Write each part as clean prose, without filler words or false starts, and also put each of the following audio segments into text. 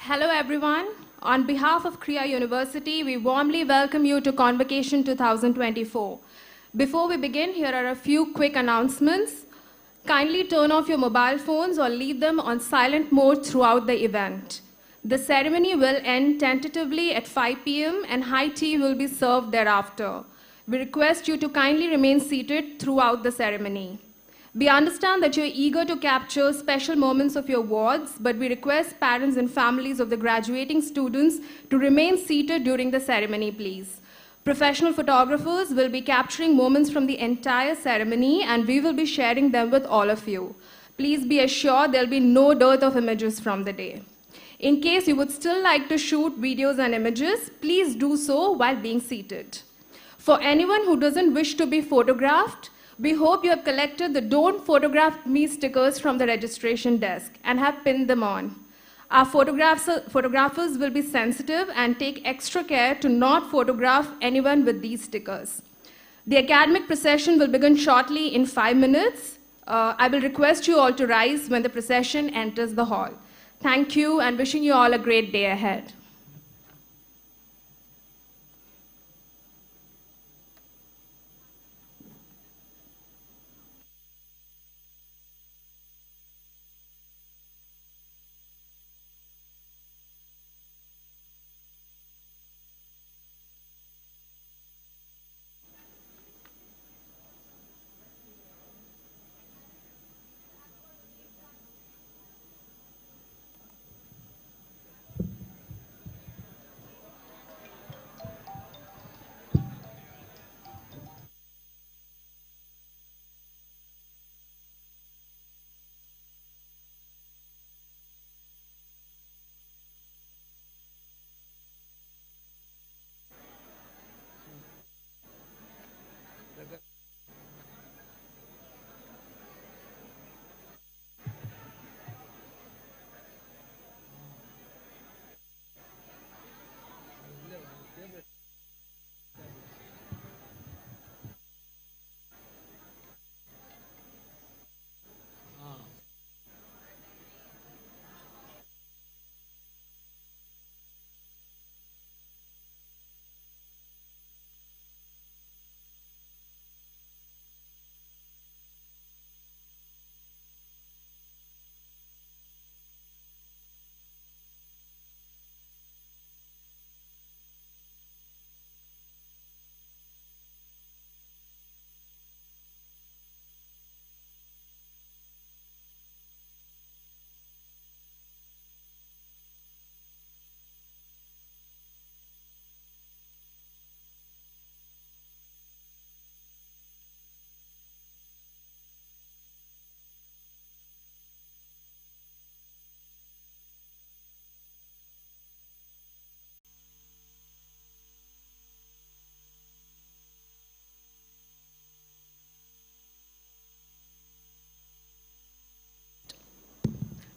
Hello everyone. On behalf of Krea University, we warmly welcome you to Convocation 2024. Before we begin, here are a few quick announcements. Kindly turn off your mobile phones or leave them on silent mode throughout the event. The ceremony will end tentatively at 5 p.m. and high tea will be served thereafter. We request you to kindly remain seated throughout the ceremony. We understand that you're eager to capture special moments of your wards, but we request parents and families of the graduating students to remain seated during the ceremony, please. Professional photographers will be capturing moments from the entire ceremony, and we will be sharing them with all of you. Please be assured there'll be no dearth of images from the day. In case you would still like to shoot videos and images, please do so while being seated. For anyone who doesn't wish to be photographed, we hope you have collected the Don't Photograph Me stickers from the registration desk and have pinned them on. Our photographers will be sensitive and take extra care to not photograph anyone with these stickers. The academic procession will begin shortly in 5 minutes. I will request you all to rise when the procession enters the hall. Thank you and wishing you all a great day ahead.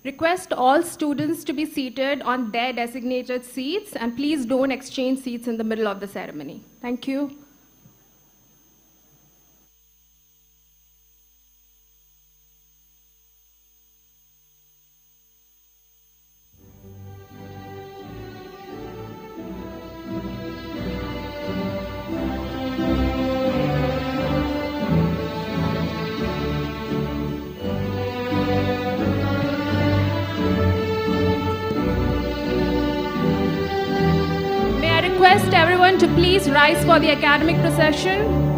Request all students to be seated on their designated seats, and please don't exchange seats in the middle of the ceremony. Thank you. Request everyone to please rise for the academic procession.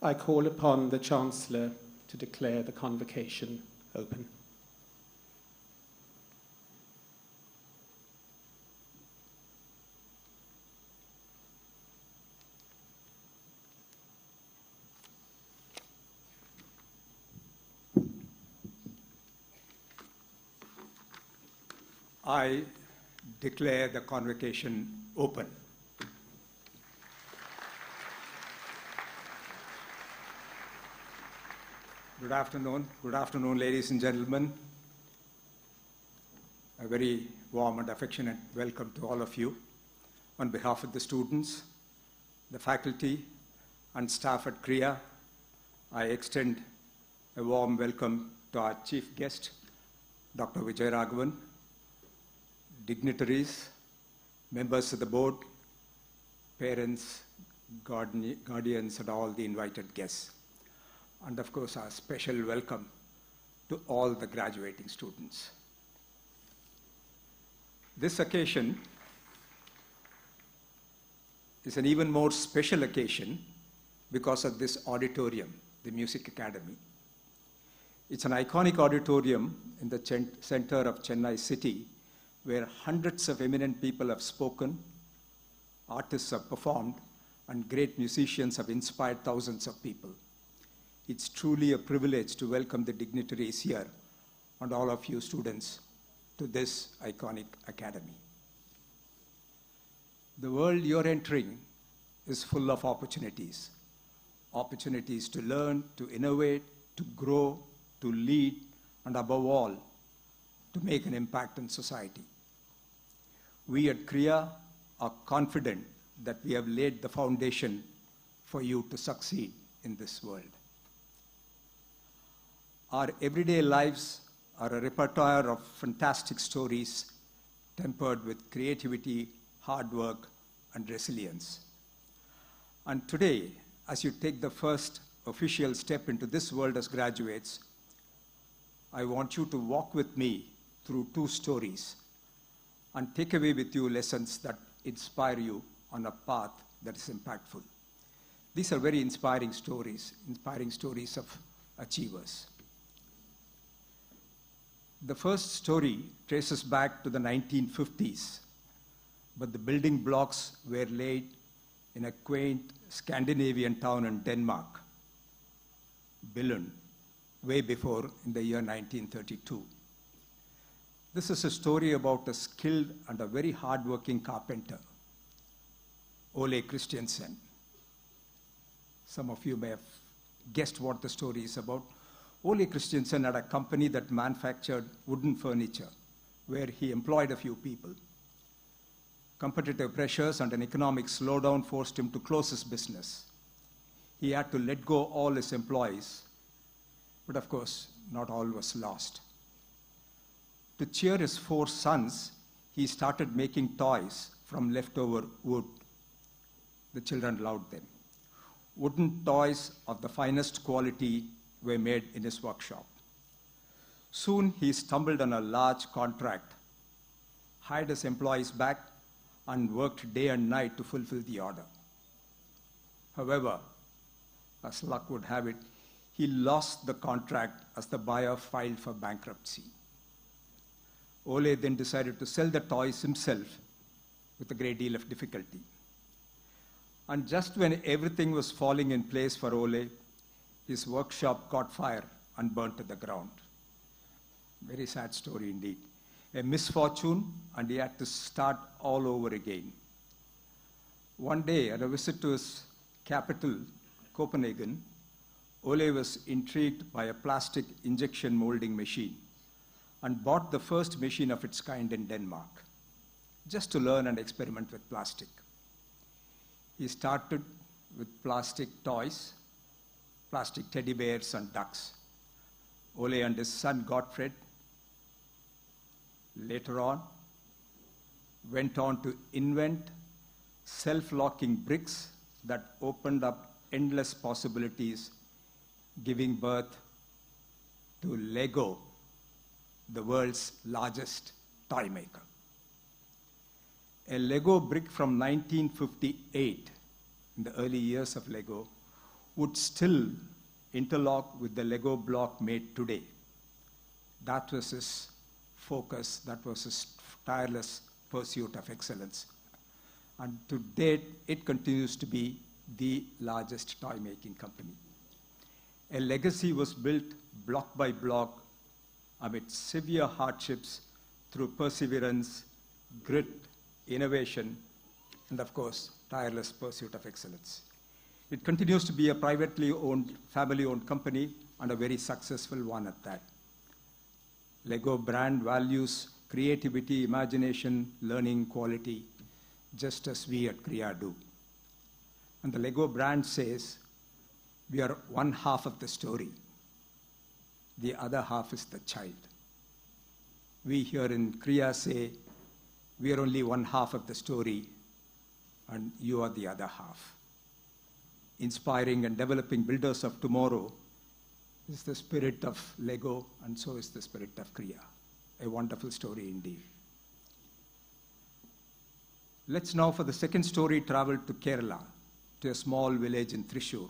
I call upon the Chancellor to declare the convocation open. I declare the convocation open. Good afternoon, ladies and gentlemen. A very warm and affectionate welcome to all of you. On behalf of the students, the faculty, and staff at Krea, I extend a warm welcome to our chief guest, Dr. Vijay Raghavan, dignitaries, members of the board, parents, guardians, and all the invited guests. And of course, our special welcome to all the graduating students. This occasion is an even more special occasion because of this auditorium, the Music Academy. It's an iconic auditorium in the center of Chennai city, where hundreds of eminent people have spoken, artists have performed, and great musicians have inspired thousands of people. It's truly a privilege to welcome the dignitaries here and all of you students to this iconic academy. The world you're entering is full of opportunities. Opportunities to learn, to innovate, to grow, to lead, and above all, to make an impact in society. We at Krea are confident that we have laid the foundation for you to succeed in this world. Our everyday lives are a repertoire of fantastic stories tempered with creativity, hard work, and resilience. And today, as you take the first official step into this world as graduates, I want you to walk with me through two stories and take away with you lessons that inspire you on a path that is impactful. These are very inspiring stories of achievers. The first story traces back to the 1950s, but the building blocks were laid in a quaint Scandinavian town in Denmark, Billund, way before in the year 1932. This is a story about a skilled and a very hardworking carpenter, Ole Christiansen. Some of you may have guessed what the story is about. Ole Christiansen had a company that manufactured wooden furniture, where he employed a few people. Competitive pressures and an economic slowdown forced him to close his business. He had to let go all his employees, but of course, not all was lost. To cheer his 4 sons, he started making toys from leftover wood. The children loved them. Wooden toys of the finest quality were made in his workshop. Soon he stumbled on a large contract, hired his employees back, and worked day and night to fulfill the order. However, as luck would have it, he lost the contract as the buyer filed for bankruptcy. Ole then decided to sell the toys himself with a great deal of difficulty. And just when everything was falling in place for Ole, his workshop caught fire and burnt to the ground. Very sad story indeed. A misfortune, and he had to start all over again. One day, at a visit to his capital, Copenhagen, Ole was intrigued by a plastic injection molding machine and bought the first machine of its kind in Denmark, just to learn and experiment with plastic. He started with plastic toys, plastic teddy bears and ducks. Ole and his son Gottfried later on went on to invent self-locking bricks that opened up endless possibilities, giving birth to Lego, the world's largest toy maker. A Lego brick from 1958, in the early years of Lego, would still interlock with the Lego block made today. That was his focus, that was his tireless pursuit of excellence. And to date, it continues to be the largest toy-making company. A legacy was built block by block amid severe hardships through perseverance, grit, innovation, and of course, tireless pursuit of excellence. It continues to be a privately owned, family-owned company, and a very successful one at that. Lego brand values creativity, imagination, learning, quality, just as we at Krea do. And the Lego brand says, we are one half of the story. The other half is the child. We here in Krea say, we are only one half of the story, and you are the other half. Inspiring and developing builders of tomorrow is the spirit of Lego, and so is the spirit of Krea. A wonderful story indeed. Let's now, for the second story, travel to Kerala, to a small village in Thrissur,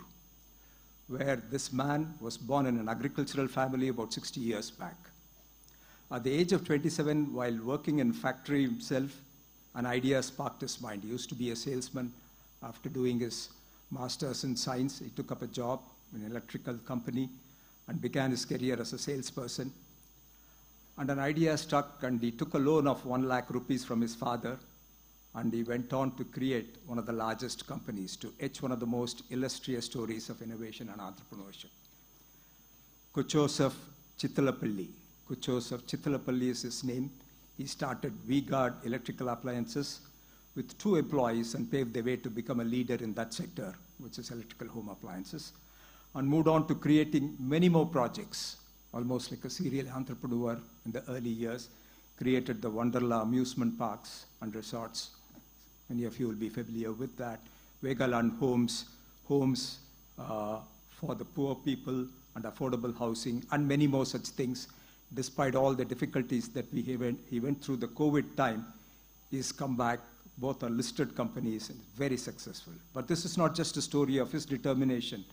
where this man was born in an agricultural family about 60 years back. At the age of 27, while working in a factory himself, an idea sparked his mind. He used to be a salesman. After doing his master's in science, he took up a job in an electrical company and began his career as a salesperson. And an idea struck, and he took a loan of 1 lakh rupees from his father, and he went on to create one of the largest companies, to etch one of the most illustrious stories of innovation and entrepreneurship. Kuchoseph Chittalapalli. Kuchoseph Chittalapalli is his name. He started V-Guard electrical appliances with 2 employees and paved the way to become a leader in that sector, which is electrical home appliances, and moved on to creating many more projects, almost like a serial entrepreneur in the early years. Created the Wonderla amusement parks and resorts. Many of you will be familiar with that. Vegaland homes for the poor people and affordable housing, and many more such things. Despite all the difficulties that he went through the COVID time, he's come back. Both are listed companies and very successful. But this is not just a story of his determination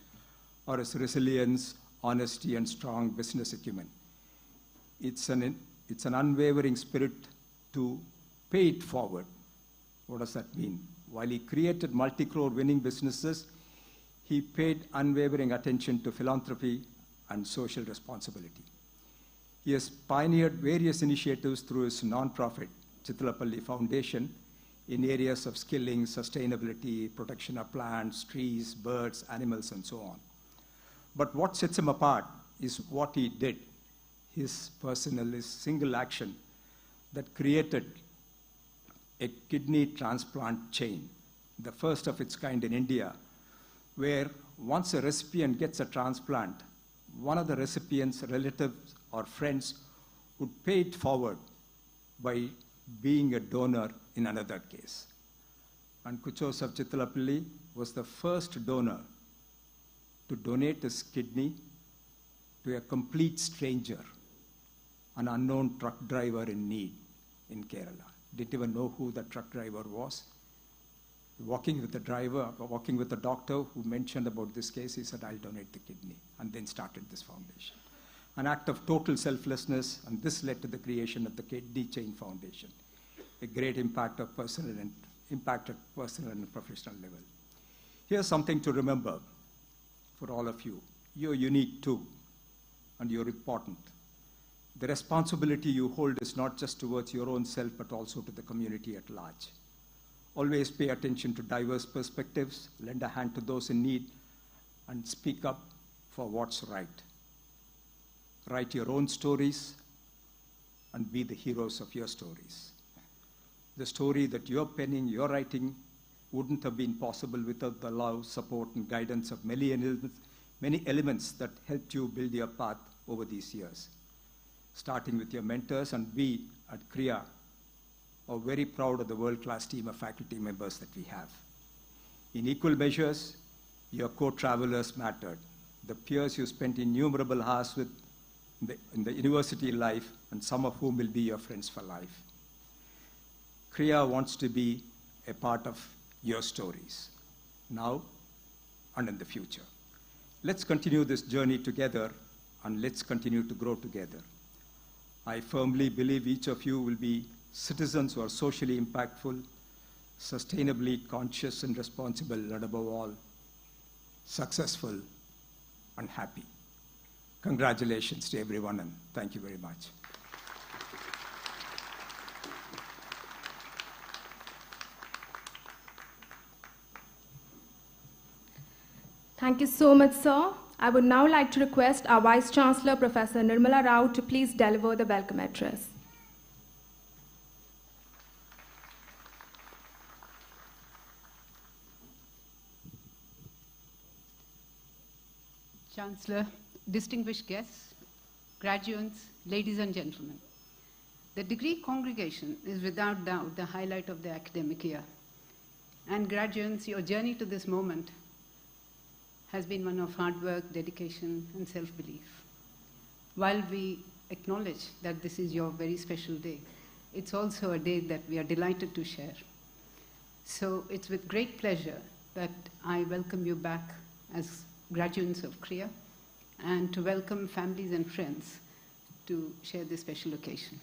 or his resilience, honesty, and strong business acumen. It's an unwavering spirit to pay it forward. What does that mean? While he created multi-crore winning businesses, he paid unwavering attention to philanthropy and social responsibility. He has pioneered various initiatives through his nonprofit, Chittalapalli Foundation, in areas of skilling, sustainability, protection of plants, trees, birds, animals, and so on. But what sets him apart is what he did, his single action that created a kidney transplant chain, the first of its kind in India, where once a recipient gets a transplant, one of the recipient's relatives or friends would pay it forward by being a donor in another case. And Kuchoseph Chittalapalli was the first donor to donate his kidney to a complete stranger, an unknown truck driver in need in Kerala. Didn't even know who the truck driver was. Walking with the doctor who mentioned about this case, he said, I'll donate the kidney, and then started this foundation. An act of total selflessness, and this led to the creation of the Kidney Chain Foundation, a great impact at personal and professional level. Here's something to remember for all of you. You're unique too, and you're important. The responsibility you hold is not just towards your own self, but also to the community at large. Always pay attention to diverse perspectives, lend a hand to those in need, and speak up for what's right. Write your own stories and be the heroes of your stories. The story that you're penning, you're writing, wouldn't have been possible without the love, support, and guidance of many elements that helped you build your path over these years. Starting with your mentors, and we at Krea are very proud of the world-class team of faculty members that we have. In equal measures, your co-travelers mattered, the peers you spent innumerable hours with in the university life, and some of whom will be your friends for life. Krea wants to be a part of your stories, now and in the future. Let's continue this journey together, and let's continue to grow together. I firmly believe each of you will be citizens who are socially impactful, sustainably conscious and responsible, and above all, successful and happy. Congratulations to everyone, and thank you very much. Thank you so much, sir. I would now like to request our Vice Chancellor, Professor Nirmala Rao, to please deliver the welcome address. Chancellor, distinguished guests, graduates, ladies and gentlemen. The degree congregation is without doubt the highlight of the academic year. And graduates, your journey to this moment has been one of hard work, dedication, and self-belief. While we acknowledge that this is your very special day, it's also a day that we are delighted to share. So it's with great pleasure that I welcome you back as graduates of Krea, and to welcome families and friends to share this special occasion.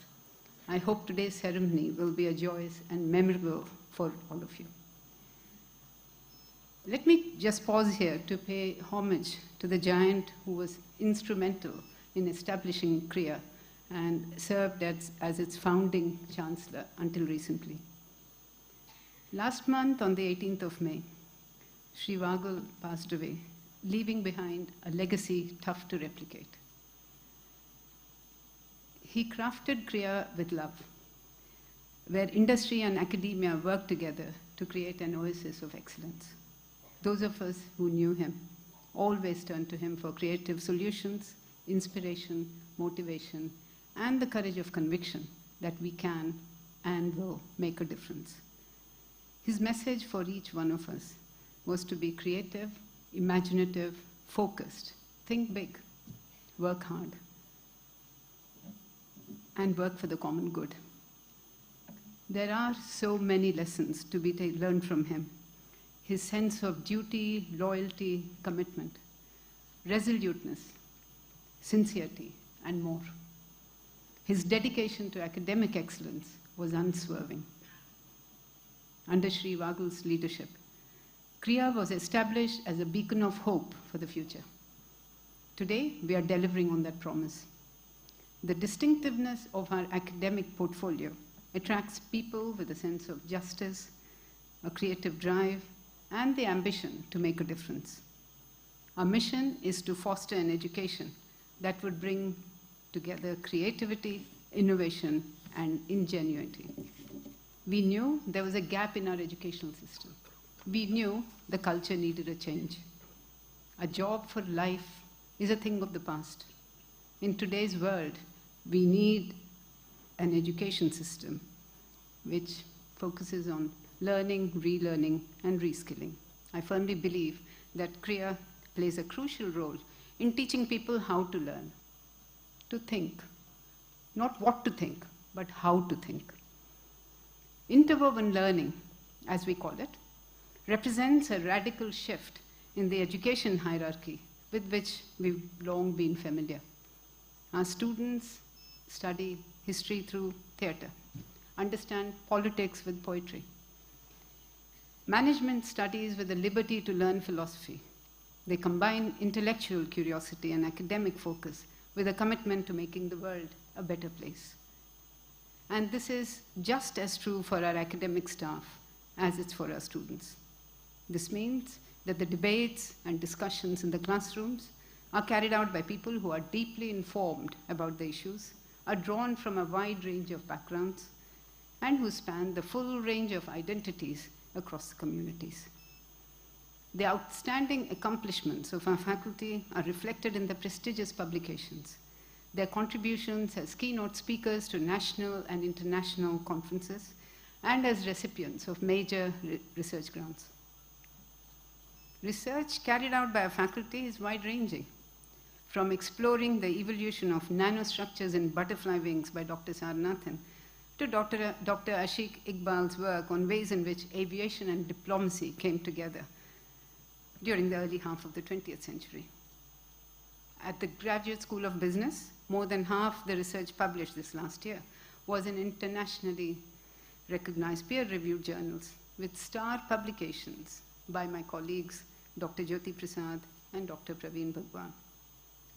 I hope today's ceremony will be a joyous and memorable for all of you. Let me just pause here to pay homage to the giant who was instrumental in establishing Krea and served as its founding chancellor until recently. Last month, on the 18th of May, Sri Vagal passed away, leaving behind a legacy tough to replicate. He crafted Krea with love, where industry and academia worked together to create an oasis of excellence. Those of us who knew him always turned to him for creative solutions, inspiration, motivation, and the courage of conviction that we can and will make a difference. His message for each one of us was to be creative, imaginative, focused, think big, work hard, and work for the common good. There are so many lessons to be learned from him. His sense of duty, loyalty, commitment, resoluteness, sincerity, and more. His dedication to academic excellence was unswerving. Under Sri Vagal's leadership, Krea was established as a beacon of hope for the future. Today, we are delivering on that promise. The distinctiveness of our academic portfolio attracts people with a sense of justice, a creative drive, and the ambition to make a difference. Our mission is to foster an education that would bring together creativity, innovation, and ingenuity. We knew there was a gap in our educational system. We knew the culture needed a change. A job for life is a thing of the past. In today's world, we need an education system which focuses on learning, relearning, and reskilling. I firmly believe that Krea plays a crucial role in teaching people how to learn, to think. Not what to think, but how to think. Interwoven learning, as we call it, represents a radical shift in the education hierarchy with which we've long been familiar. Our students study history through theater, understand politics with poetry. Management studies with the liberty to learn philosophy. They combine intellectual curiosity and academic focus with a commitment to making the world a better place. And this is just as true for our academic staff as it's for our students. This means that the debates and discussions in the classrooms are carried out by people who are deeply informed about the issues, are drawn from a wide range of backgrounds, and who span the full range of identities across the communities. The outstanding accomplishments of our faculty are reflected in the prestigious publications, their contributions as keynote speakers to national and international conferences, and as recipients of major research grants. Research carried out by our faculty is wide-ranging, from exploring the evolution of nanostructures in butterfly wings by Dr. Saranathan to Dr. Ashik Iqbal's work on ways in which aviation and diplomacy came together during the early half of the 20th century. At the Graduate School of Business, more than half the research published this last year was in internationally recognized peer-reviewed journals with star publications by my colleagues, Dr. Jyoti Prasad and Dr. Praveen Bhagwan.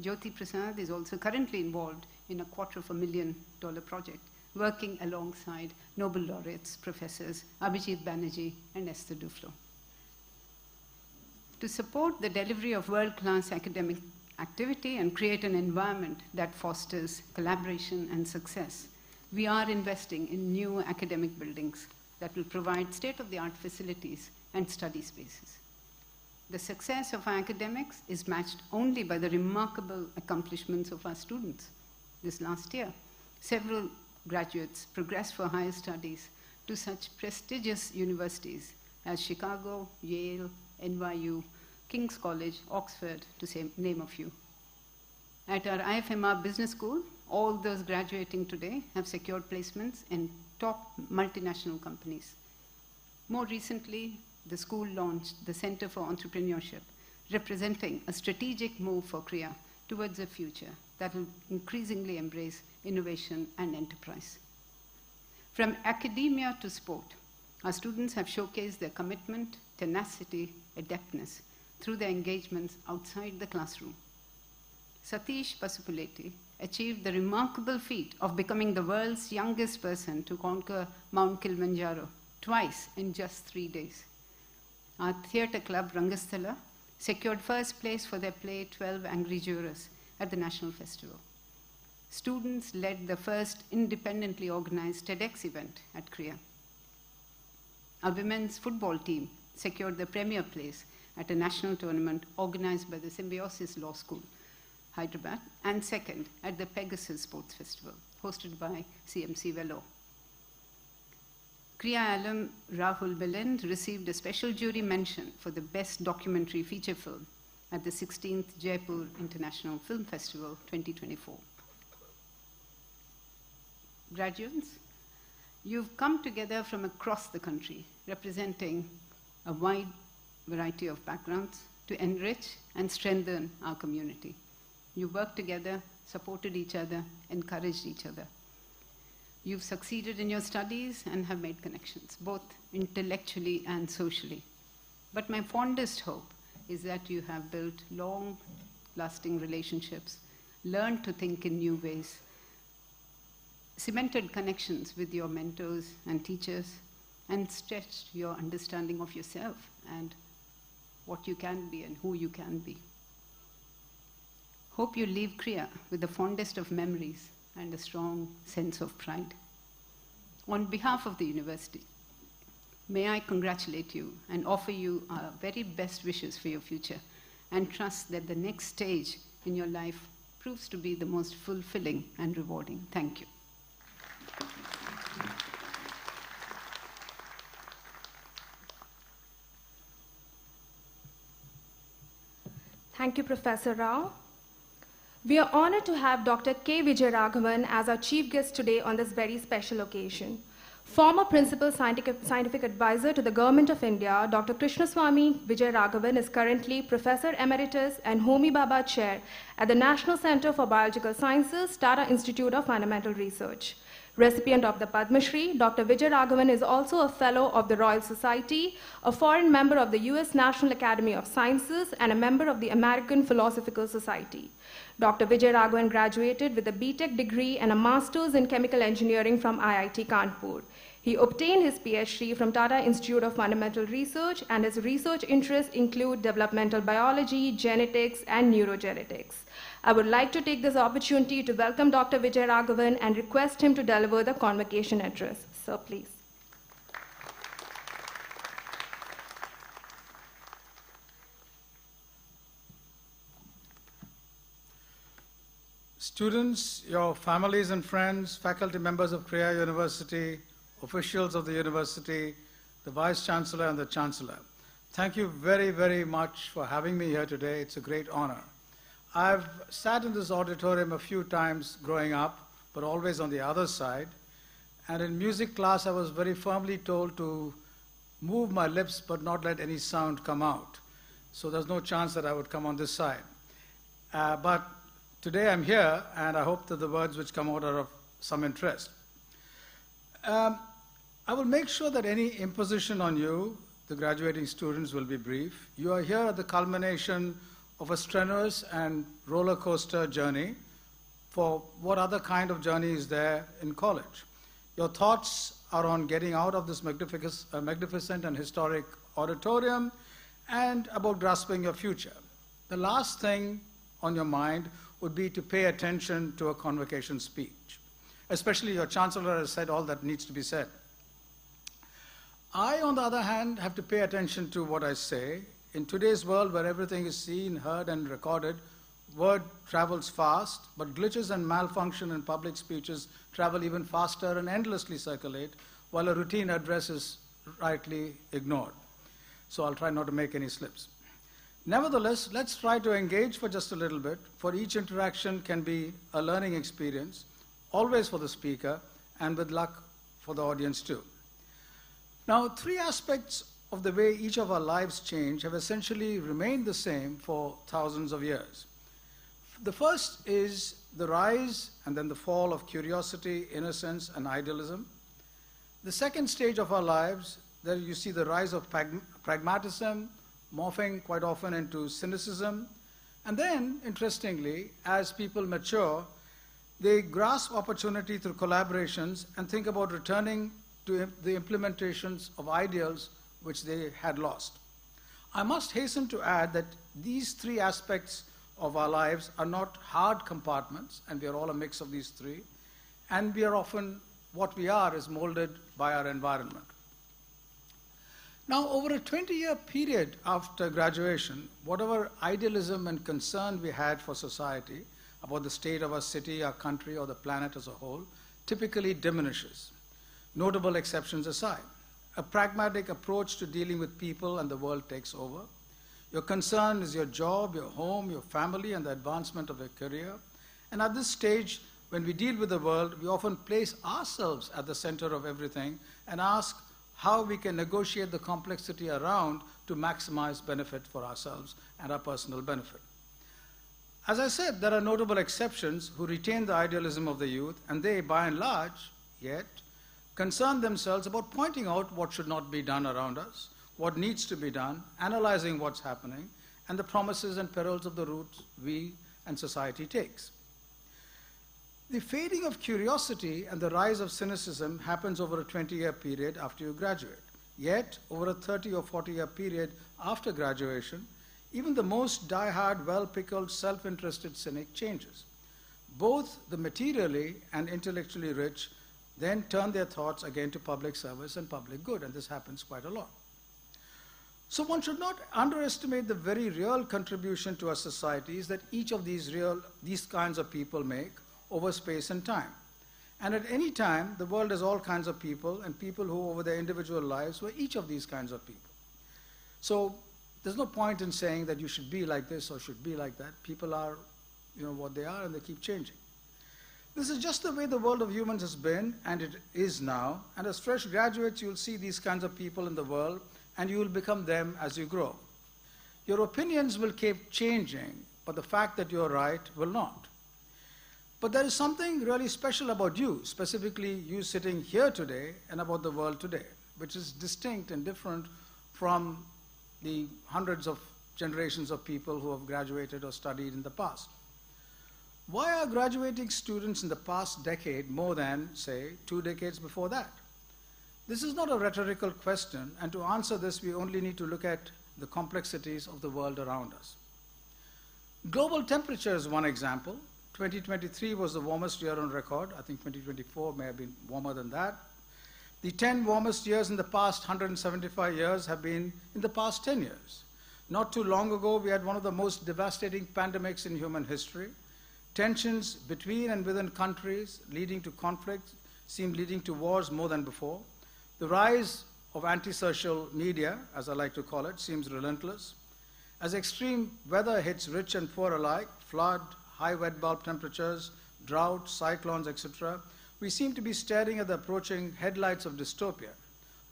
Jyoti Prasad is also currently involved in a $250,000 project, working alongside Nobel laureates, Professors Abhijit Banerjee and Esther Duflo. To support the delivery of world-class academic activity and create an environment that fosters collaboration and success, we are investing in new academic buildings that will provide state-of-the-art facilities and study spaces. The success of our academics is matched only by the remarkable accomplishments of our students. This last year, several graduates progressed for higher studies to such prestigious universities as Chicago, Yale, NYU, King's College, Oxford, to name a few. At our IFMR Business School, all those graduating today have secured placements in top multinational companies. More recently, the school launched the Center for Entrepreneurship, representing a strategic move for Krea towards a future that will increasingly embrace innovation and enterprise. From academia to sport, our students have showcased their commitment, tenacity, adeptness through their engagements outside the classroom. Satish Pasupuleti achieved the remarkable feat of becoming the world's youngest person to conquer Mount Kilimanjaro twice in just 3 days. Our theatre club, Rangasthala, secured first place for their play 12 Angry Jurors at the National Festival. Students led the first independently organized TEDx event at Krea. Our women's football team secured the premier place at a national tournament organized by the Symbiosis Law School, Hyderabad, and second at the Pegasus Sports Festival, hosted by CMC Velo. Krea alum Rahul Belind received a special jury mention for the Best Documentary Feature Film at the 16th Jaipur International Film Festival 2024. Graduates, you've come together from across the country, representing a wide variety of backgrounds to enrich and strengthen our community. You worked together, supported each other, encouraged each other. You've succeeded in your studies and have made connections, both intellectually and socially. But my fondest hope is that you have built long-lasting relationships, learned to think in new ways, cemented connections with your mentors and teachers, and stretched your understanding of yourself and what you can be and who you can be. Hope you leave Krea with the fondest of memories and a strong sense of pride. On behalf of the university, may I congratulate you and offer you our very best wishes for your future, and trust that the next stage in your life proves to be the most fulfilling and rewarding. Thank you. Thank you, Professor Rao. We are honored to have Dr. K. Vijayaraghavan as our chief guest today on this very special occasion. Former Principal Scientific Advisor to the Government of India, Dr. Krishnaswamy Vijayaraghavan is currently Professor Emeritus and Homi Bhabha Chair at the National Center for Biological Sciences, Tata Institute of Fundamental Research. Recipient of the Padma Shri, Dr. Vijayaraghavan is also a Fellow of the Royal Society, a foreign member of the US National Academy of Sciences, and a member of the American Philosophical Society. Dr. Vijayaraghavan graduated with a BTech degree and a Master's in Chemical Engineering from IIT Kanpur. He obtained his PhD from Tata Institute of Fundamental Research, and his research interests include developmental biology, genetics, and neurogenetics. I would like to take this opportunity to welcome Dr. Vijayaraghavan and request him to deliver the convocation address. Sir, please. Students, your families and friends, faculty members of Krea University, officials of the university, the Vice Chancellor and the Chancellor, thank you very, very much for having me here today. It's a great honor. I've sat in this auditorium a few times growing up, but always on the other side. And in music class, I was very firmly told to move my lips but not let any sound come out. So there's no chance that I would come on this side. But today I'm here, and I hope that the words which come out are of some interest. I will make sure that any imposition on you, the graduating students, will be brief. You are here at the culmination of a strenuous and roller coaster journey. For what other kind of journey is there in college? Your thoughts are on getting out of this magnificent and historic auditorium and about grasping your future. The last thing on your mind would be to pay attention to a convocation speech. Especially your chancellor has said all that needs to be said. I, on the other hand, have to pay attention to what I say. In today's world where everything is seen, heard, and recorded, word travels fast, but glitches and malfunction in public speeches travel even faster and endlessly circulate, while a routine address is rightly ignored. So I'll try not to make any slips. Nevertheless, let's try to engage for just a little bit, for each interaction can be a learning experience, always for the speaker, and with luck for the audience too. Now, three aspects of the way each of our lives change have essentially remained the same for thousands of years. The first is the rise and then the fall of curiosity, innocence, and idealism. The second stage of our lives, there you see the rise of pragmatism, morphing quite often into cynicism. And then, interestingly, as people mature, they grasp opportunity through collaborations and think about returning to the implementations of ideals which they had lost. I must hasten to add that these three aspects of our lives are not hard compartments, and we are all a mix of these three, and we are often, what we are is molded by our environment. Now, over a 20-year period after graduation, whatever idealism and concern we had for society about the state of our city, our country, or the planet as a whole, typically diminishes. Notable exceptions aside, a pragmatic approach to dealing with people and the world takes over. Your concern is your job, your home, your family, and the advancement of your career. And at this stage, when we deal with the world, we often place ourselves at the center of everything and ask how we can negotiate the complexity around to maximize benefit for ourselves and our personal benefit. As I said, there are notable exceptions who retain the idealism of the youth, and they, by and large, yet, concern themselves about pointing out what should not be done around us, what needs to be done, analyzing what's happening, and the promises and perils of the route we and society takes. The fading of curiosity and the rise of cynicism happens over a 20-year period after you graduate. Yet, over a 30 or 40-year period after graduation, even the most die-hard, well-pickled, self-interested cynic changes. Both the materially and intellectually rich then turn their thoughts again to public service and public good, and this happens quite a lot. So one should not underestimate the very real contribution to our societies that each of these kinds of people make over space and time. And at any time, the world has all kinds of people, and people who over their individual lives were each of these kinds of people. So there's no point in saying that you should be like this or should be like that. People are, what they are, and they keep changing. This is just the way the world of humans has been, and it is now. And as fresh graduates, you'll see these kinds of people in the world, and you will become them as you grow. Your opinions will keep changing, but the fact that you're right will not. But there is something really special about you, specifically you sitting here today, and about the world today, which is distinct and different from the hundreds of generations of people who have graduated or studied in the past. Why are graduating students in the past decade more than, say, 2 decades before that? This is not a rhetorical question, and to answer this, we only need to look at the complexities of the world around us. Global temperature is one example. 2023 was the warmest year on record. I think 2024 may have been warmer than that. The 10 warmest years in the past 175 years have been in the past 10 years. Not too long ago, we had one of the most devastating pandemics in human history. Tensions between and within countries leading to conflicts seem leading to wars more than before. The rise of antisocial media, as I like to call it, seems relentless. As extreme weather hits rich and poor alike, flood, high wet bulb temperatures, drought, cyclones, etc., we seem to be staring at the approaching headlights of dystopia,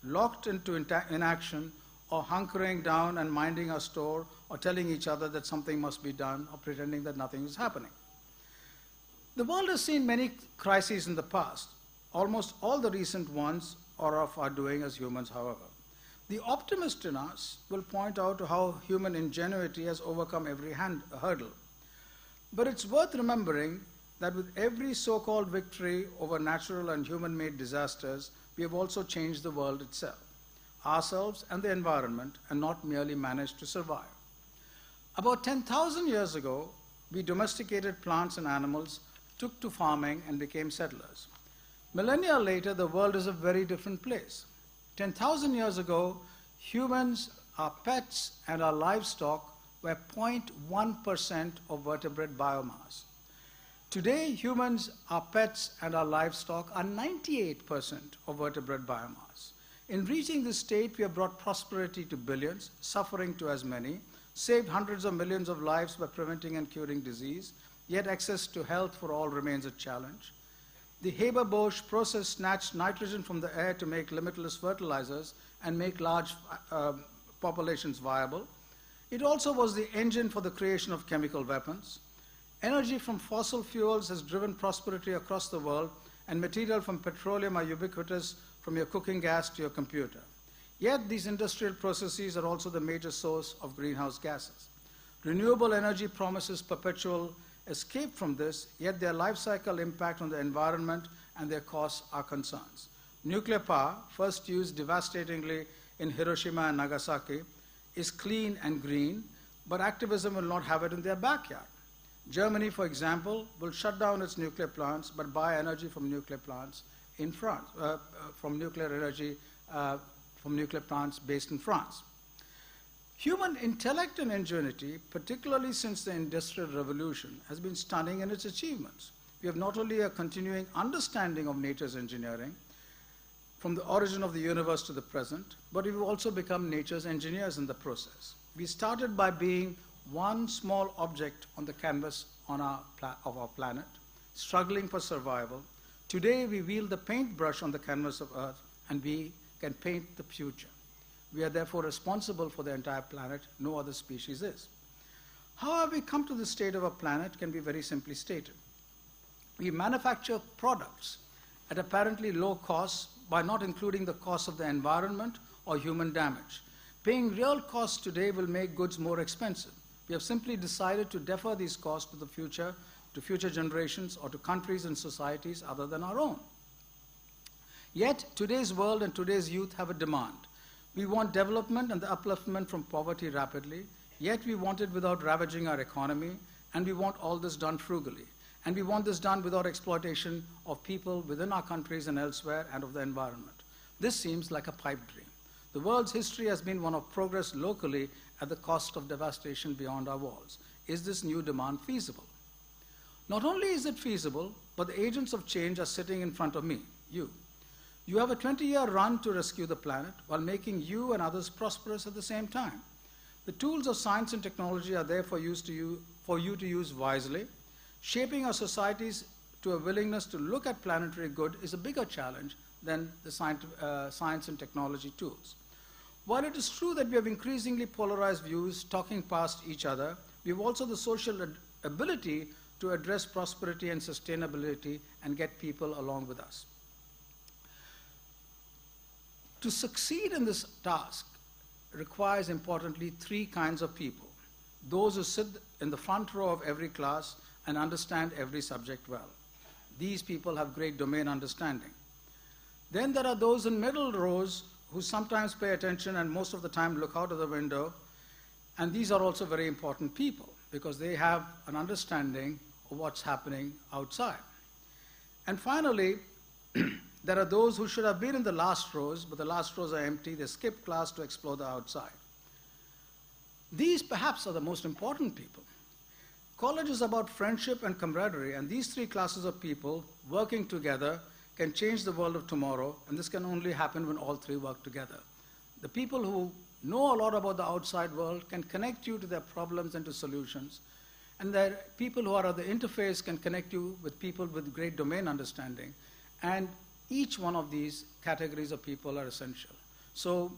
locked into inaction, or hunkering down and minding our store, or telling each other that something must be done, or pretending that nothing is happening. The world has seen many crises in the past. Almost all the recent ones are of our doing as humans, however. The optimist in us will point out to how human ingenuity has overcome every hurdle. But it's worth remembering that with every so-called victory over natural and human-made disasters, we have also changed the world itself, ourselves and the environment, and not merely managed to survive. About 10,000 years ago, we domesticated plants and animals, took to farming, and became settlers. Millennia later, the world is a very different place. 10,000 years ago, humans, our pets, and our livestock were 0.1% of vertebrate biomass. Today, humans, our pets, and our livestock are 98% of vertebrate biomass. In reaching this state, we have brought prosperity to billions, suffering to as many, saved hundreds of millions of lives by preventing and curing disease, yet access to health for all remains a challenge. The Haber-Bosch process snatched nitrogen from the air to make limitless fertilizers and make large populations viable. It also was the engine for the creation of chemical weapons. Energy from fossil fuels has driven prosperity across the world, and material from petroleum are ubiquitous, from your cooking gas to your computer. Yet these industrial processes are also the major source of greenhouse gases. Renewable energy promises perpetual escape from this, yet their life cycle impact on the environment and their costs are concerns. Nuclear power, first used devastatingly in Hiroshima and Nagasaki, is clean and green, but activism will not have it in their backyard. Germany, for example, will shut down its nuclear plants, but buy energy from nuclear plants in France, from nuclear plants based in France. Human intellect and ingenuity, particularly since the Industrial Revolution, has been stunning in its achievements. We have not only a continuing understanding of nature's engineering, from the origin of the universe to the present, but we've also become nature's engineers in the process. We started by being one small object on the canvas of our planet, struggling for survival. Today, we wield the paintbrush on the canvas of Earth, and we can paint the future. We are therefore responsible for the entire planet. No other species is. How have we come to this state of our planet can be very simply stated. We manufacture products at apparently low costs by not including the cost of the environment or human damage. Paying real costs today will make goods more expensive. We have simply decided to defer these costs to future generations, or to countries and societies other than our own. Yet, today's world and today's youth have a demand. We want development and the upliftment from poverty rapidly, yet we want it without ravaging our economy, and we want all this done frugally. And we want this done without exploitation of people within our countries and elsewhere, and of the environment. This seems like a pipe dream. The world's history has been one of progress locally at the cost of devastation beyond our walls. Is this new demand feasible? Not only is it feasible, but the agents of change are sitting in front of me, you. You have a 20-year run to rescue the planet while making you and others prosperous at the same time. The tools of science and technology are there for you to use wisely. Shaping our societies to a willingness to look at planetary good is a bigger challenge than the science and technology tools. While it is true that we have increasingly polarized views talking past each other, we have also the social ability to address prosperity and sustainability and get people along with us. To succeed in this task requires, importantly, three kinds of people. Those who sit in the front row of every class and understand every subject well. These people have great domain understanding. Then there are those in middle rows who sometimes pay attention and most of the time look out of the window. And these are also very important people because they have an understanding of what's happening outside. And finally, there are those who should have been in the last rows, but the last rows are empty. They skip class to explore the outside. These perhaps are the most important people. College is about friendship and camaraderie, and these three classes of people working together can change the world of tomorrow, and this can only happen when all three work together. The people who know a lot about the outside world can connect you to their problems and to solutions, and the people who are at the interface can connect you with people with great domain understanding, and each one of these categories of people are essential. So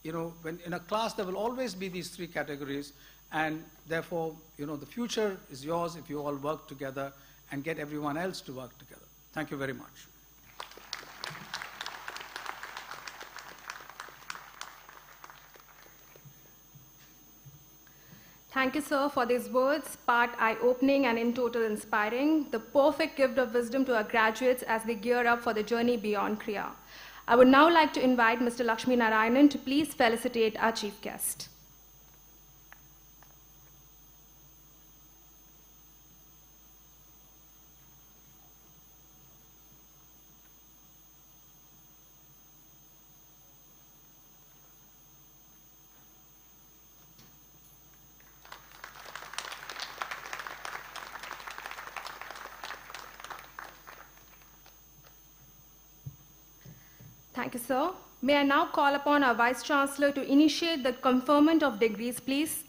when in a class there will always be these three categories, and therefore, the future is yours if you all work together and get everyone else to work together. Thank you very much. Thank you, sir, for these words, part eye-opening and in total inspiring, the perfect gift of wisdom to our graduates as they gear up for the journey beyond Krea. I would now like to invite Mr. Lakshmi Narayanan to please felicitate our chief guest. Thank you, sir. May I now call upon our Vice Chancellor to initiate the conferment of degrees, please.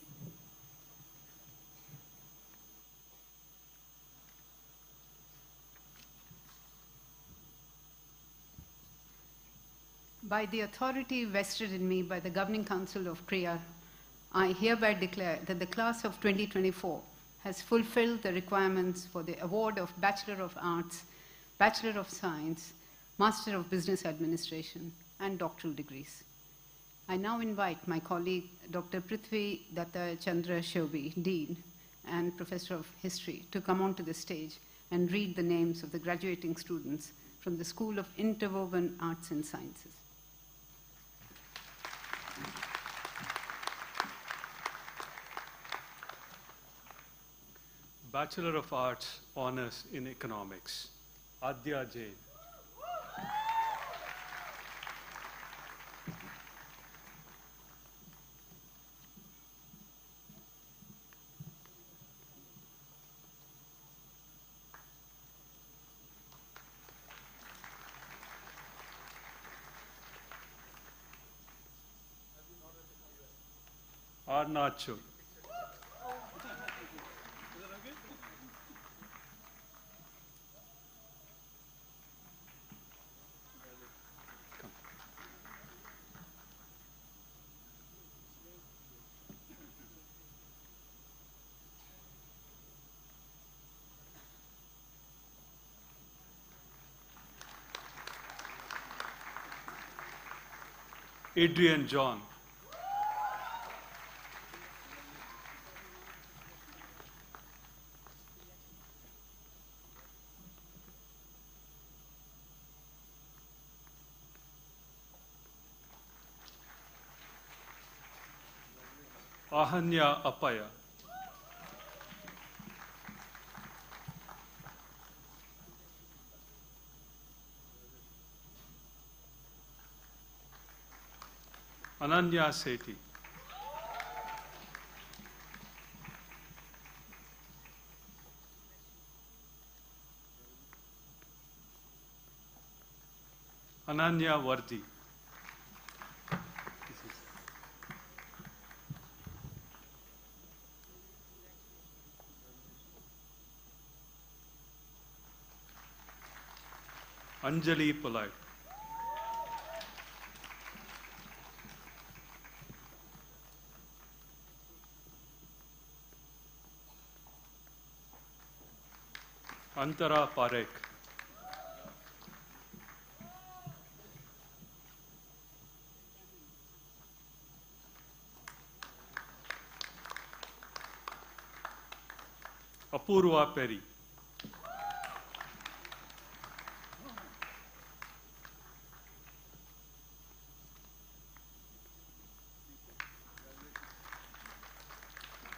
By the authority vested in me by the Governing Council of Krea, I hereby declare that the class of 2024 has fulfilled the requirements for the award of Bachelor of Arts, Bachelor of Science, Master of Business Administration, and doctoral degrees. I now invite my colleague, Dr. Prithvi Datta Chandra Shobi, Dean and Professor of History, to come onto the stage and read the names of the graduating students from the School of Interwoven Arts and Sciences. Bachelor of Arts, Honours in Economics, Adya Jain. Arnacho. Adrian John. Ahanya Apaya. Ananya Sethi. Ananya Vardi. Anjali Polite. Antara Parekh. Apurva Peri.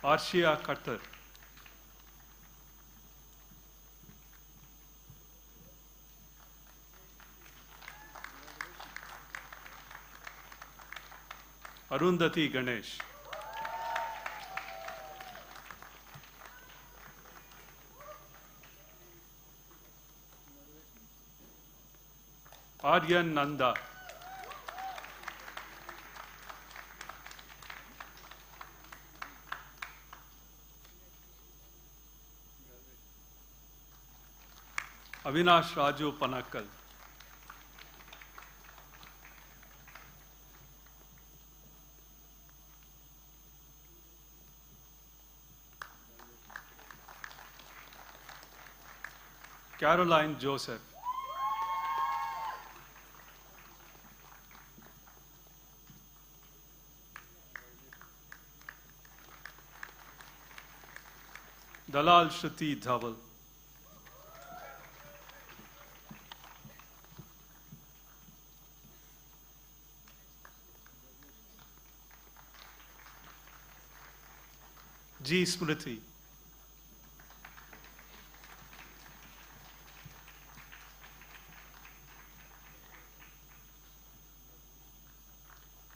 Arshia Khattar. Arundhati Ganesh. Aryan Nanda. Avinash Raju Panakkal. Caroline Joseph. Dalal Shruti Dhaval. G. Smriti.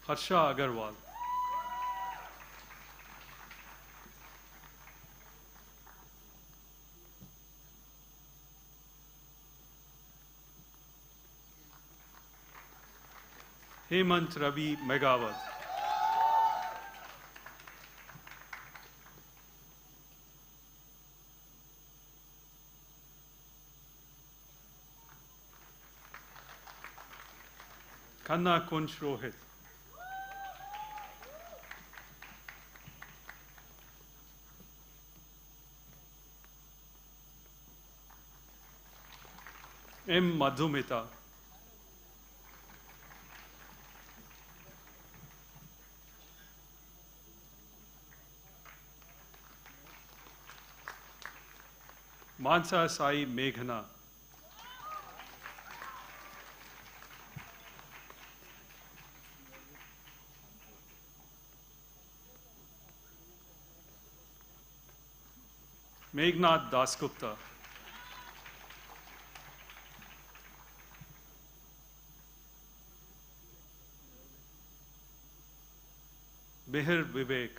Harsha Agarwal. Hemant Ravi Megawat. Khanna Kunsh Rohit. M. Madhumita. Mansa Sai Meghna. Meghnath Dasgupta. Mihir Vivek.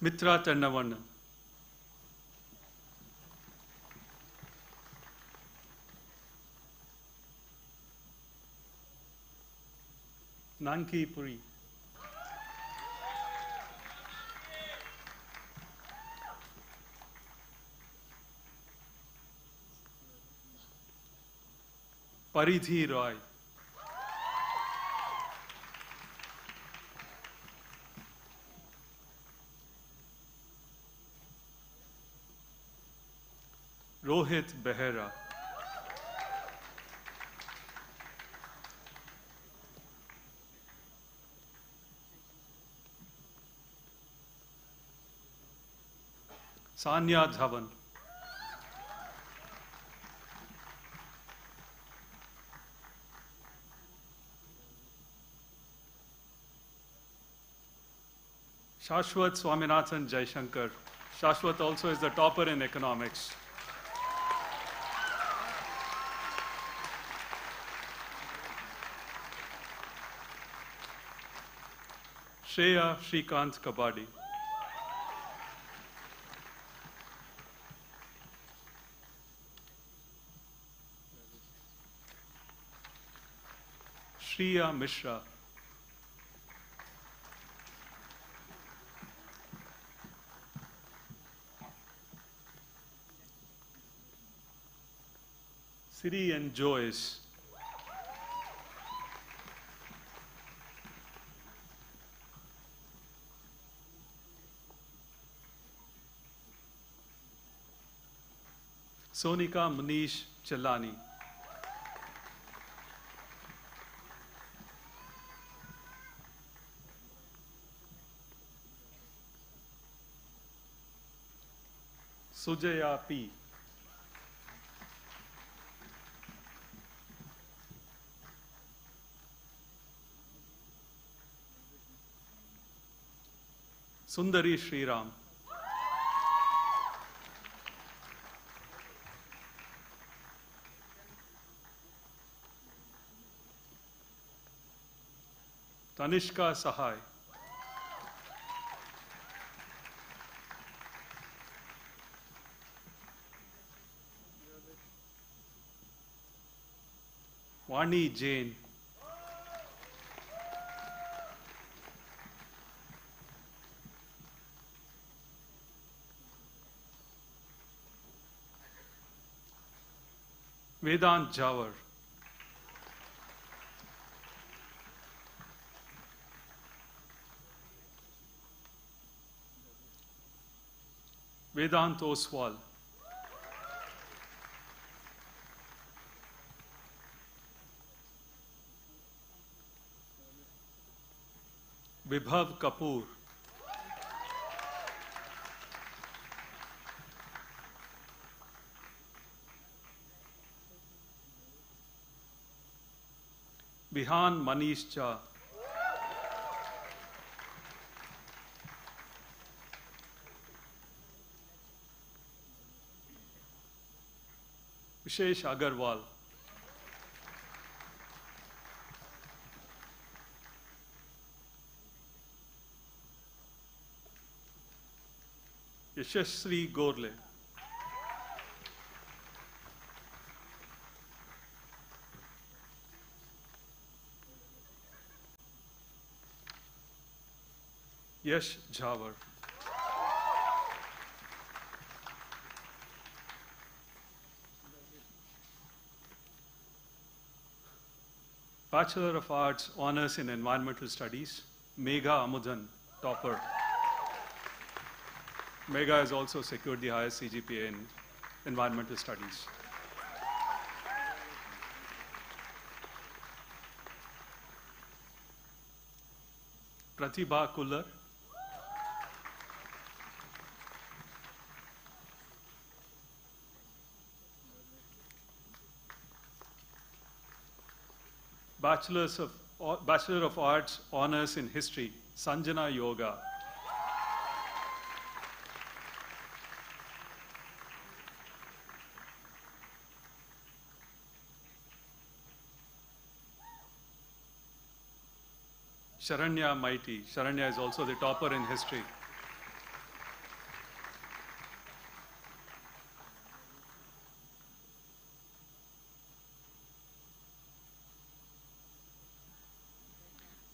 Mitra Tannavanna. Nanki Puri. Paridhi Roy. Rohit Behera. Sanya Dhawan. Shashwat Swaminathan Jaishankar. Shashwat also is the topper in economics. Shreya Shrikant Kabadi. Shriya Mishra. Siri and Joyce. Sonika Manish Chalani. Sujaya P. Sundari Sriram. Tanishka Sahai. Vani Jain. Vedant Jawar. Vedant Oswal. Vibhav Kapoor. Bihan Manish Jha. Vishesh Agarwal. Yashasri Gorle. Yash Jhawar. Bachelor of Arts, Honours in Environmental Studies, Megha Amudan, topper. Megha has also secured the highest CGPA in Environmental Studies. Pratibha Kullar. Bachelor of Arts, Honours in History, Sanjana Yoga. Sharanya Maiti. Sharanya is also the topper in history.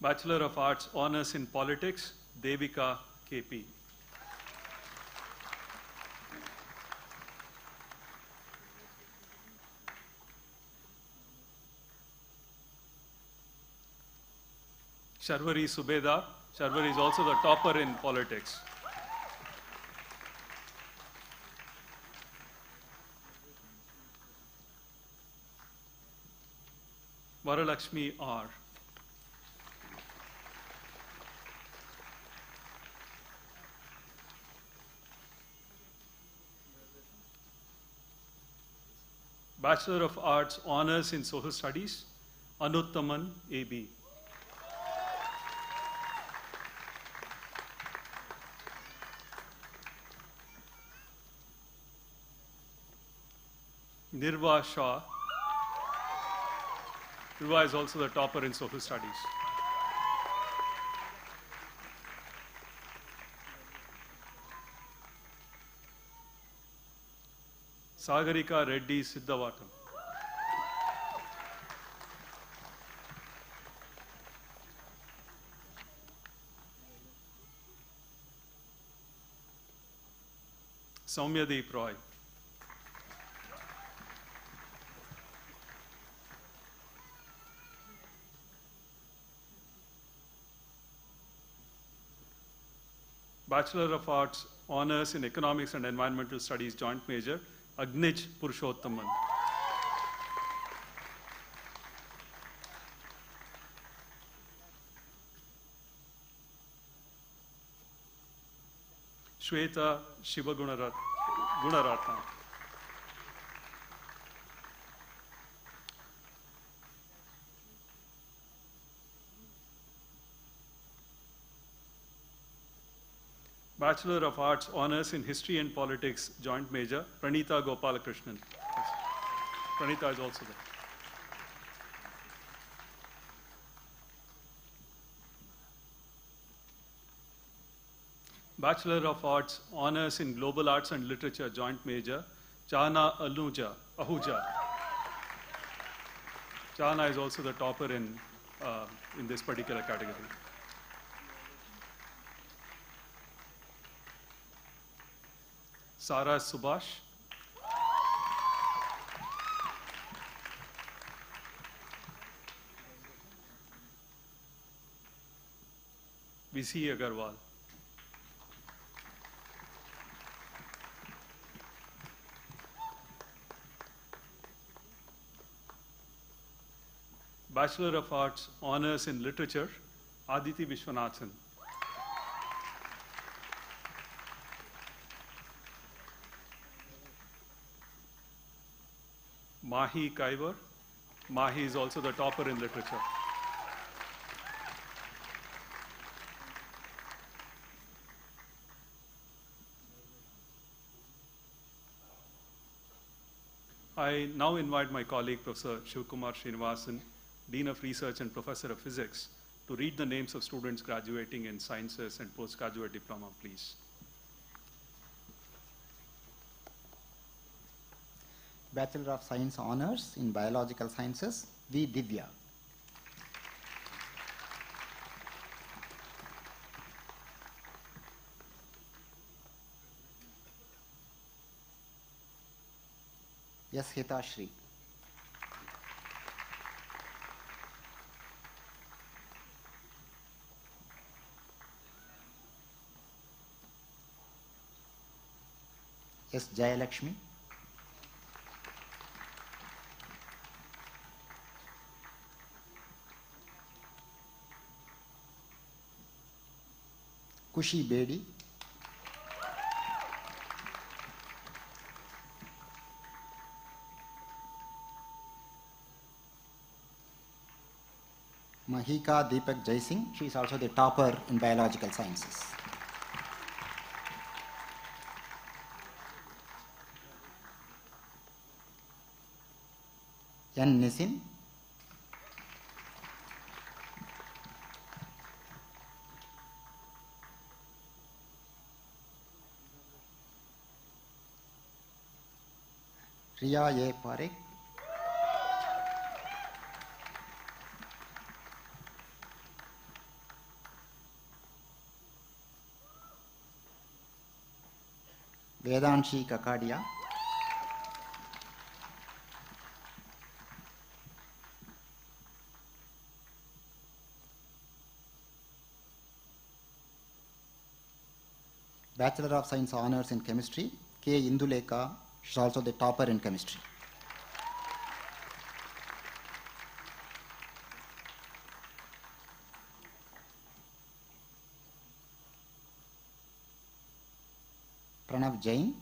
Bachelor of Arts, Honours in Politics, Devika KP. Sharvari Subedar. Sharvari is also the topper in politics. Varalakshmi R. Bachelor of Arts, Honours in Social Studies, Anuttaman A.B. Nirva Shah. Nirva is also the topper in Social Studies. Sagarika Reddy Siddhavatam. Soumyadeep Roy. Bachelor of Arts, Honours in Economics and Environmental Studies, joint major, Agnij Purushottaman. Shweta Gunaratna. Bachelor of Arts, Honours in History and Politics, joint major, Pranita Gopalakrishnan. Yes. Pranita is also there. Bachelor of Arts, Honours in Global Arts and Literature, joint major, Chana Ahuja. Chana is also the topper in this particular category. Sara Subhash. VC Agarwal. Bachelor of Arts, Honors in Literature, Aditi Vishwanathan. Mahi Kaivar. Mahi is also the topper in literature. I now invite my colleague, Professor Shivkumar Srinivasan, Dean of Research and Professor of Physics, to read the names of students graduating in Sciences and Postgraduate Diploma, please. Bachelor of Science Honors in Biological Sciences, V. Divya. S. Hitashri. S. Jayalakshmi. Kushi Bedi. Mahika Deepak Jaising, she is also the topper in biological sciences. N. Nisin. Riya A. Parekh. Vedanshi Kakadia. Bachelor of Science Honors in Chemistry, K. Induleka, she is also the topper in chemistry. Pranav Jain.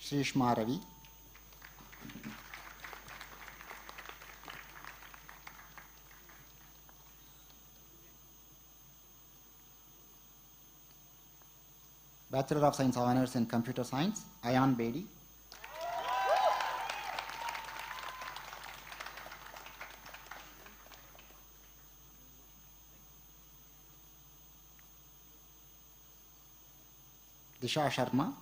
Shrishma Ravi. Bachelor of Science Honors in Computer Science, Ayan Bedi. Disha Sharma.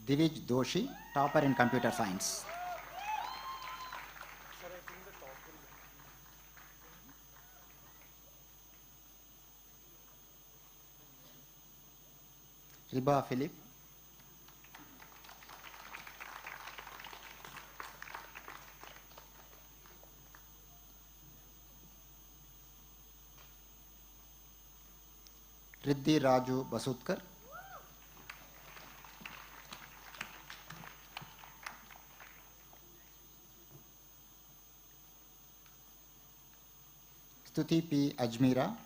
Divij Doshi, topper in computer science. Riba Philip. Riddhi Raju Basutkar. Stuti P. Ajmira.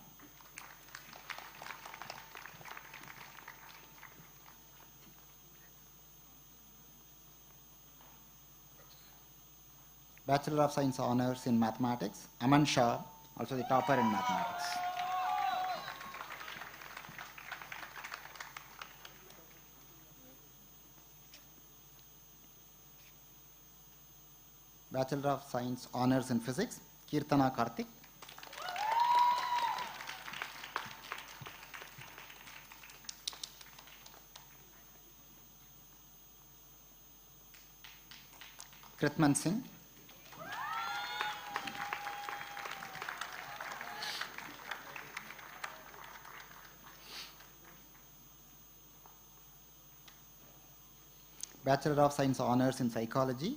Bachelor of Science Honors in Mathematics, Aman Shah, also the topper in mathematics. Bachelor of Science Honors in Physics, Kirtana Karthik. Kritman Singh. Bachelor of Science Honors in Psychology,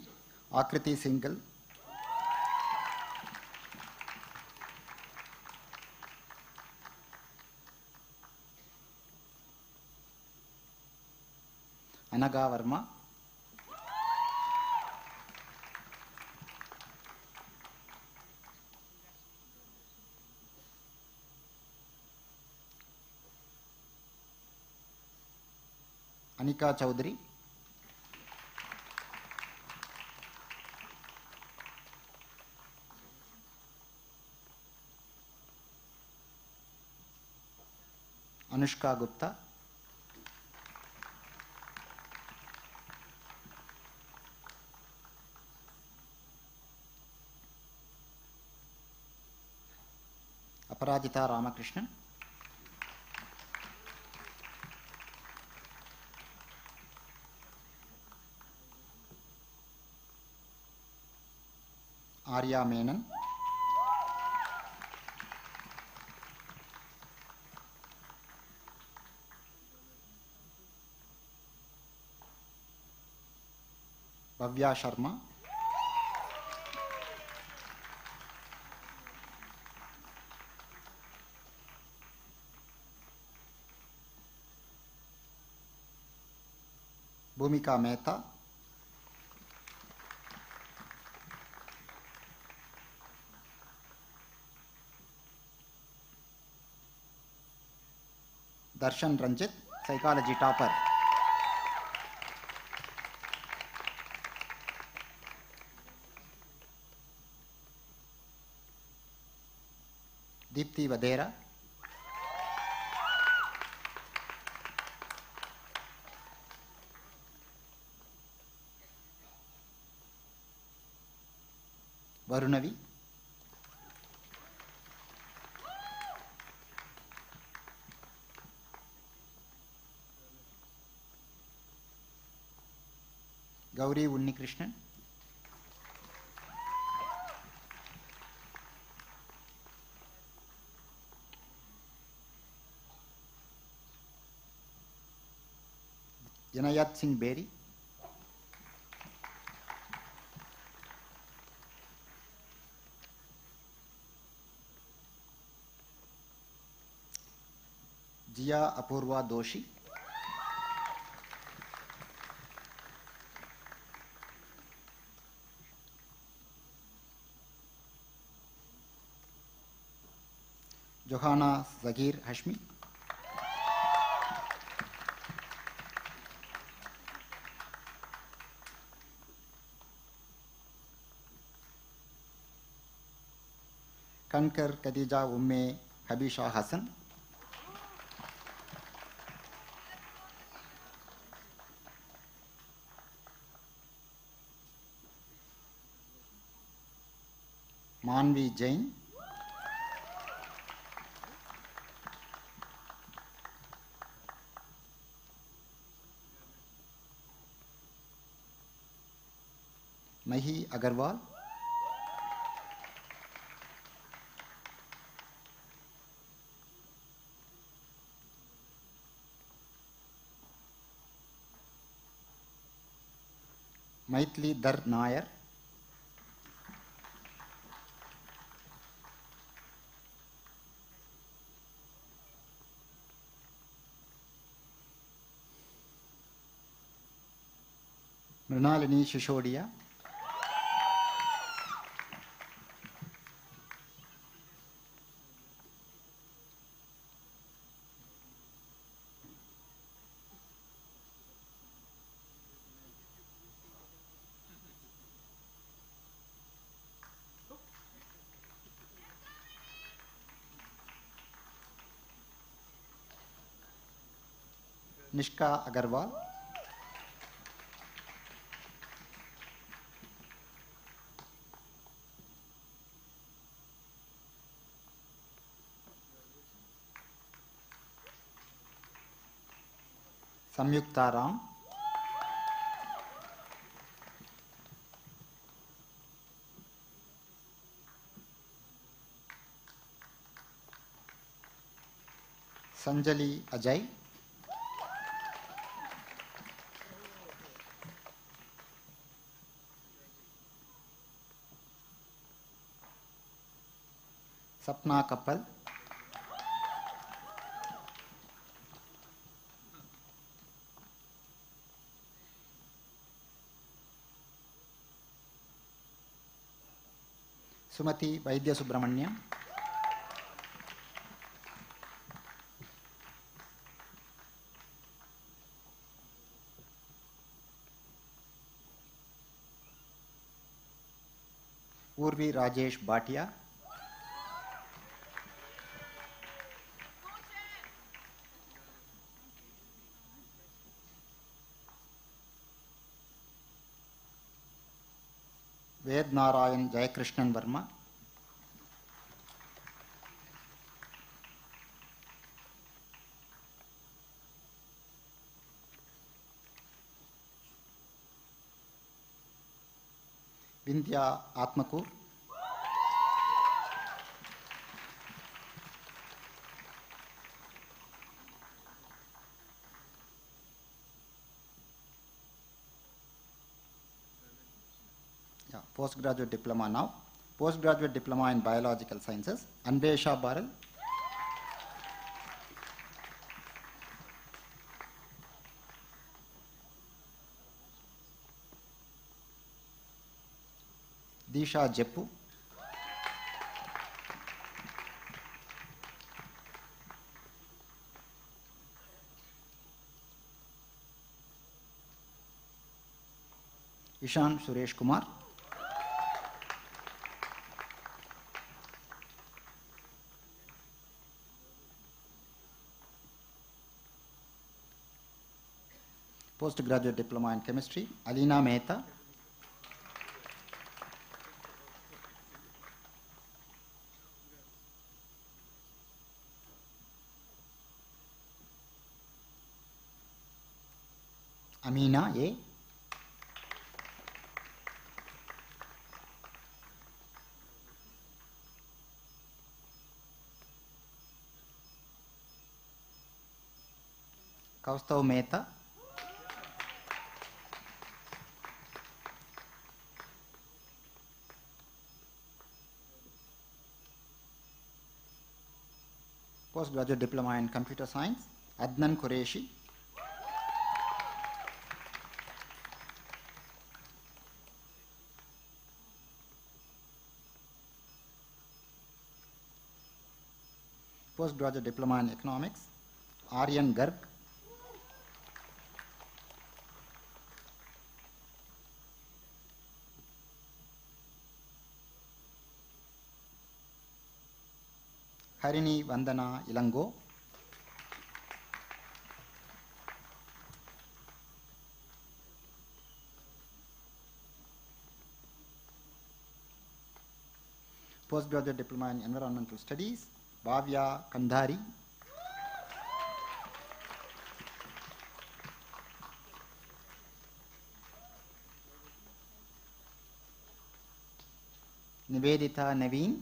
Akriti Singhal. Anaga Verma. Anika Chaudhary. Anushka Gupta. Aparajita Ramakrishnan. Arya Menon. Bhavya Sharma. Bhumika Mehta. Darshan Ranjit, psychology topper. Deepthi Vadera. Varunavi. Gauri Unnikrishnan. Janayat Singh Beri. Jia Apurva Doshi. Johanna Zagir Hashmi. Kankar Khadija Umme Habisha Hassan. Manvi Jain. Mahi Agarwal. Maithili Dar Nair. Mrinalini Shishodia. Nishka Agarwal. Samyukta Ram. Sanjali Ajay. Sapna Kappal, Sumati Vaidya Subramanyam, Urvi Rajesh Bhatia, Ved Narayan Jayakrishnan Verma, Vindhya Atmakur, postgraduate diploma now. Postgraduate diploma in biological sciences, Anvesha Baral, Disha Jeppu, Ishan Suresh Kumar, postgraduate diploma in chemistry, Alina Mehta, Amina A, Kaustav Mehta, postgraduate diploma in computer science, Adnan Qureshi, postgraduate diploma in economics, Aryan Garg, Harini Vandana Ilango, postgraduate diploma in environmental studies, Bhavya Kandhari, Nivedita Naveen,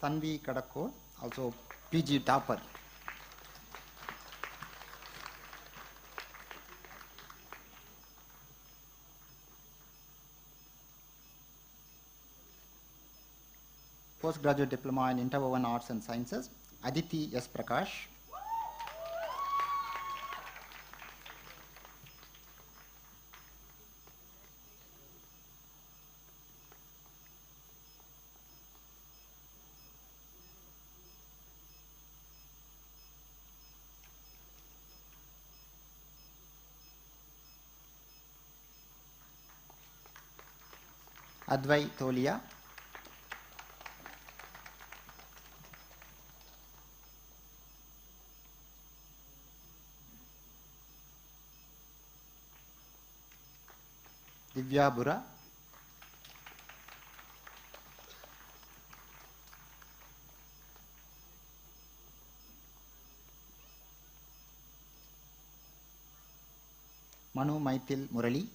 Tanvi Kadakko, also PG topper. Postgraduate diploma in interwoven arts and sciences, Aditi S. Prakash, Advai Tolia, Divya Bura, Manu Maithil Murali,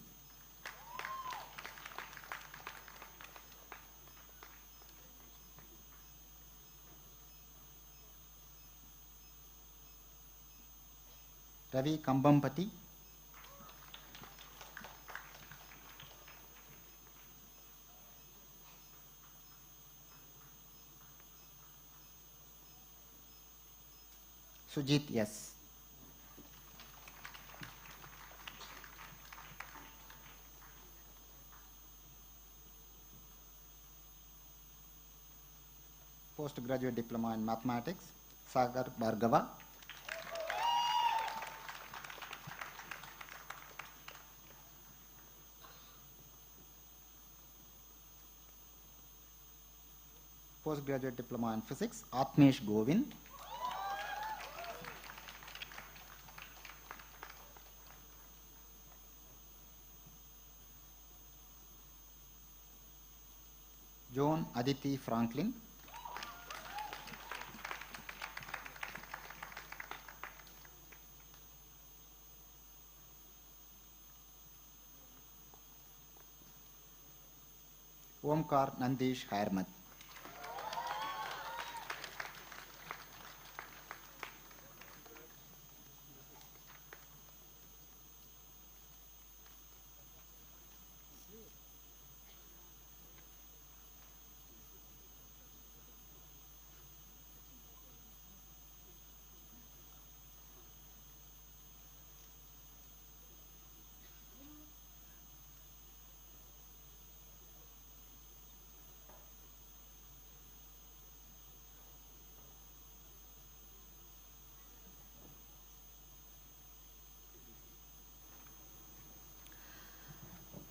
Ravi Kambampati, Sujit S. Postgraduate Diploma in Mathematics, Sagar Bhargava. Postgraduate Diploma in Physics, Atmesh Govind. Joan Aditi Franklin. Omkar Nandish Hairmat.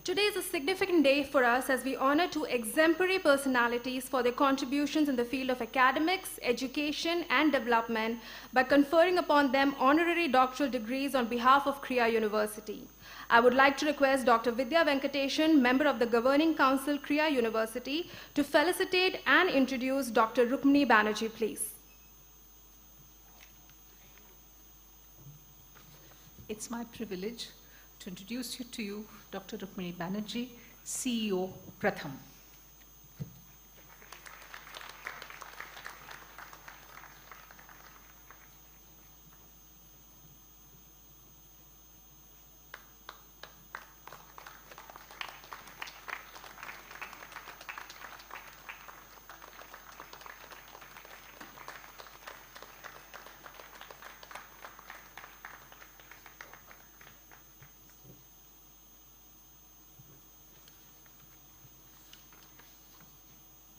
Today is a significant day for us as we honor two exemplary personalities for their contributions in the field of academics, education, and development by conferring upon them honorary doctoral degrees on behalf of Krea University. I would like to request Dr. Vidya Venkateshan, member of the Governing Council, Krea University, to felicitate and introduce Dr. Rukmini Banerjee, please. It's my privilege to introduce you to Dr. Rukmini Banerjee, CEO, Pratham.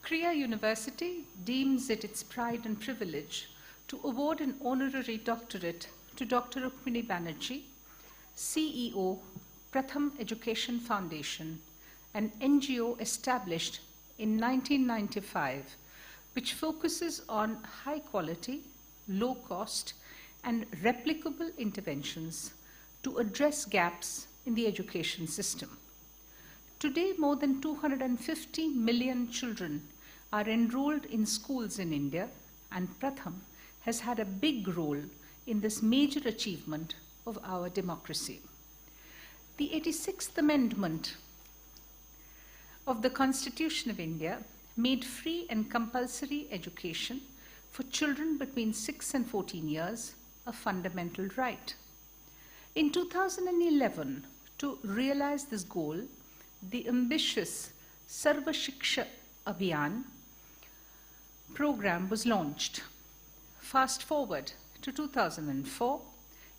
Krea University deems it its pride and privilege to award an honorary doctorate to Dr. Rukmini Banerjee, CEO, Pratham Education Foundation, an NGO established in 1995, which focuses on high quality, low cost, and replicable interventions to address gaps in the education system. Today, more than 250 million children are enrolled in schools in India, and Pratham has had a big role in this major achievement of our democracy. The 86th Amendment of the Constitution of India made free and compulsory education for children between 6 and 14 years a fundamental right. In 2011, to realize this goal, the ambitious Sarva Shiksha Abhiyan program was launched. Fast forward to 2004,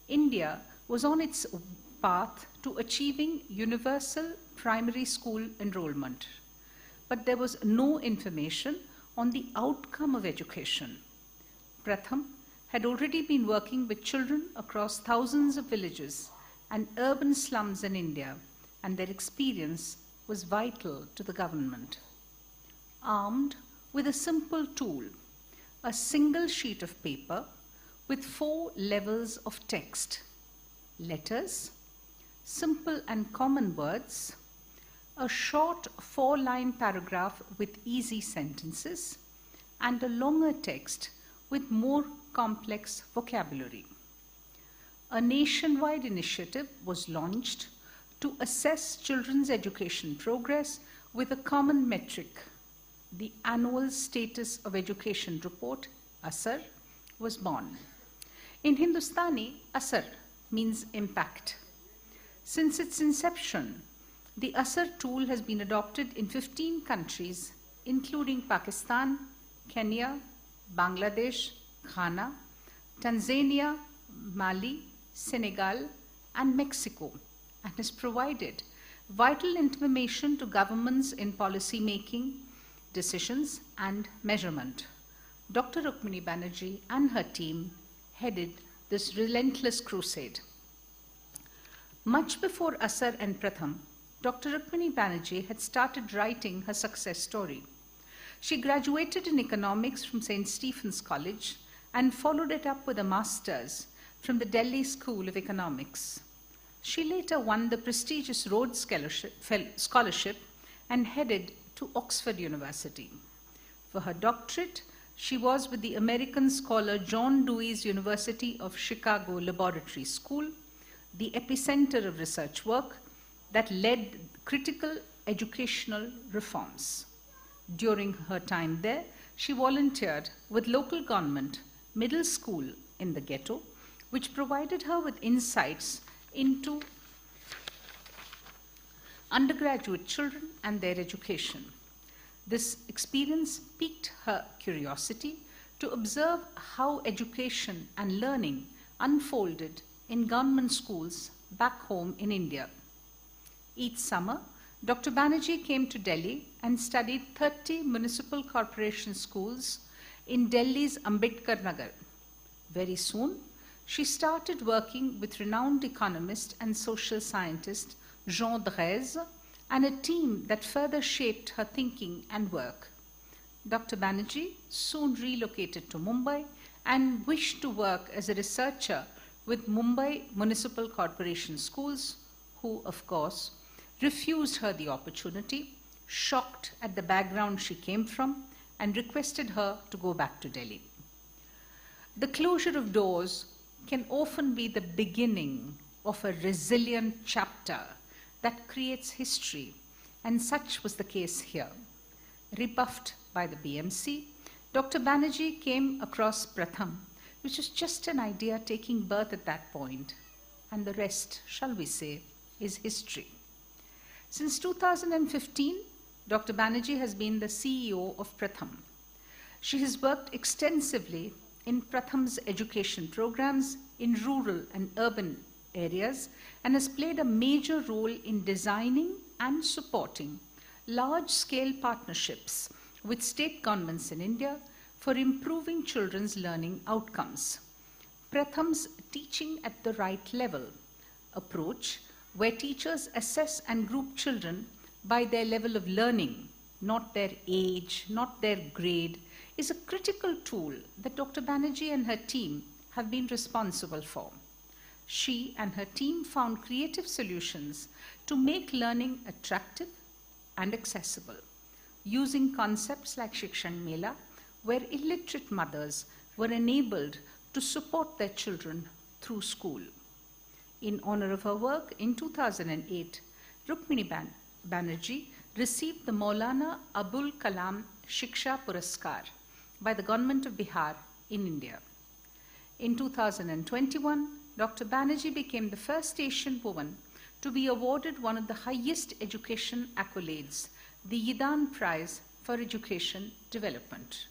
India was on its path to achieving universal primary school enrollment. But there was no information on the outcome of education. Pratham had already been working with children across thousands of villages and urban slums in India, and their experience was vital to the government. Armed with a simple tool, a single sheet of paper with 4 levels of text: letters, simple and common words, a short 4-line paragraph with easy sentences, and a longer text with more complex vocabulary. A nationwide initiative was launched to assess children's education progress with a common metric. The Annual Status of Education Report, ASAR, was born. In Hindustani, ASAR means impact. Since its inception, the Asar tool has been adopted in 15 countries, including Pakistan, Kenya, Bangladesh, Ghana, Tanzania, Mali, Senegal, and Mexico, and has provided vital information to governments in policy making, decisions, and measurement. Dr. Rukmini Banerjee and her team headed this relentless crusade. Much before Asar and Pratham, Dr. Rukmini Banerjee had started writing her success story. She graduated in economics from St. Stephen's College and followed it up with a master's from the Delhi School of Economics. She later won the prestigious Rhodes Scholarship and headed to Oxford University. For her doctorate, she was with the American scholar John Dewey's University of Chicago Laboratory School, the epicenter of research work that led critical educational reforms. During her time there, she volunteered with local government middle school in the ghetto, which provided her with insights into undergraduate children and their education. This experience piqued her curiosity to observe how education and learning unfolded in government schools back home in India. Each summer, Dr. Banerjee came to Delhi and studied 30 municipal corporation schools in Delhi's Ambedkar Nagar. Very soon, she started working with renowned economist and social scientist Jean Drèze and a team that further shaped her thinking and work. Dr. Banerjee soon relocated to Mumbai and wished to work as a researcher with Mumbai Municipal Corporation schools, who, of course, refused her the opportunity, shocked at the background she came from, and requested her to go back to Delhi. The closure of doors can often be the beginning of a resilient chapter that creates history, and such was the case here. Rebuffed by the BMC, Dr. Banerjee came across Pratham, which was just an idea taking birth at that point, and the rest, shall we say, is history. Since 2015, Dr. Banerjee has been the CEO of Pratham. She has worked extensively in Pratham's education programs in rural and urban areas and has played a major role in designing and supporting large-scale partnerships with state governments in India for improving children's learning outcomes. Pratham's teaching at the right level approach, where teachers assess and group children by their level of learning, not their age, not their grade, is a critical tool that Dr. Banerjee and her team have been responsible for. She and her team found creative solutions to make learning attractive and accessible, using concepts like Shikshan Mela, where illiterate mothers were enabled to support their children through school. In honor of her work, in 2008, Rukmini Banerjee received the Maulana Abul Kalam Shiksha Puraskar by the government of Bihar in India. In 2021, Dr. Banerjee became the first Asian woman to be awarded one of the highest education accolades, the Yidan Prize for Education Development.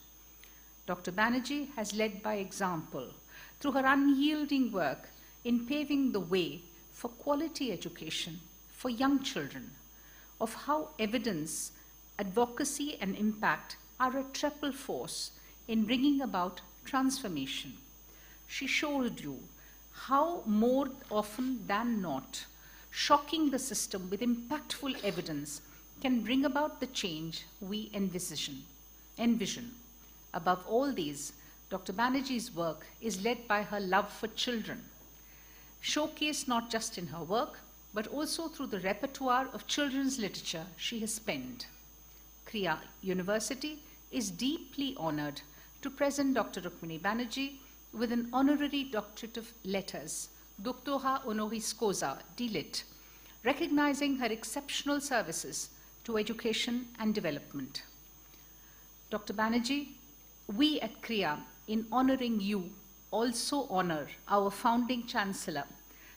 Dr. Banerjee has led by example through her unyielding work in paving the way for quality education for young children, of how evidence, advocacy, and impact are a triple force in bringing about transformation. She showed you how more often than not, shocking the system with impactful evidence can bring about the change we envision. Above all these, Dr. Banerjee's work is led by her love for children, showcased not just in her work, but also through the repertoire of children's literature she has penned. Krea University is deeply honored to present Dr. Rukmini Banerjee with an honorary doctorate of letters, Doctora Honoris Causa, DLit, recognizing her exceptional services to education and development. Dr. Banerjee, we at Krea, in honoring you, also honor our founding chancellor,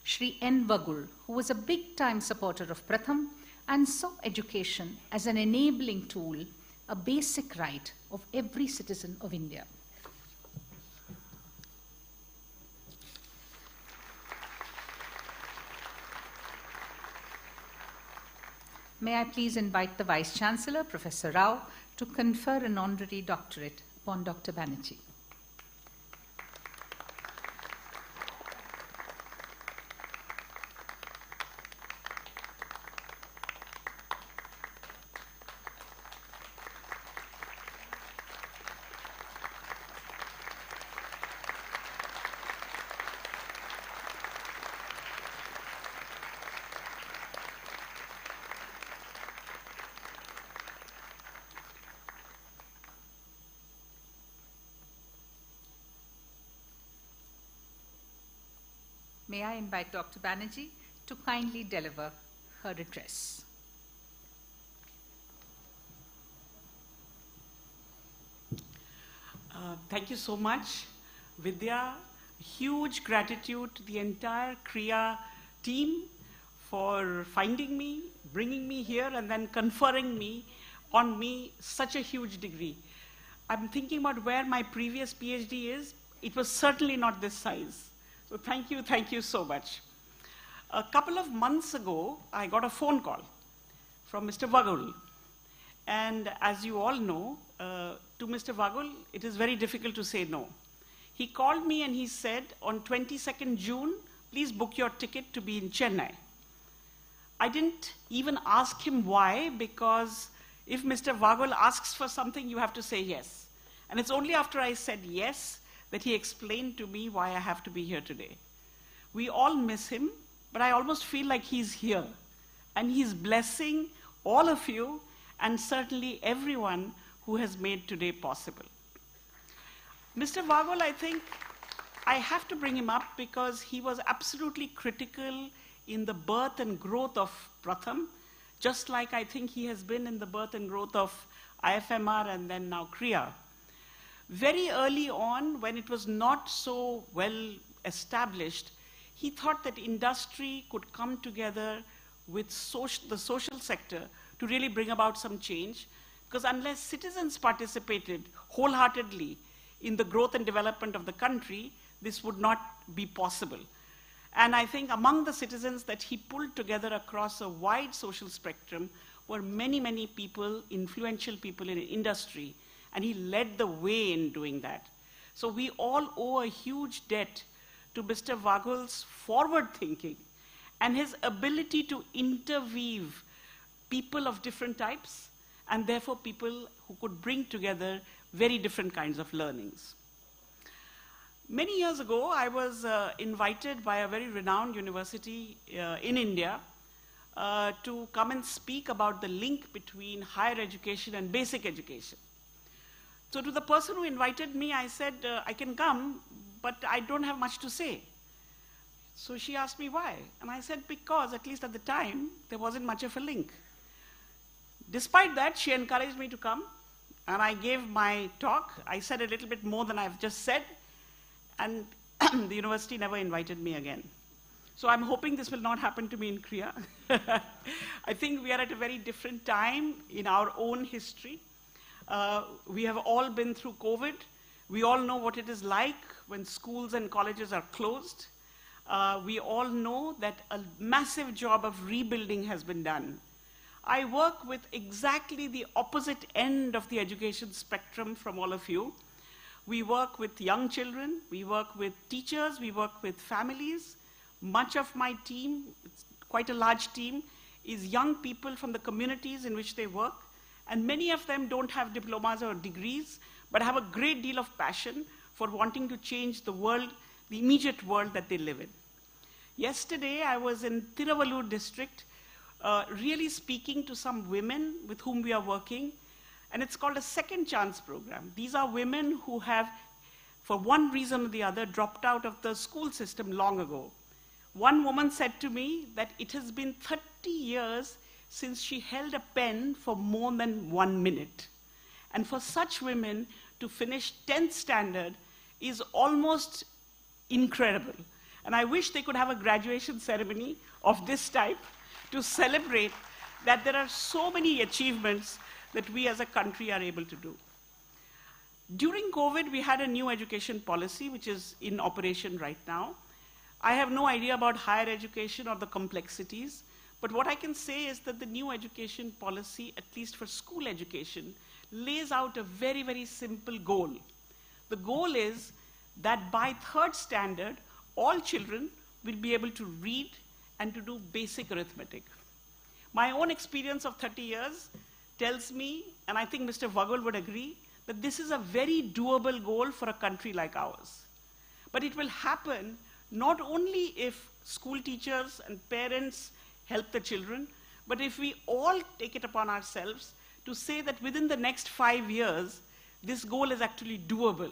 Shri N. Vagul, who was a big-time supporter of Pratham and saw education as an enabling tool, a basic right of every citizen of India. May I please invite the Vice-Chancellor, Professor Rao, to confer an honorary doctorate upon Dr. Banerjee. May I invite Dr. Banerjee to kindly deliver her address. Thank you so much, Vidya. Huge gratitude to the entire Krea team for finding me, bringing me here, and then conferring on me such a huge degree. I'm thinking about where my previous PhD is. It was certainly not this size. So thank you so much. A couple of months ago, I got a phone call from Mr. Vagul. And as you all know, to Mr. Vagul, it is very difficult to say no. He called me and he said, on 22nd June, please book your ticket to be in Chennai. I didn't even ask him why, because if Mr. Vagul asks for something, you have to say yes. And it's only after I said yes that he explained to me why I have to be here today. We all miss him, but I almost feel like he's here. And he's blessing all of you, and certainly everyone who has made today possible. Mr. Vagul, I think I have to bring him up because he was absolutely critical in the birth and growth of Pratham, just like I think he has been in the birth and growth of IFMR and then now Krea. Very early on, when it was not so well established, he thought that industry could come together with the social sector to really bring about some change, because unless citizens participated wholeheartedly in the growth and development of the country, this would not be possible. And I think among the citizens that he pulled together across a wide social spectrum were many, many people, influential people in industry, and he led the way in doing that. So we all owe a huge debt to Mr. Vagul's forward thinking and his ability to interweave people of different types, and therefore people who could bring together very different kinds of learnings. Many years ago, I was invited by a very renowned university in India to come and speak about the link between higher education and basic education. So to the person who invited me, I said, I can come, but I don't have much to say. So she asked me why. And I said, because at least at the time, there wasn't much of a link. Despite that, she encouraged me to come, and I gave my talk. I said a little bit more than I've just said, and the university never invited me again. So I'm hoping this will not happen to me in Krea. I think we are at a very different time in our own history. We have all been through COVID. We all know what it is like when schools and colleges are closed. We all know that a massive job of rebuilding has been done. I work with exactly the opposite end of the education spectrum from all of you. We work with young children, we work with teachers, we work with families. Much of my team, it's quite a large team, is young people from the communities in which they work. And many of them don't have diplomas or degrees, but have a great deal of passion for wanting to change the world, the immediate world that they live in. Yesterday, I was in Tiruvallur district, really speaking to some women with whom we are working, and it's called a second chance program. These are women who have, for one reason or the other, dropped out of the school system long ago. One woman said to me that it has been 30 years since she held a pen for more than 1 minute. And for such women to finish 10th standard is almost incredible. And I wish they could have a graduation ceremony of this type to celebrate that there are so many achievements that we as a country are able to do. During COVID, we had a new education policy, which is in operation right now. I have no idea about higher education or the complexities, but what I can say is that the new education policy, at least for school education, lays out a very, very simple goal. The goal is that by third standard, all children will be able to read and to do basic arithmetic. My own experience of 30 years tells me, and I think Mr. Vagul would agree, that this is a very doable goal for a country like ours. But it will happen not only if school teachers and parents help the children, but if we all take it upon ourselves to say that within the next 5 years, this goal is actually doable.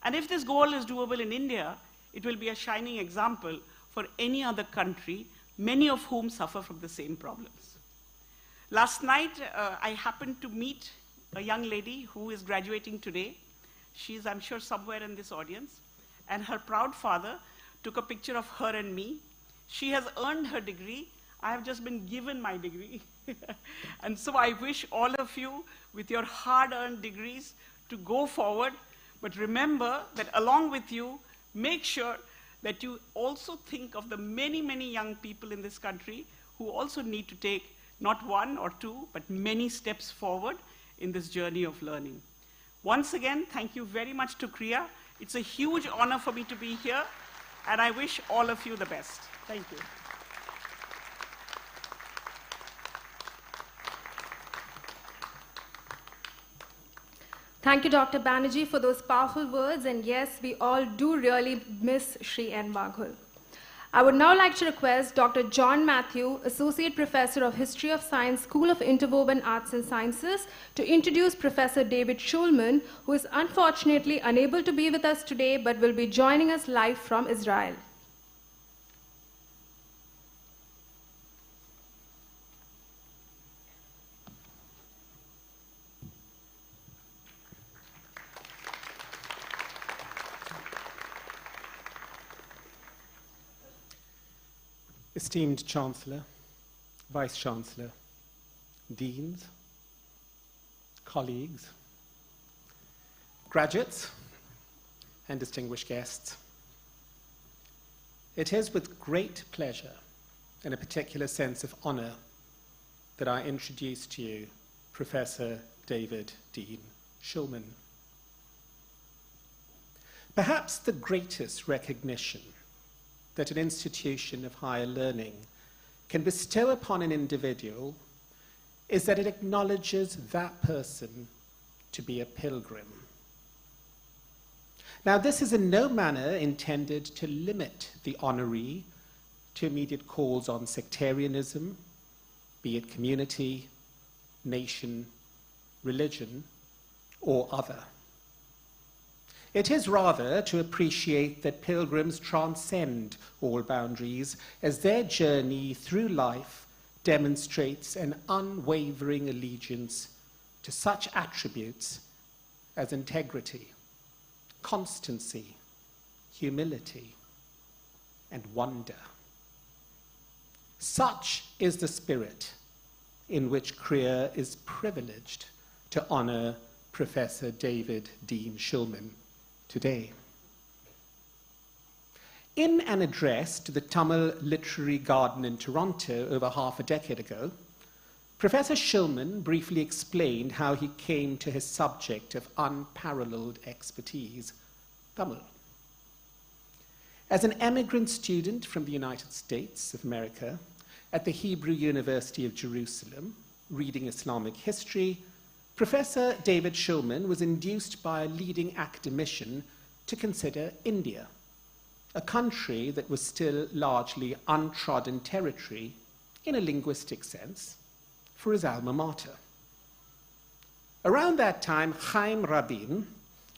And if this goal is doable in India, it will be a shining example for any other country, many of whom suffer from the same problems. Last night, I happened to meet a young lady who is graduating today. She's, I'm sure, somewhere in this audience. And her proud father took a picture of her and me. She has earned her degree. I have just been given my degree. And so I wish all of you, with your hard-earned degrees, to go forward. But remember that along with you, make sure that you also think of the many, many young people in this country who also need to take not one or two, but many steps forward in this journey of learning. Once again, thank you very much to Krea. It's a huge honor for me to be here, and I wish all of you the best. Thank you. Thank you, Dr. Banerjee, for those powerful words, and yes, we all do really miss Shri N. Baghul. I would now like to request Dr. John Matthew, Associate Professor of History of Science, School of Interwoven Arts and Sciences, to introduce Professor David Shulman, who is unfortunately unable to be with us today, but will be joining us live from Israel. Esteemed Chancellor, Vice-Chancellor, Deans, colleagues, graduates, and distinguished guests, it is with great pleasure and a particular sense of honor that I introduce to you Professor David Dean Shulman. Perhaps the greatest recognition that an institution of higher learning can bestow upon an individual is that it acknowledges that person to be a pilgrim. Now, this is in no manner intended to limit the honoree to immediate calls on sectarianism, be it community, nation, religion, or other. It is rather to appreciate that pilgrims transcend all boundaries as their journey through life demonstrates an unwavering allegiance to such attributes as integrity, constancy, humility, and wonder. Such is the spirit in which Krea is privileged to honor Professor David Dean Shulman today. In an address to the Tamil Literary Garden in Toronto over half a decade ago, Professor Shulman briefly explained how he came to his subject of unparalleled expertise, Tamil. As an emigrant student from the United States of America at the Hebrew University of Jerusalem, reading Islamic history, Professor David Shulman was induced by a leading academician to consider India, a country that was still largely untrodden territory in a linguistic sense, for his alma mater. Around that time, Chaim Rabin,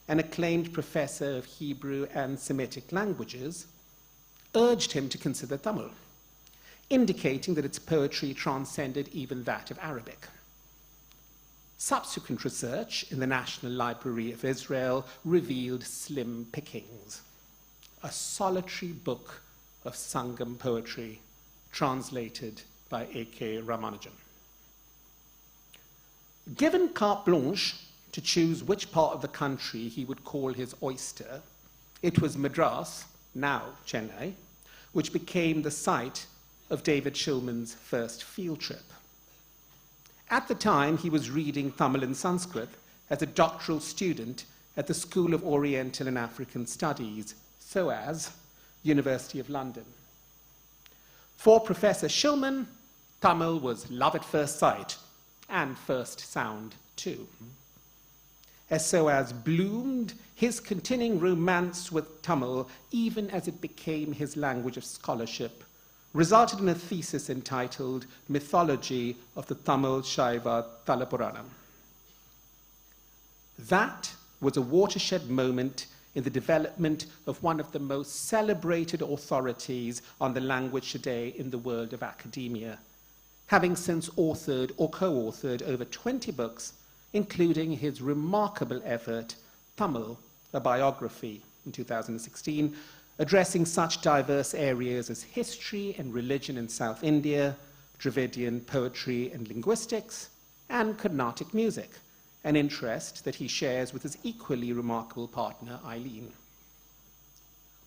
an acclaimed professor of Hebrew and Semitic languages, urged him to consider Tamil, indicating that its poetry transcended even that of Arabic. Subsequent research in the National Library of Israel revealed slim pickings. A solitary book of Sangam poetry, translated by A.K. Ramanujan. Given carte blanche to choose which part of the country he would call his oyster, it was Madras, now Chennai, which became the site of David Shulman's first field trip. At the time, he was reading Tamil and Sanskrit as a doctoral student at the School of Oriental and African Studies, SOAS, University of London. For Professor Shulman, Tamil was love at first sight, and first sound too. As SOAS bloomed, his continuing romance with Tamil, even as it became his language of scholarship, resulted in a thesis entitled Mythology of the Tamil Shaiva Talapuranam. That was a watershed moment in the development of one of the most celebrated authorities on the language today in the world of academia, having since authored or co-authored over 20 books, including his remarkable effort, Tamil, a biography, in 2016, addressing such diverse areas as history and religion in South India, Dravidian poetry and linguistics, and Carnatic music, an interest that he shares with his equally remarkable partner, Eileen.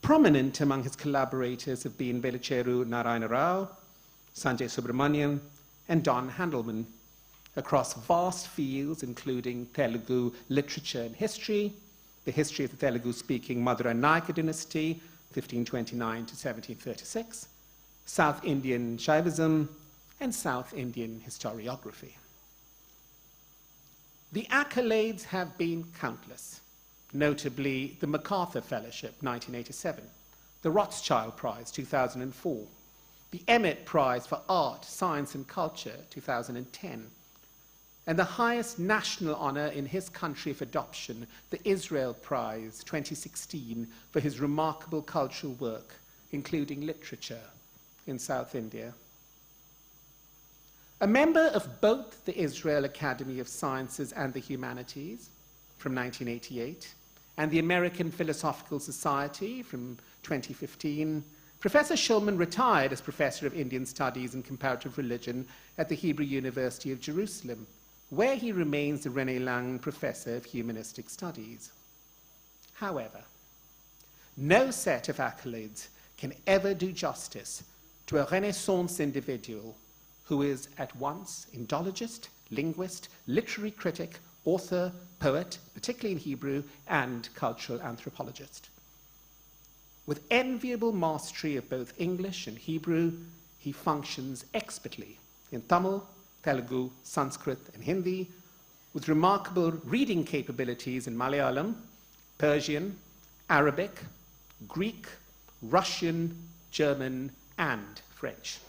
Prominent among his collaborators have been Velicheru Narayana Rao, Sanjay Subramanian, and Don Handelman, across vast fields including Telugu literature and history, the history of the Telugu-speaking Madurai Nayaka dynasty, 1529 to 1736, South Indian Shaivism, and South Indian historiography. The accolades have been countless, notably the MacArthur Fellowship, 1987, the Rothschild Prize, 2004, the Emmett Prize for Art, Science and Culture, 2010, and the highest national honor in his country of adoption, the Israel Prize 2016, for his remarkable cultural work, including literature in South India. A member of both the Israel Academy of Sciences and the Humanities from 1988 and the American Philosophical Society from 2015, Professor Shulman retired as Professor of Indian Studies and Comparative Religion at the Hebrew University of Jerusalem, where he remains the René Lang Professor of Humanistic Studies. However, no set of accolades can ever do justice to a Renaissance individual who is at once Indologist, linguist, literary critic, author, poet, particularly in Hebrew, and cultural anthropologist. With enviable mastery of both English and Hebrew, he functions expertly in Tamil, Telugu, Sanskrit, and Hindi, with remarkable reading capabilities in Malayalam, Persian, Arabic, Greek, Russian, German, and French.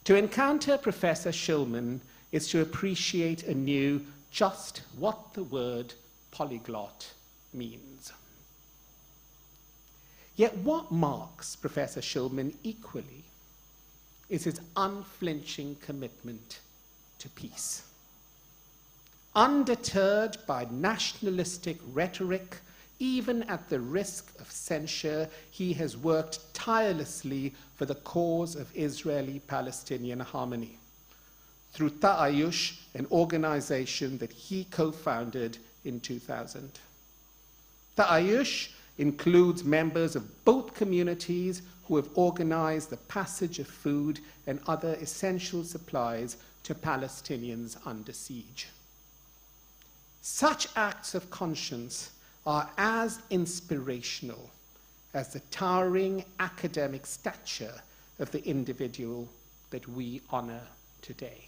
To encounter Professor Shulman is to appreciate anew just what the word polyglot means. Yet what marks Professor Shulman equally is his unflinching commitment to peace. Undeterred by nationalistic rhetoric, even at the risk of censure, he has worked tirelessly for the cause of Israeli-Palestinian harmony through Ta'ayush, an organization that he co-founded in 2000. Ta'ayush includes members of both communities who have organized the passage of food and other essential supplies to Palestinians under siege. Such acts of conscience are as inspirational as the towering academic stature of the individual that we honor today.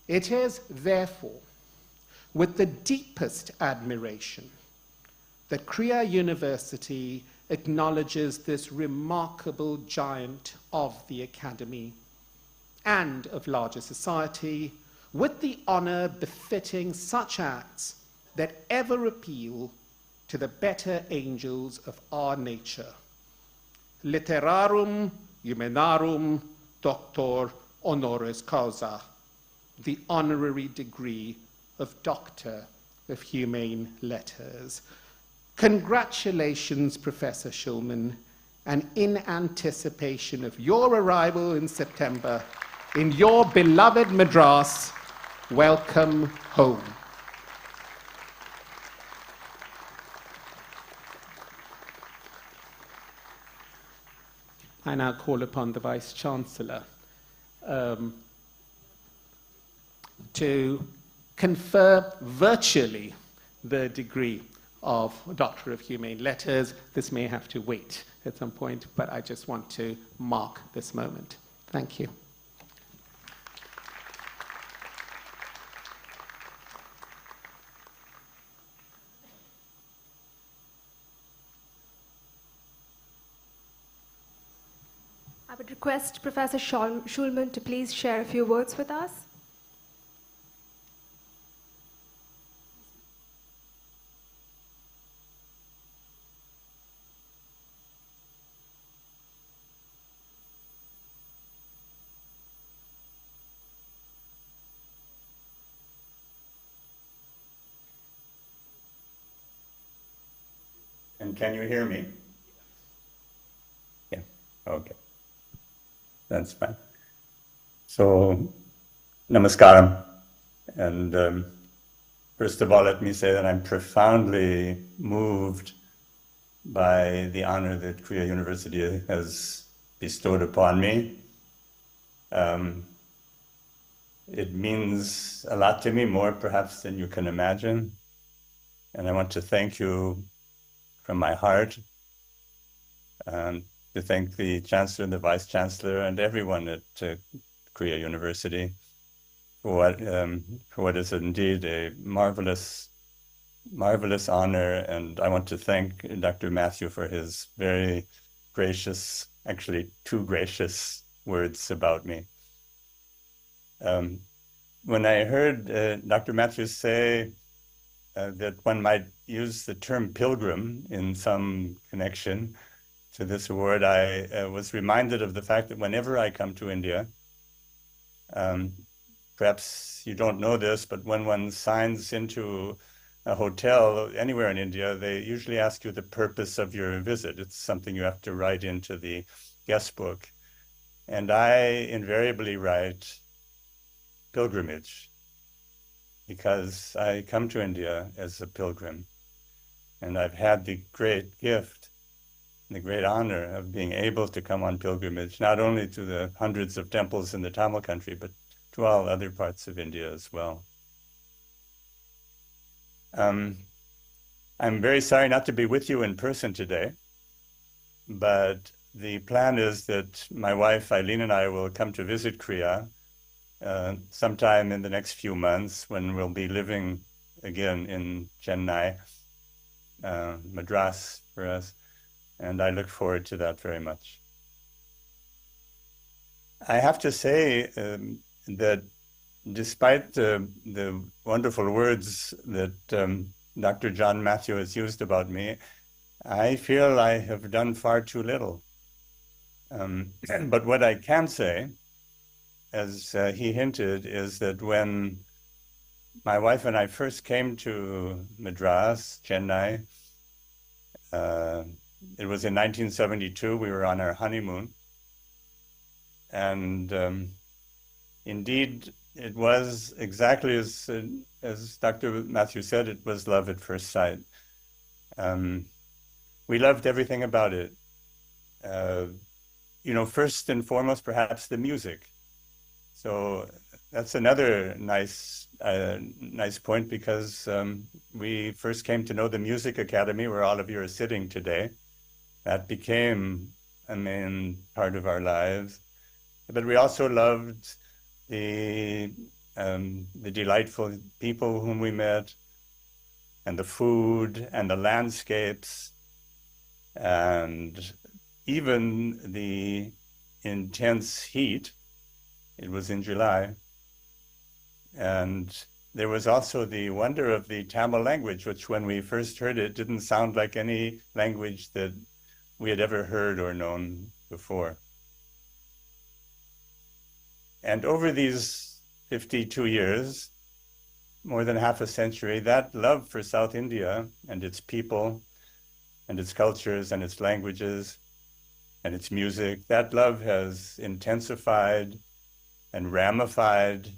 It is, therefore, with the deepest admiration that Krea University acknowledges this remarkable giant of the academy and of larger society with the honor befitting such acts that ever appeal to the better angels of our nature. Literarum Humanarum Doctor Honoris Causa, the honorary degree of Doctor of Humane Letters. Congratulations, Professor Shulman, and in anticipation of your arrival in September in your beloved Madras, welcome home. I now call upon the Vice-Chancellor to confer virtually the degree of Doctor of Humane Letters. This may have to wait at some point, but I just want to mark this moment. Thank you. I would request Professor Schulman to please share a few words with us. And can you hear me? Yeah, okay. That's fine. So, namaskaram. And first of all, let me say that I'm profoundly moved by the honor that Krea University has bestowed upon me. It means a lot to me, more perhaps than you can imagine. And I want to thank you from my heart, and to thank the Chancellor and the Vice-Chancellor and everyone at Krea University for what is indeed a marvelous honor. And I want to thank Dr. Matthew for his very gracious, actually too gracious words about me. When I heard Dr. Matthew say that one might use the term pilgrim in some connection to this award, I was reminded of the fact that whenever I come to India, perhaps you don't know this, but when one signs into a hotel anywhere in India, they usually ask you the purpose of your visit. It's something you have to write into the guest book. And I invariably write pilgrimage, because I come to India as a pilgrim. And I've had the great gift, the great honor of being able to come on pilgrimage, not only to the hundreds of temples in the Tamil country, but to all other parts of India as well. I'm very sorry not to be with you in person today, but the plan is that my wife Eileen and I will come to visit Krea sometime in the next few months, when we'll be living again in Chennai, Madras for us, and I look forward to that very much. I have to say that despite the wonderful words that Dr. John Matthew has used about me, I feel I have done far too little. But what I can say, as he hinted, is that when my wife and I first came to Madras, Chennai, it was in 1972. We were on our honeymoon. And indeed, it was exactly as Dr. Matthew said, it was love at first sight. We loved everything about it. First and foremost, perhaps the music. So that's another nice point, because we first came to know the Music Academy, where all of you are sitting today. That became a main part of our lives. But we also loved the delightful people whom we met, and the food, and the landscapes, and even the intense heat. It was in July. And there was also the wonder of the Tamil language, which when we first heard it, didn't sound like any language that we had ever heard or known before. And over these 52 years, more than half a century, that love for South India and its people and its cultures and its languages and its music, that love has intensified and ramified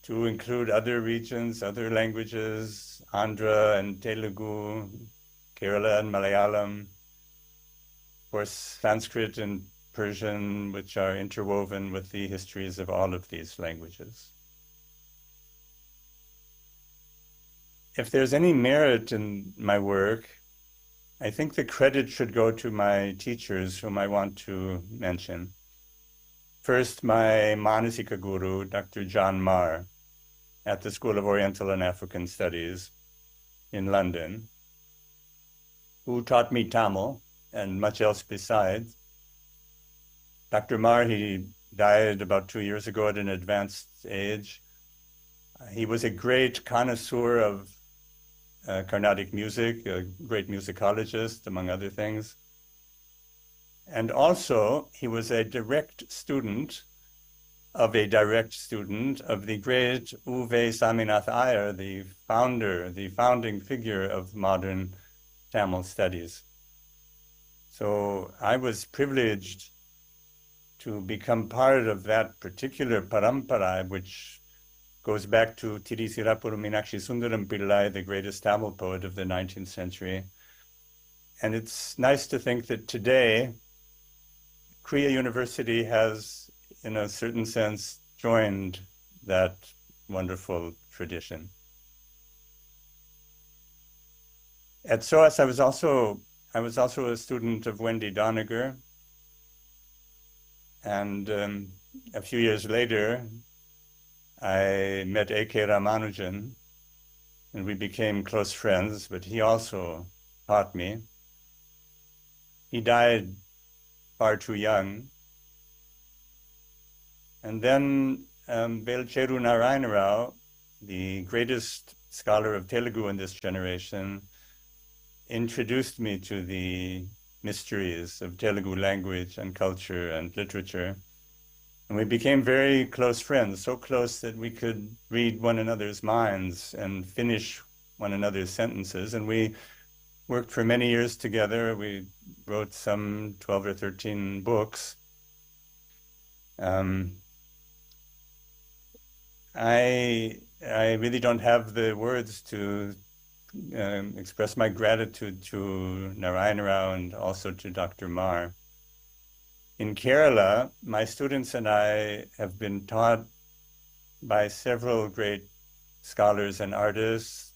to include other regions, other languages, Andhra and Telugu, Kerala and Malayalam, of course, Sanskrit and Persian, which are interwoven with the histories of all of these languages. If there's any merit in my work, I think the credit should go to my teachers, whom I want to mention. First, my Manasika guru, Dr. John Marr, at the School of Oriental and African Studies in London, who taught me Tamil and much else besides. Dr. Marr, he died about 2 years ago at an advanced age. He was a great connoisseur of Carnatic music, a great musicologist, among other things. And also, he was a direct student of the great Uwe Saminath Iyer, the founding figure of modern Tamil studies. So I was privileged to become part of that particular parampara, which goes back to Tirisirapuru Meenakshi Sundaram Pillai, the greatest Tamil poet of the 19th century. And it's nice to think that today, Krea University has, in a certain sense, joined that wonderful tradition. At SOAS, I was also a student of Wendy Doniger, and a few years later, I met A.K. Ramanujan, and we became close friends, but he also taught me. He died far too young. And then Velcheru Narayana Rao, the greatest scholar of Telugu in this generation, introduced me to the mysteries of Telugu language and culture and literature. And we became very close friends, so close that we could read one another's minds and finish one another's sentences. And we worked for many years together. We wrote some 12 or 13 books. I really don't have the words to express my gratitude to Narayana Rao and also to Dr. Marr. In Kerala, my students and I have been taught by several great scholars and artists.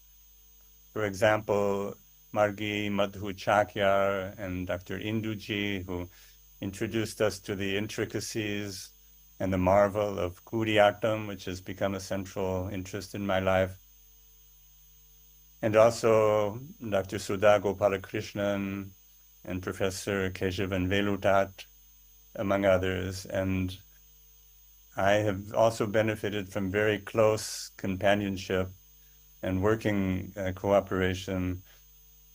For example, Margi Madhu Chakyar and Dr. Induji, who introduced us to the intricacies and the marvel of Kuriyatam, which has become a central interest in my life. And also Dr. Sudha Gopalakrishnan and Professor Keshavan Velutat, among others. And I have also benefited from very close companionship and working cooperation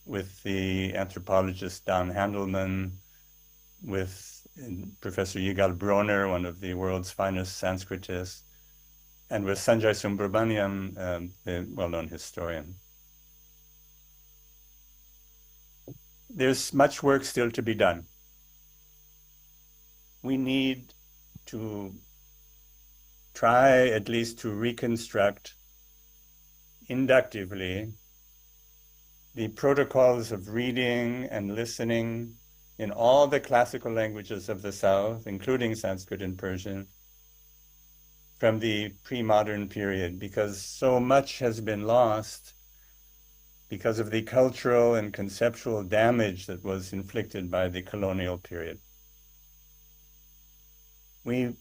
with the anthropologist Don Handelman, with Professor Yigal Bronner, one of the world's finest Sanskritists, and with Sanjay Subrahmanyam, the well-known historian. There's much work still to be done. We need to try at least to reconstruct inductively the protocols of reading and listening in all the classical languages of the South, including Sanskrit and Persian, from the pre-modern period, because so much has been lost because of the cultural and conceptual damage that was inflicted by the colonial period. To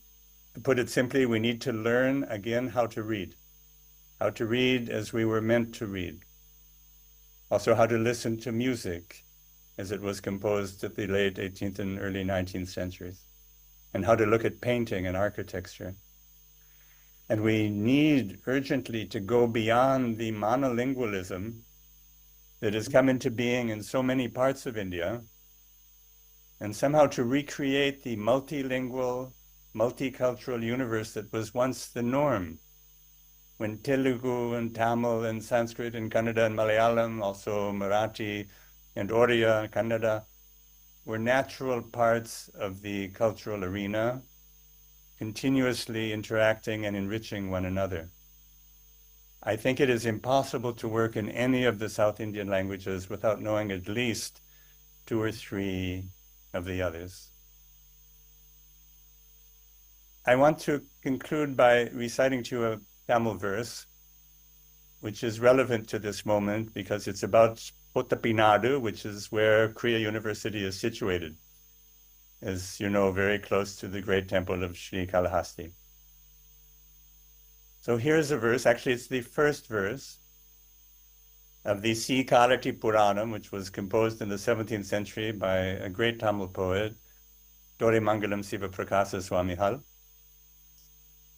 put it simply, we need to learn again how to read as we were meant to read. Also how to listen to music as it was composed at the late 18th and early 19th centuries, and how to look at painting and architecture. And we need urgently to go beyond the monolingualism that has come into being in so many parts of India, and somehow to recreate the multilingual, multicultural universe that was once the norm, when Telugu and Tamil and Sanskrit and Kannada and Malayalam, also Marathi and Oriya and Kannada, were natural parts of the cultural arena, continuously interacting and enriching one another. I think it is impossible to work in any of the South Indian languages without knowing at least 2 or 3 of the others. I want to conclude by reciting to you a Tamil verse, which is relevant to this moment because it's about Pottapinadu, which is where Krea University is situated, as you know, very close to the great temple of Sri Kalahasti. So here's a verse, actually it's the first verse of the C. Kalati Puranam, which was composed in the 17th century by a great Tamil poet, Dorimangalam Siva Prakasa Swamihal.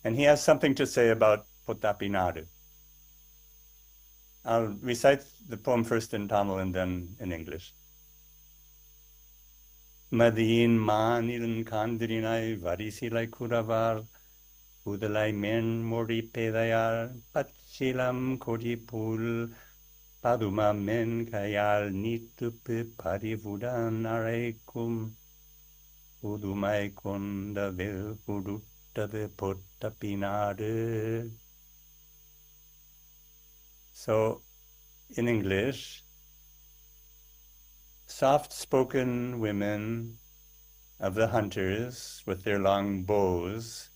And he has something to say about Pottapinadu. I'll recite the poem first in Tamil and then in English. Madin manilan kandirinai varisilai kuravar Udalai men mori pedayar pachilam kodipul paduma men kayal nitupe parivudan areikum udumai konda vel kudutta Pottapinadu. So, in English, soft-spoken women of the hunters with their long bows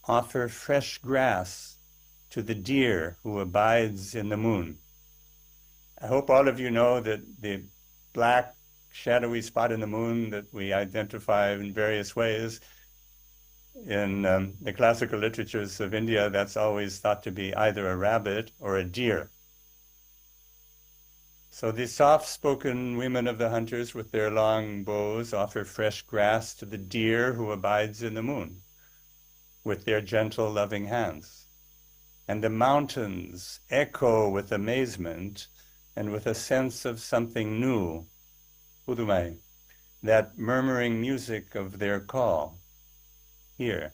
offer fresh grass to the deer who abides in the moon. I hope all of you know that the black shadowy spot in the moon that we identify in various ways in the classical literatures of India, that's always thought to be either a rabbit or a deer. So these soft-spoken women of the hunters with their long bows offer fresh grass to the deer who abides in the moon with their gentle, loving hands. And the mountains echo with amazement and with a sense of something new, Pudumai, that murmuring music of their call here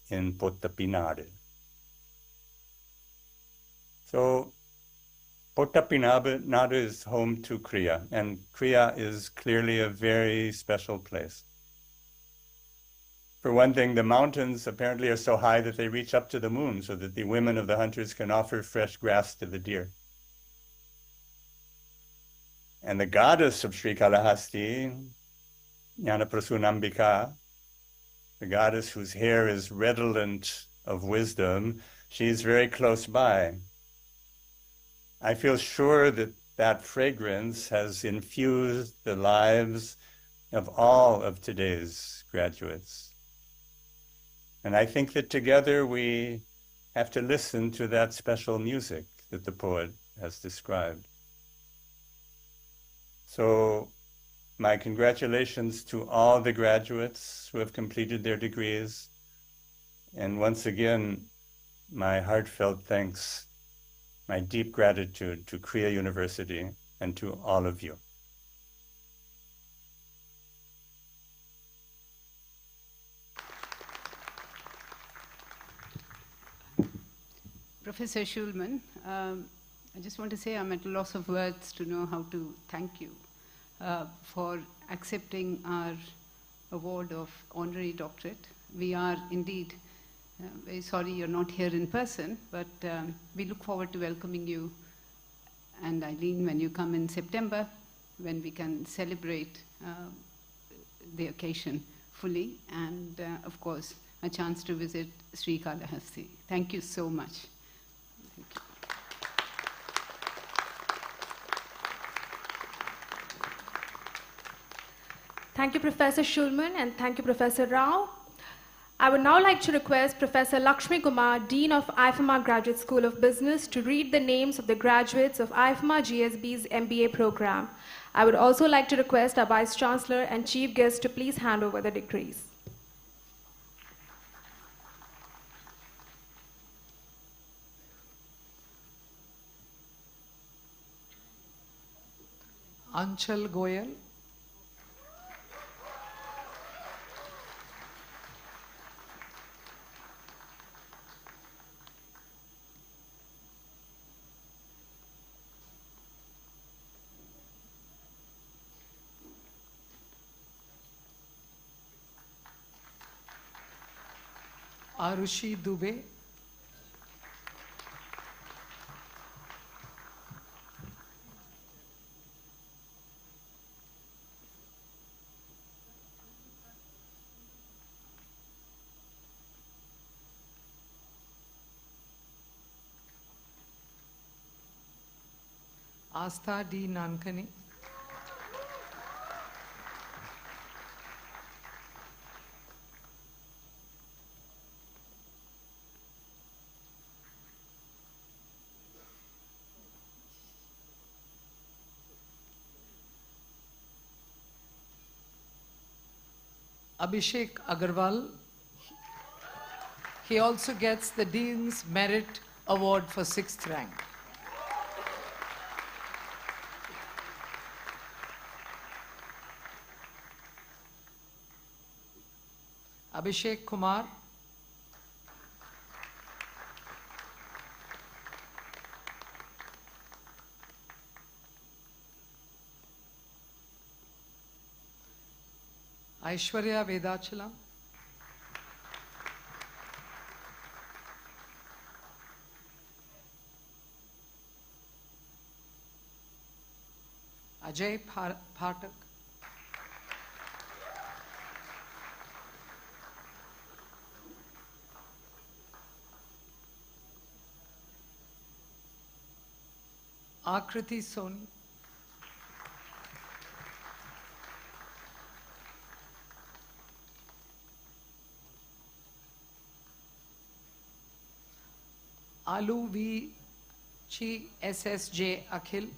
in Pottapinadu. So Pottapinadu is home to Krea, and Krea is clearly a very special place. For one thing, the mountains apparently are so high that they reach up to the moon so that the women of the hunters can offer fresh grass to the deer. And the goddess of Sri Kalahasti, Jnanaprasunambika, the goddess whose hair is redolent of wisdom, she's very close by. I feel sure that that fragrance has infused the lives of all of today's graduates. And I think that together we have to listen to that special music that the poet has described. So my congratulations to all the graduates who have completed their degrees. And once again, my heartfelt thanks, my deep gratitude to Krea University and to all of you. Professor Schulman, I just want to say I'm at a loss of words to know how to thank you for accepting our award of honorary doctorate. We are indeed very sorry you're not here in person, but we look forward to welcoming you and Eileen when you come in September, when we can celebrate the occasion fully, and of course, a chance to visit Sri Kalahasti. Thank you so much. Thank you. Thank you, Professor Schulman, and thank you, Professor Rao. I would now like to request Professor Lakshmi Kumar, Dean of IFMA Graduate School of Business, to read the names of the graduates of IFMA GSB's MBA program. I would also like to request our Vice Chancellor and Chief Guest to please hand over the degrees. Anchal Goyal. Arushi Dubey, Astha D. Nankani, Abhishek Agarwal. He also gets the Dean's Merit Award for 6th rank. Abhishek Kumar. Aishwarya Vedachalam. Ajay Pathak. Akriti Soni. Alu V. Chi SSJ Akhil.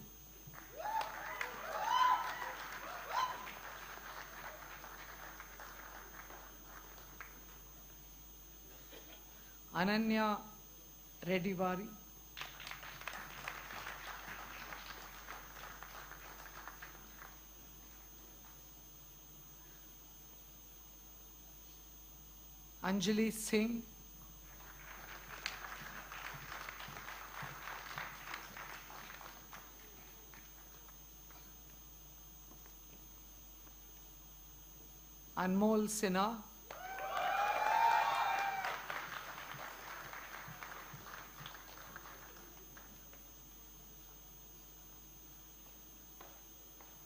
Ananya Reddivari. Anjali Singh. Anmol Sinha.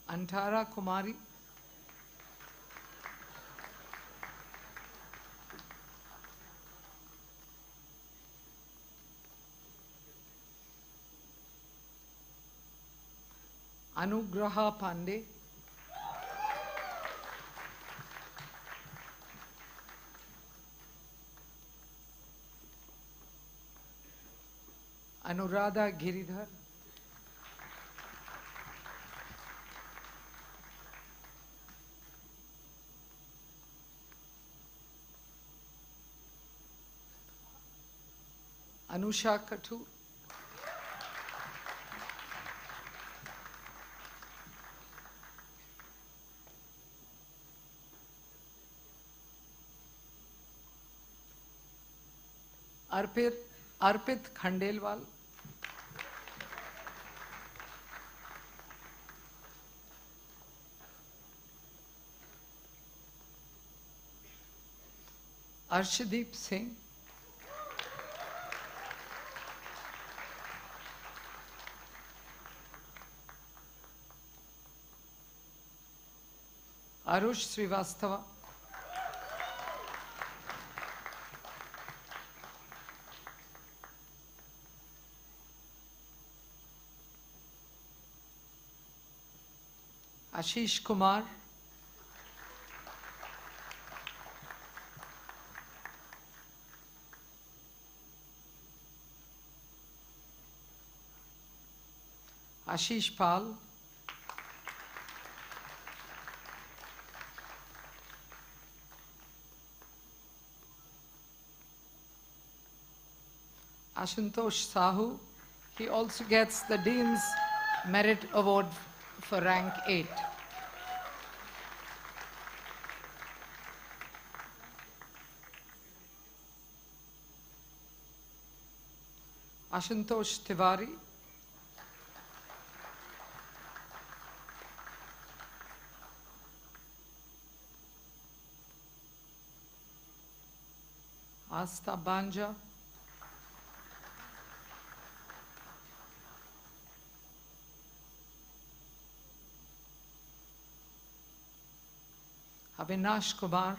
Antara Kumari. Anugraha Pandey. Anuradha Giridhar. Anusha Katu. Arpit Khandelwal. Arshdeep Singh. Arush Srivastava. Ashish Kumar. Ashish Pal. Ashutosh Sahu. He also gets the Dean's Merit Award for rank 8. Ashutosh Tiwari. Asta Banja, Avinash Kumar,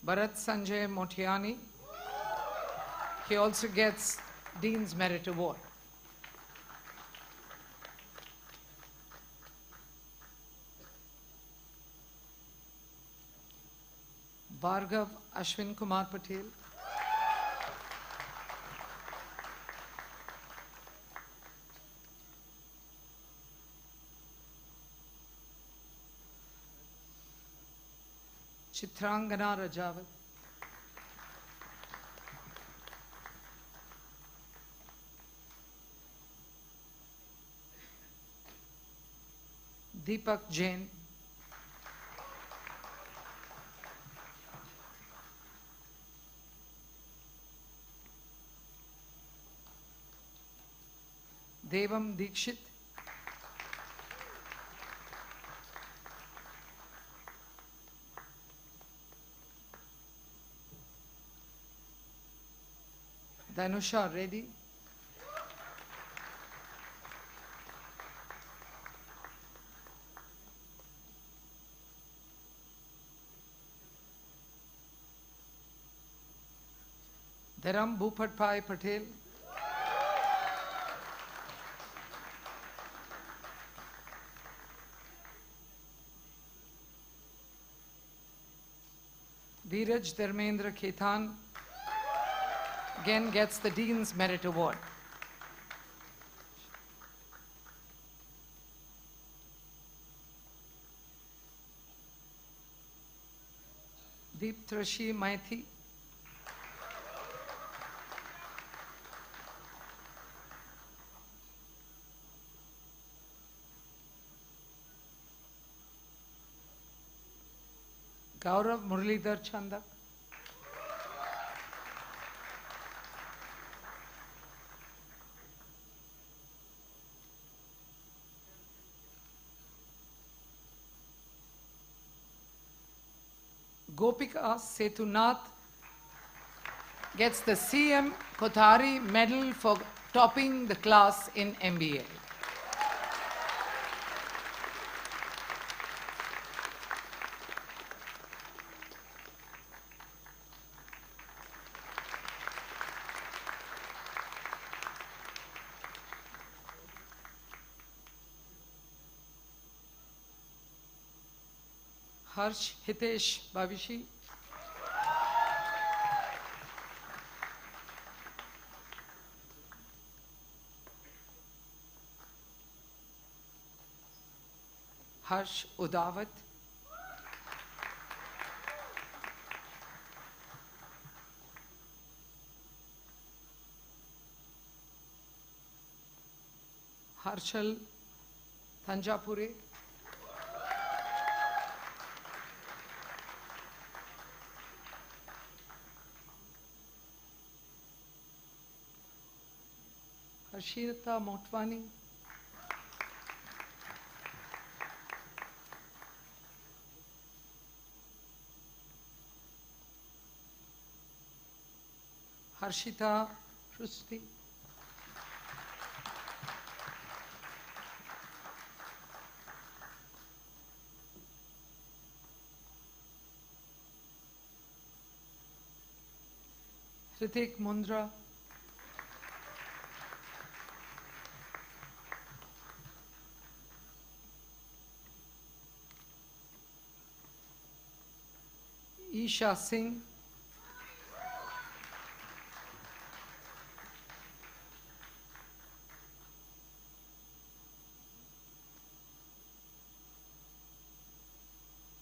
Bharat Sanjay Motiani. He also gets Dean's Merit Award. Bhargav Ashwin Kumar Patel. Chitrangana Rajawat. Deepak Jain. Devam Dikshit. Danusha Reddy. Dharam Bhupatpai Patel. Dheeraj Dharmendra Ketan again gets the Dean's Merit Award. Deeptrashi Maithi. Gaurav Muralidhar Chandak. Gopika Setunath gets the CM Kothari Medal for topping the class in MBA. Harsh Hitesh Bavishi. Harsh Udawat. Harshal Thanjapure. Harshita Motwani. Harshita Rusti. Hrithik Mundra. Isha Singh.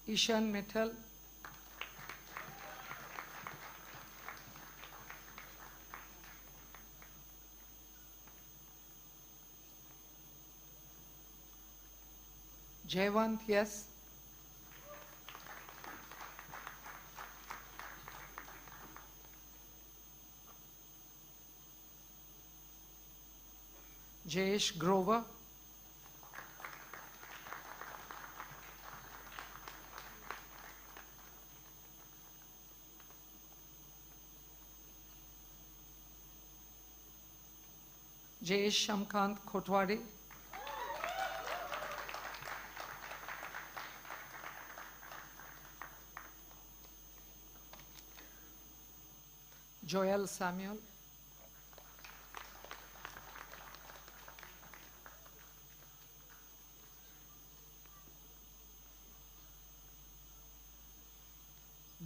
Ishan Mittal. Jayvant, yes. Jayesh Grover, Jayesh Shamkant Kotwade, Joel Samuel,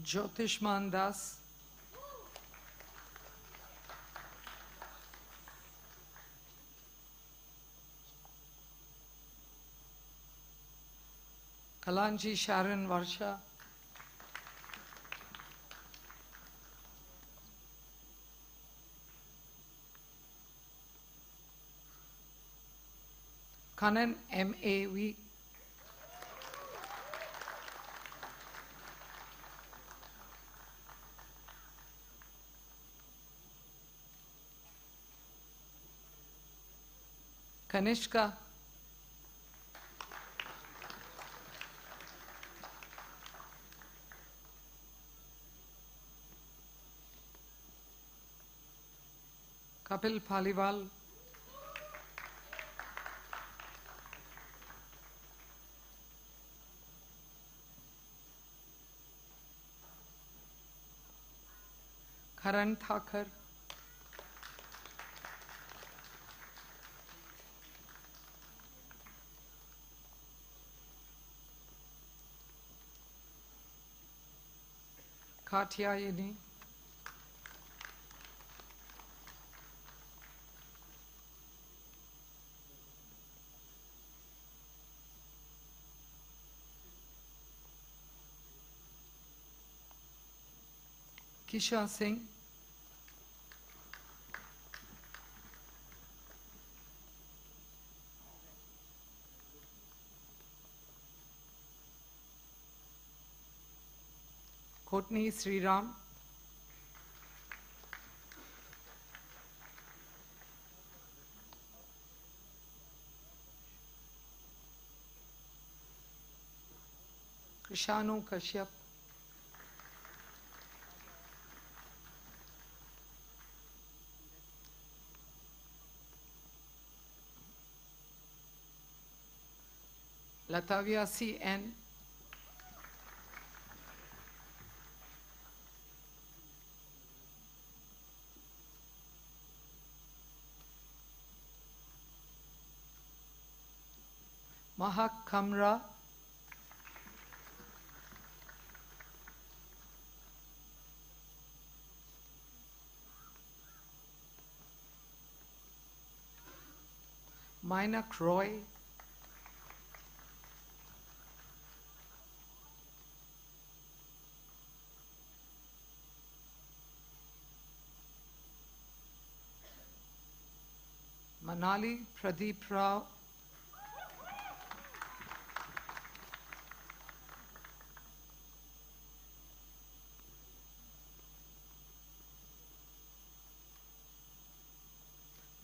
Jyotishman Das, Kalanji Sharon Varsha, Kanan M.A.V., Kanishka, Kapil Paliwal, Karan Thakur, Katyayani, Kisha Singh, Kotni Sriram, Krishanu Kashyap, Latavia C.N., Mahak Kamra, Mainak Roy, Manali Pradeep Rao,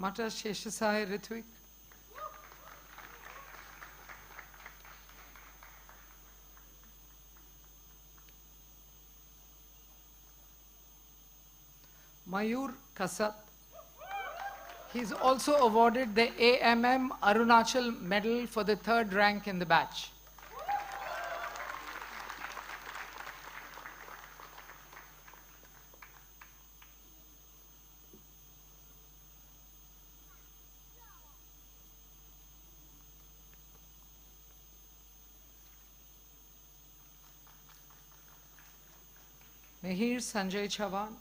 Mata Sheshasai Ritvik, Mayur Kasat. He's also awarded the AMM Arunachal Medal for the 3rd rank in the batch. Mihir Sanjay Chavan,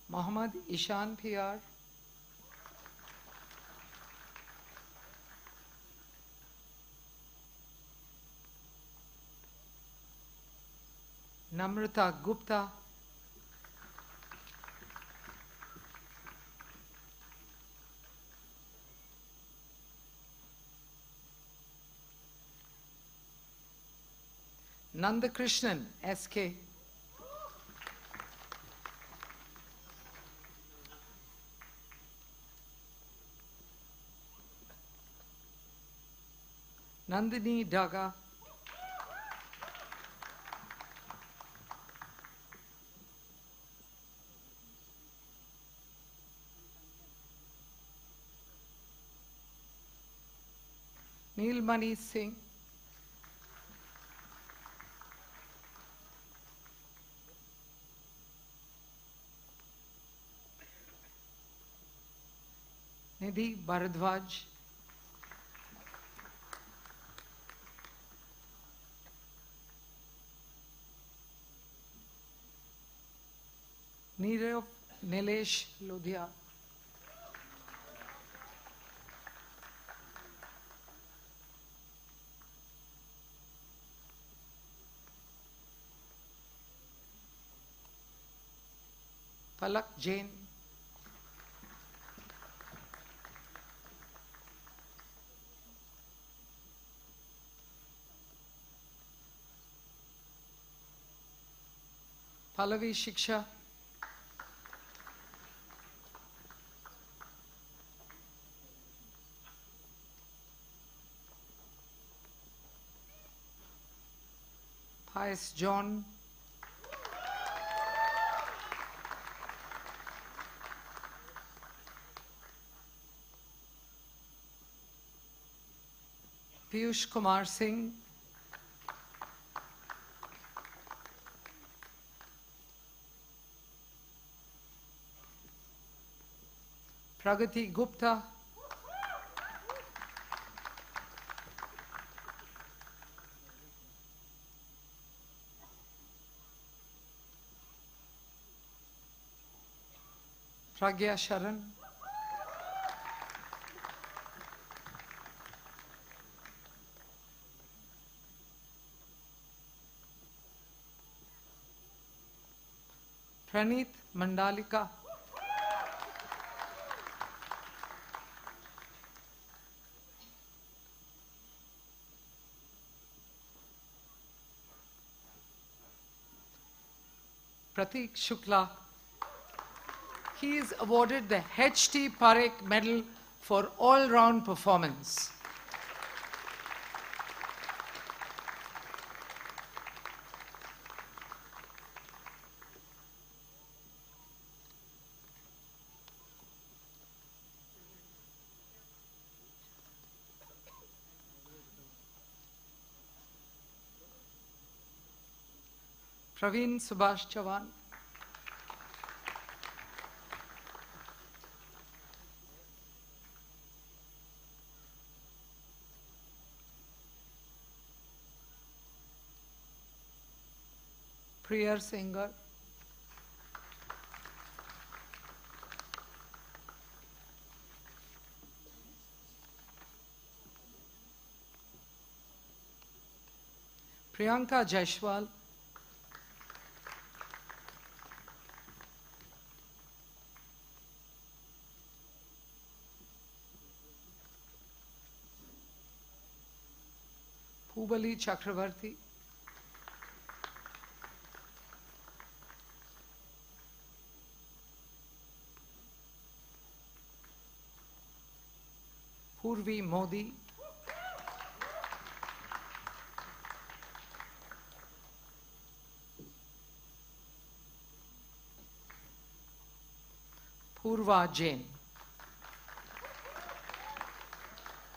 Mohammad Ishan PR, Namrata Gupta, Nandakrishnan, SK. Nandini Daga. Neelmani Singh. Nidhi Bharadwaj. Neerav Nilesh Ludhia. Palak Jain. Pallavi Shiksha. Pius John. Piyush Kumar Singh. Pragati Gupta. Pragya Sharan. Praneeth Mandalika. Pratik Shukla. He is awarded the H.T. Parekh Medal for all-round performance. Praveen Subhash Chavan. Priyar Singer. Priyanka Jaishwal. Pubali Chakravarti. Purvi Modi. Purva Jain.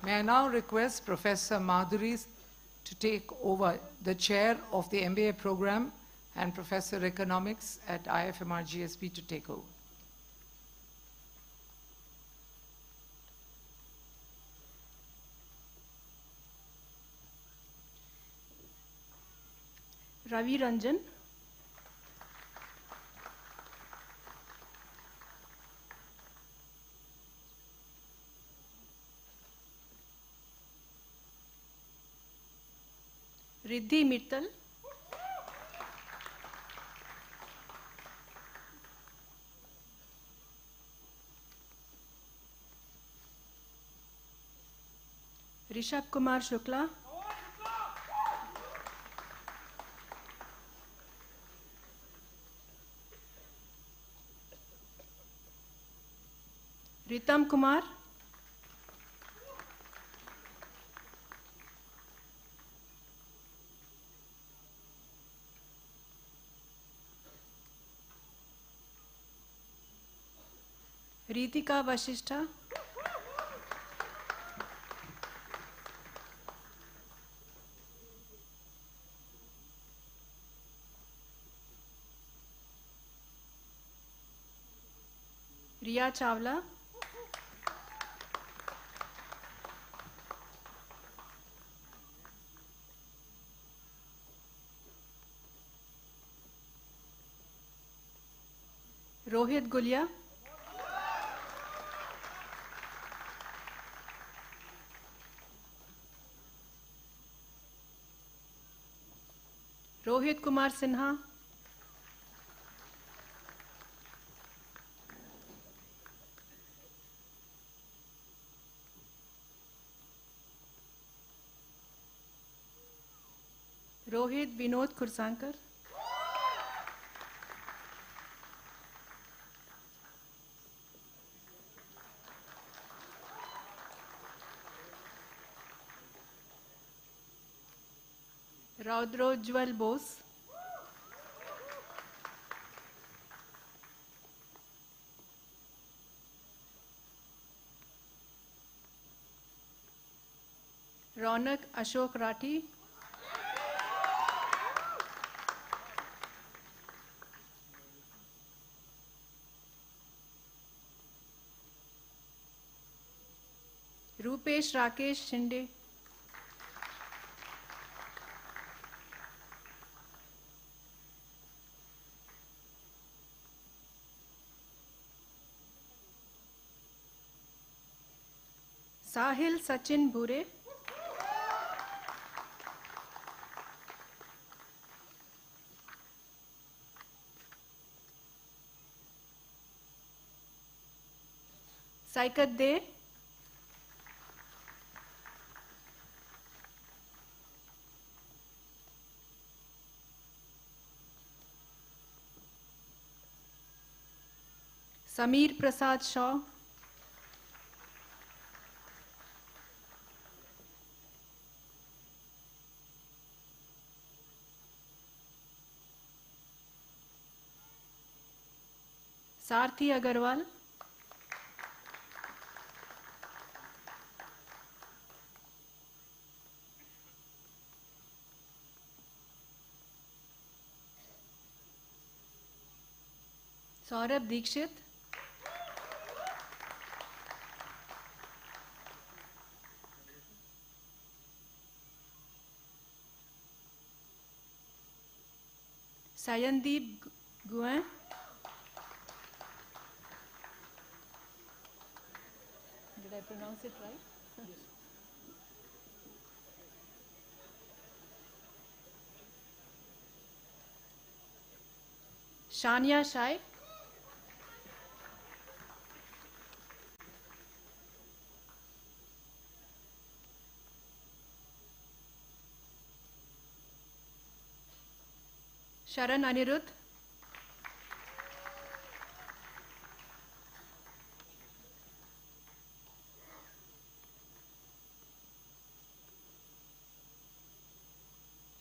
May I now request Professor Madhuri to take over the chair of the MBA program and Professor Economics at IFMR GSB to take over. Ravi Ranjan. Riddhi Mittal. Rishabh Kumar Shukla. Uttam Kumar, Ritika Vasishtha, Riya Chawla, Rohit Gulia, Rohit Kumar Sinha, Rohit Vinod Kursankar, Raudrojwal Bose, Ronak Ashok Rathi, Rupesh Rakesh Shinde, Sahil Sachin Bhure, Saikat De, Sameer Prasad Shaw, Sarthi Agarwal, Saurabh Dikshit, Sayandeep Guin, did I pronounce it right? Shania Shaikh, Sharan Anirudh,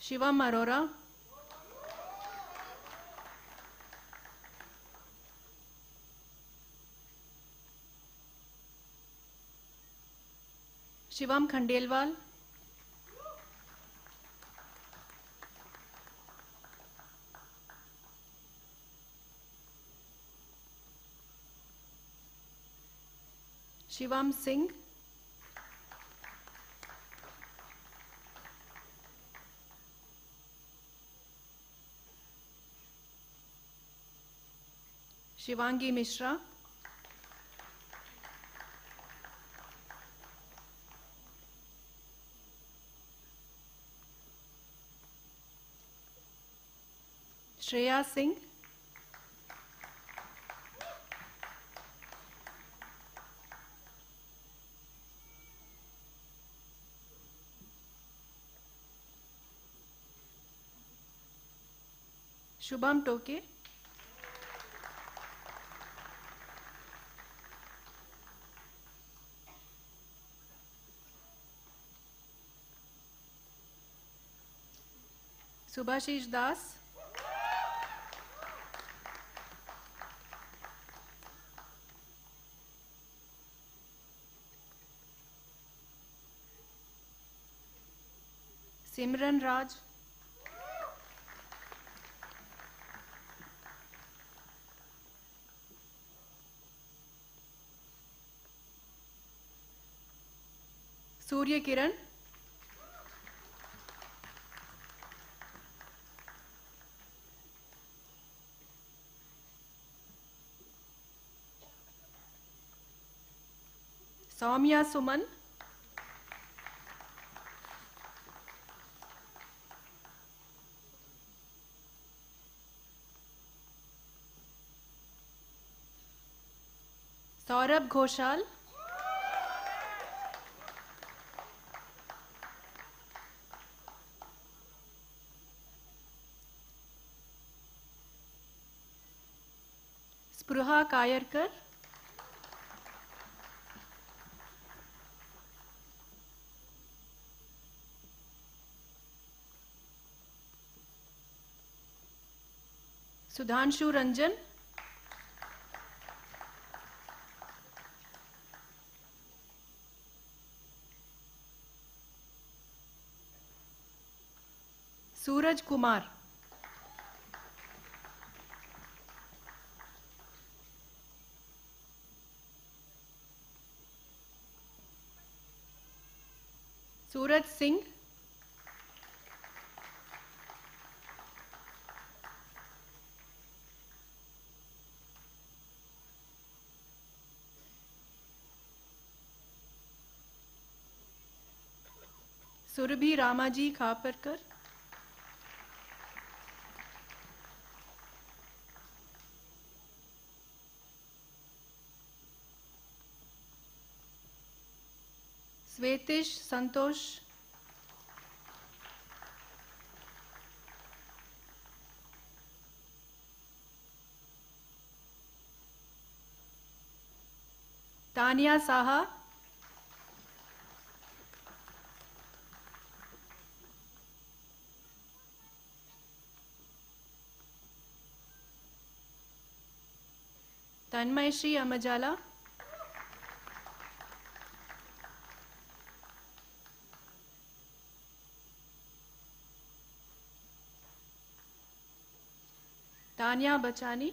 Shivam Arora, Shivam Khandelwal, Shivam Singh, Shivangi Mishra, Shreya Singh, Shubham Toke, Subhashish Das, Simran Raj, Surya Kiran, Soumya Suman, Saurabh Ghoshal, Spruha Kayarkar, Sudhanshu Ranjan, Suraj Kumar, Suraj Singh, Surabhi Ramaji Khaparkar, Svetish Santosh, Tanya Saha, Tanmayshri Amajala, Tanya Bachani,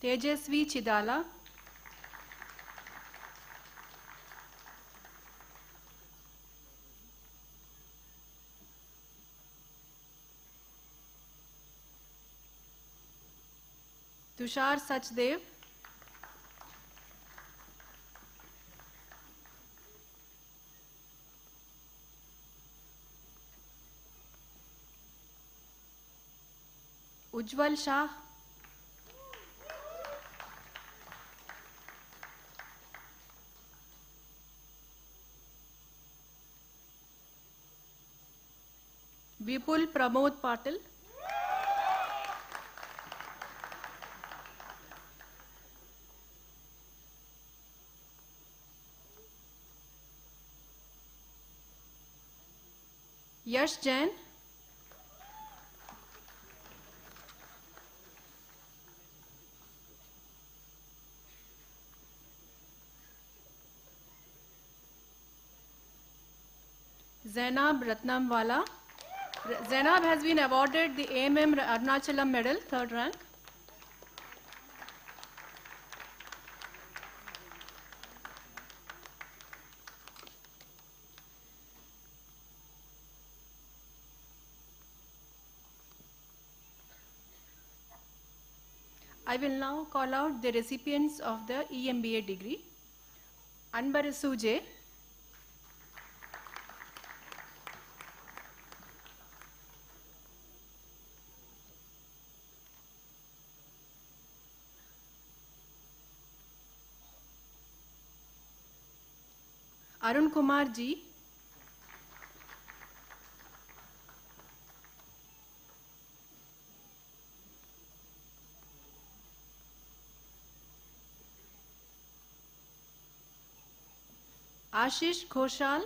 Tejasvi Chidala, Tushar Sachdev, Ujjwal Shah, Vipul Pramod Patil, Yash Jain, Zainab Ratnamwala. Zainab has been awarded the AMM Arunachalam Medal, 3rd rank. I will now call out the recipients of the EMBA degree. Anbarasu J, Arun Kumar Ji, Ashish Ghoshal.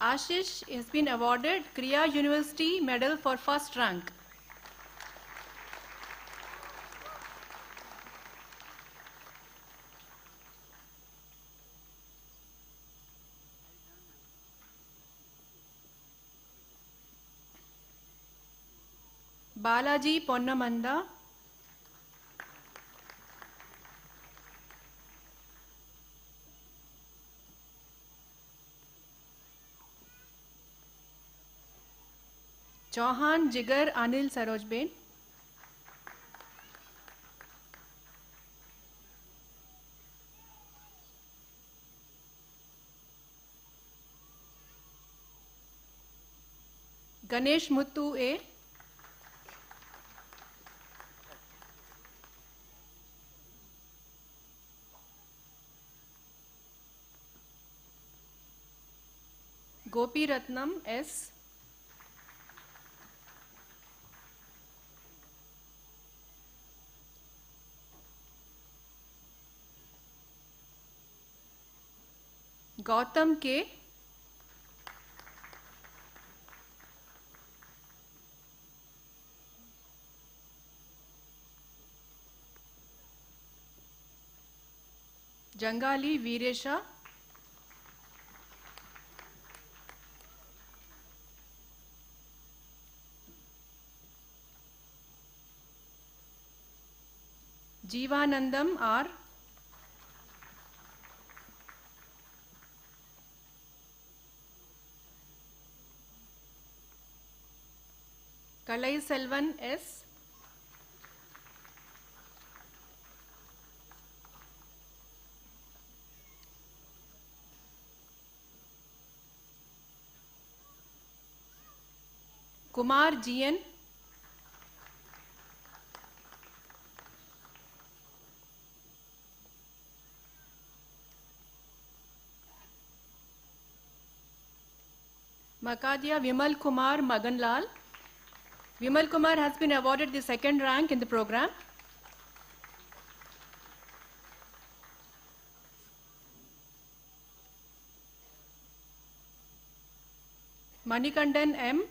Ashish has been awarded Krea University Medal for first rank. Balaji Ponnamanda. Chauhan Jigar Anil Sarojben. Ganesh Muttu A. Gopi Ratnam S. Gautam K. Jangali Veeresha. Jeevanandam R. Kalai Selvan S. Kumar GN. Makadia Vimal Kumar Maganlal. Vimal Kumar has been awarded the second rank in the program. Manikandan M.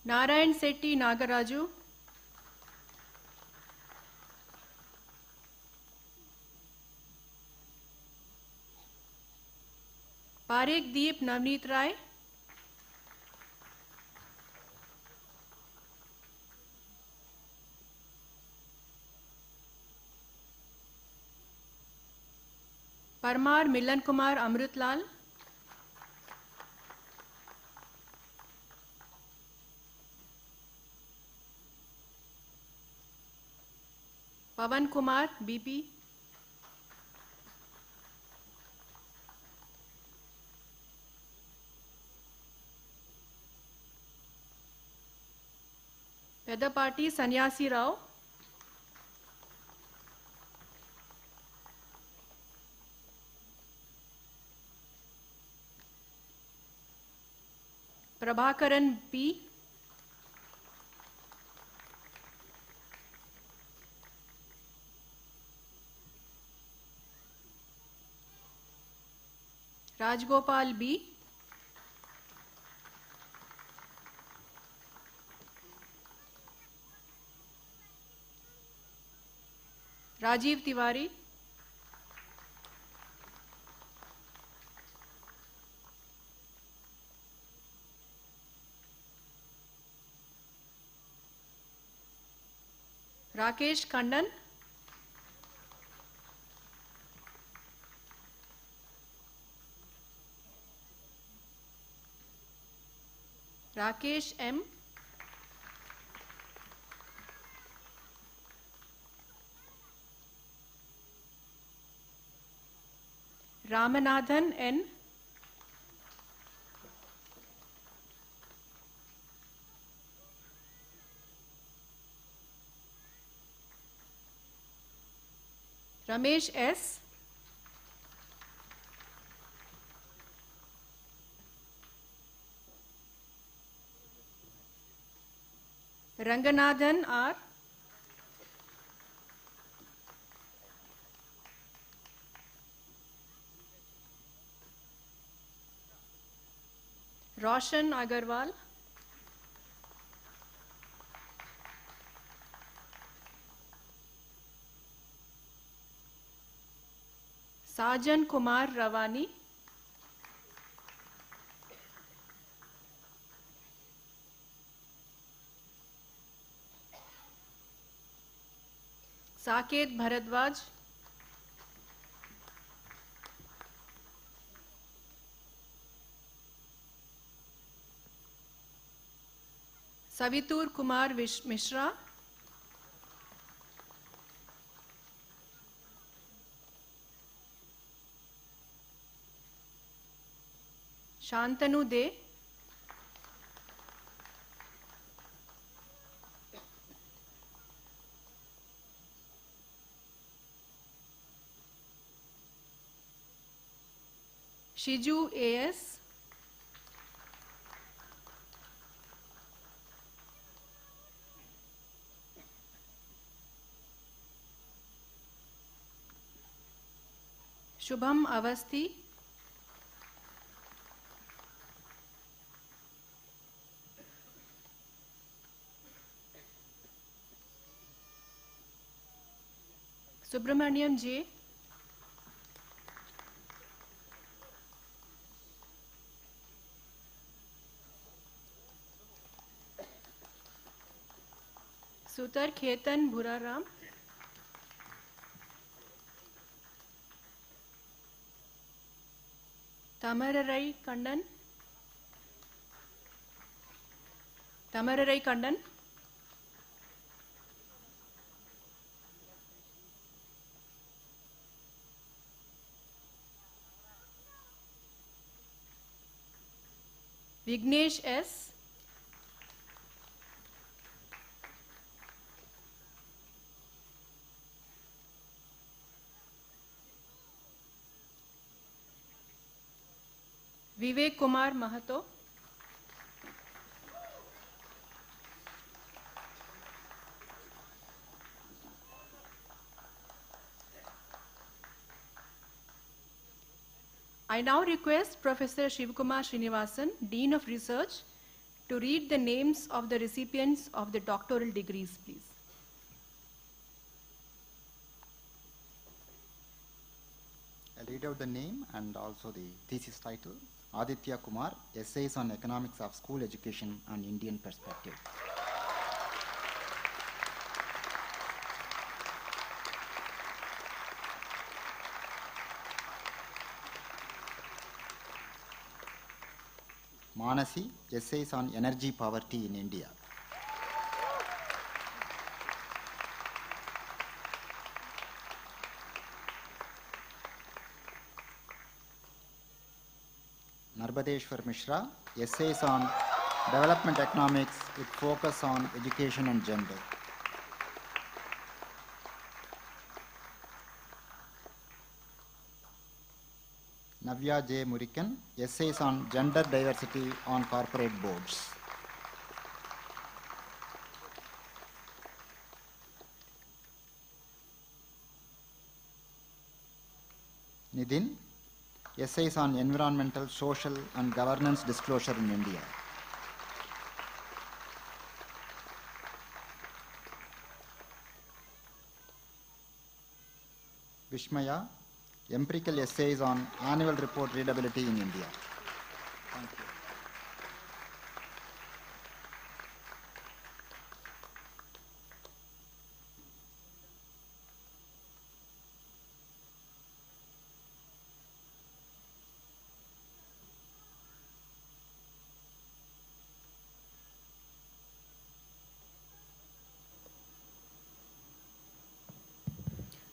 Narayan Setti Nagaraju. Parekh Deep Navneet Rai. Parmar Milan Kumar Amritlal. Pavan Kumar BP. Pedapati Sanyasi Rao. Prabhakaran P. Rajgopal B. Rajiv Tiwari. Rakesh Kandan. Rakesh M. Ramanathan N. Ramesh S. Ranganathan R. Roshan Agarwal. Sajan Kumar Ravani. Saket Bharadwaj. Savitur Kumar Mishra. Shantanu De. Shiju A.S. Shubham Avasthi. Subramaniam J. Sutar Khetan Bhuraram. Tamararai Kandan. Tamararai Kandan. Vignesh S. Vivek Kumar Mahato. I now request Professor Shivakumar Srinivasan, Dean of Research, to read the names of the recipients of the doctoral degrees, please. I'll read out the name and also the thesis title. Aditya Kumar, Essays on Economics of School Education and Indian Perspective. Manasi, Essays on Energy Poverty in India. Narbadeshwar Mishra, Essays on Development Economics with focus on education and gender. Navya J. Murikan, Essays on Gender Diversity on Corporate Boards. Nidin, Essays on Environmental, Social and Governance Disclosure in India. Vishmaya, Empirical Essays on Annual Report Readability in India. Thank you.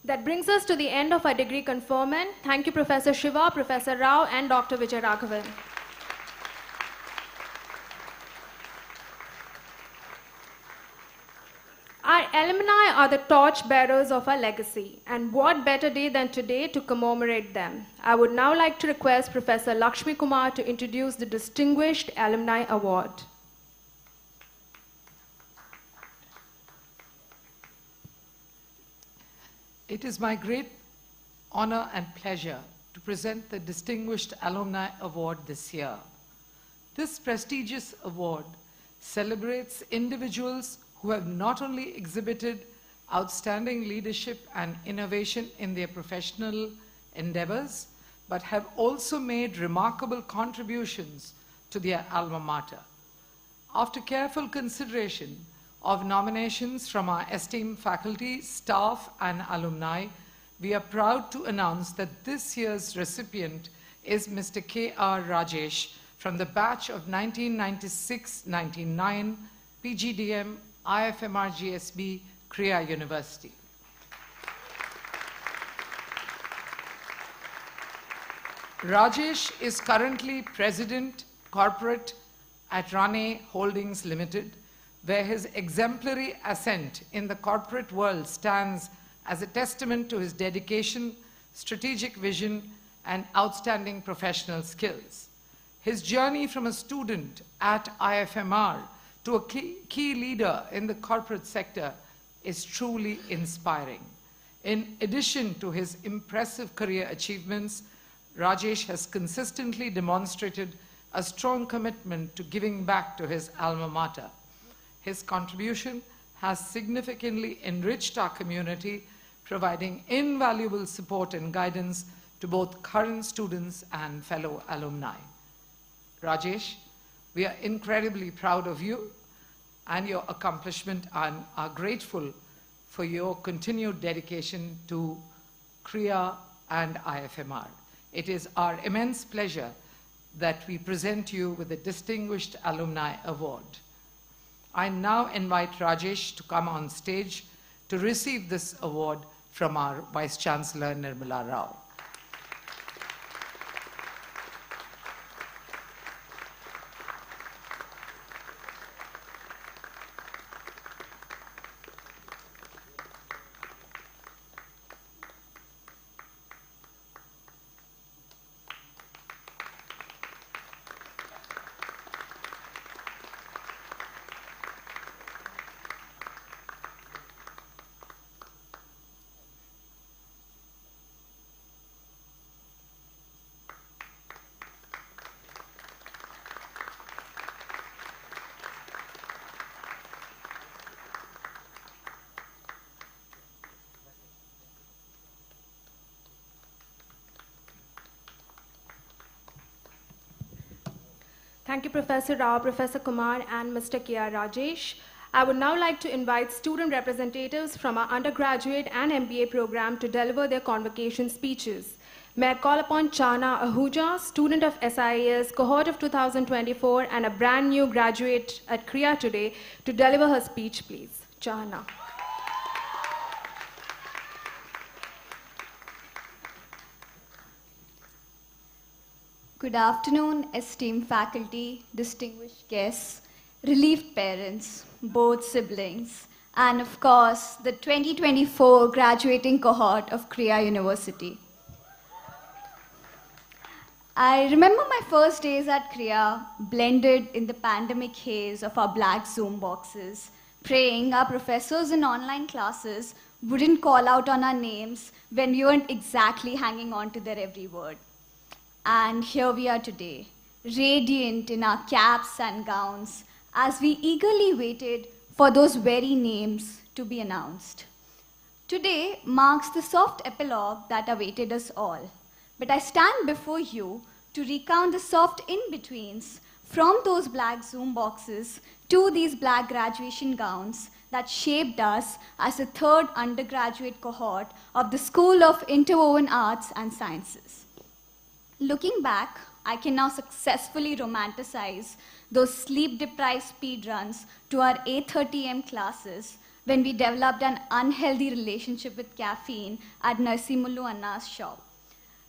That brings us to the end of our degree conferment. Thank you, Professor Shiva, Professor Rao, and Dr. Vijay Raghavan. Our alumni are the torch bearers of our legacy, and what better day than today to commemorate them. I would now like to request Professor Lakshmi Kumar to introduce the Distinguished Alumni Award. It is my great honor and pleasure to present the Distinguished Alumni Award this year. This prestigious award celebrates individuals who have not only exhibited outstanding leadership and innovation in their professional endeavors, but have also made remarkable contributions to their alma mater. After careful consideration of nominations from our esteemed faculty, staff, and alumni, we are proud to announce that this year's recipient is Mr. K.R. Rajesh from the batch of 1996-99 PGDM IFMR GSB, Krea University. Rajesh is currently President Corporate at Rane Holdings Limited, where his exemplary ascent in the corporate world stands as a testament to his dedication, strategic vision, and outstanding professional skills. His journey from a student at IFMR to a key leader in the corporate sector is truly inspiring. In addition to his impressive career achievements, Rajesh has consistently demonstrated a strong commitment to giving back to his alma mater. His contribution has significantly enriched our community, providing invaluable support and guidance to both current students and fellow alumni. Rajesh, we are incredibly proud of you and your accomplishment and are grateful for your continued dedication to Krea and IFMR. It is our immense pleasure that we present you with the Distinguished Alumni Award. I now invite Rajesh to come on stage to receive this award from our Vice Chancellor, Nirmala Rao. Thank you, Professor Rao, Professor Kumar, and Mr. K.R. Rajesh. I would now like to invite student representatives from our undergraduate and MBA program to deliver their convocation speeches. May I call upon Chana Ahuja, student of SIAS, cohort of 2024, and a brand new graduate at Krea today, to deliver her speech, please. Chana. Good afternoon, esteemed faculty, distinguished guests, relieved parents, both siblings, and of course, the 2024 graduating cohort of Krea University. I remember my first days at Krea, blended in the pandemic haze of our black Zoom boxes, praying our professors in online classes wouldn't call out on our names when we weren't exactly hanging on to their every word. And here we are today, radiant in our caps and gowns, as we eagerly waited for those very names to be announced. Today marks the soft epilogue that awaited us all, but I stand before you to recount the soft in-betweens from those black Zoom boxes to these black graduation gowns that shaped us as the third undergraduate cohort of the School of Interwoven Arts and Sciences. Looking back, I can now successfully romanticize those sleep-deprived speedruns to our 8:30 a.m. classes when we developed an unhealthy relationship with caffeine at Narsimulu Anna's shop.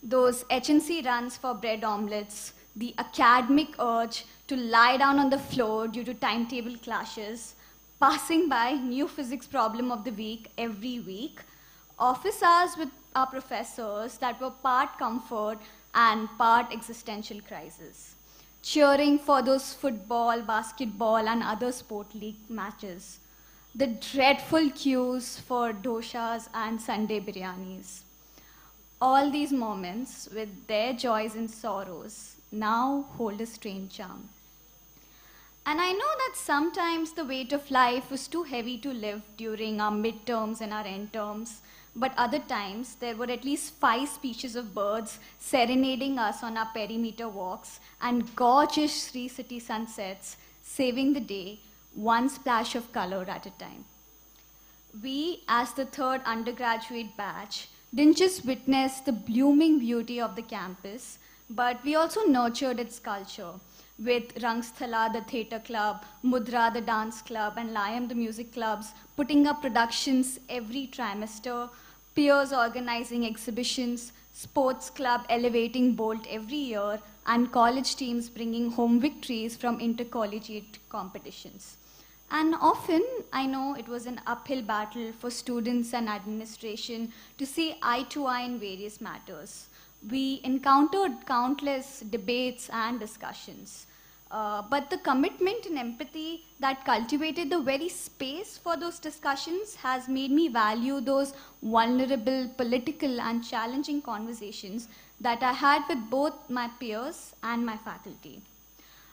Those HNC runs for bread omelets, the academic urge to lie down on the floor due to timetable clashes, passing by new physics problem of the week every week, office hours with our professors that were part comfort and part existential crisis, cheering for those football, basketball, and other sport league matches, the dreadful queues for doshas and Sunday biryanis. All these moments, with their joys and sorrows, now hold a strange charm. And I know that sometimes the weight of life was too heavy to live during our midterms and our end terms, but other times there were at least 5 species of birds serenading us on our perimeter walks and gorgeous Sri City sunsets, saving the day, one splash of color at a time. We, as the 3rd undergraduate batch, didn't just witness the blooming beauty of the campus, but we also nurtured its culture with Rangsthala, the theatre club, Mudra, the dance club, and Layam, the music clubs, putting up productions every trimester, peers organizing exhibitions, sports club elevating Bolt every year, and college teams bringing home victories from intercollegiate competitions. And often, I know it was an uphill battle for students and administration to see eye to eye in various matters. We encountered countless debates and discussions. But the commitment and empathy that cultivated the very space for those discussions has made me value those vulnerable, political, and challenging conversations that I had with both my peers and my faculty.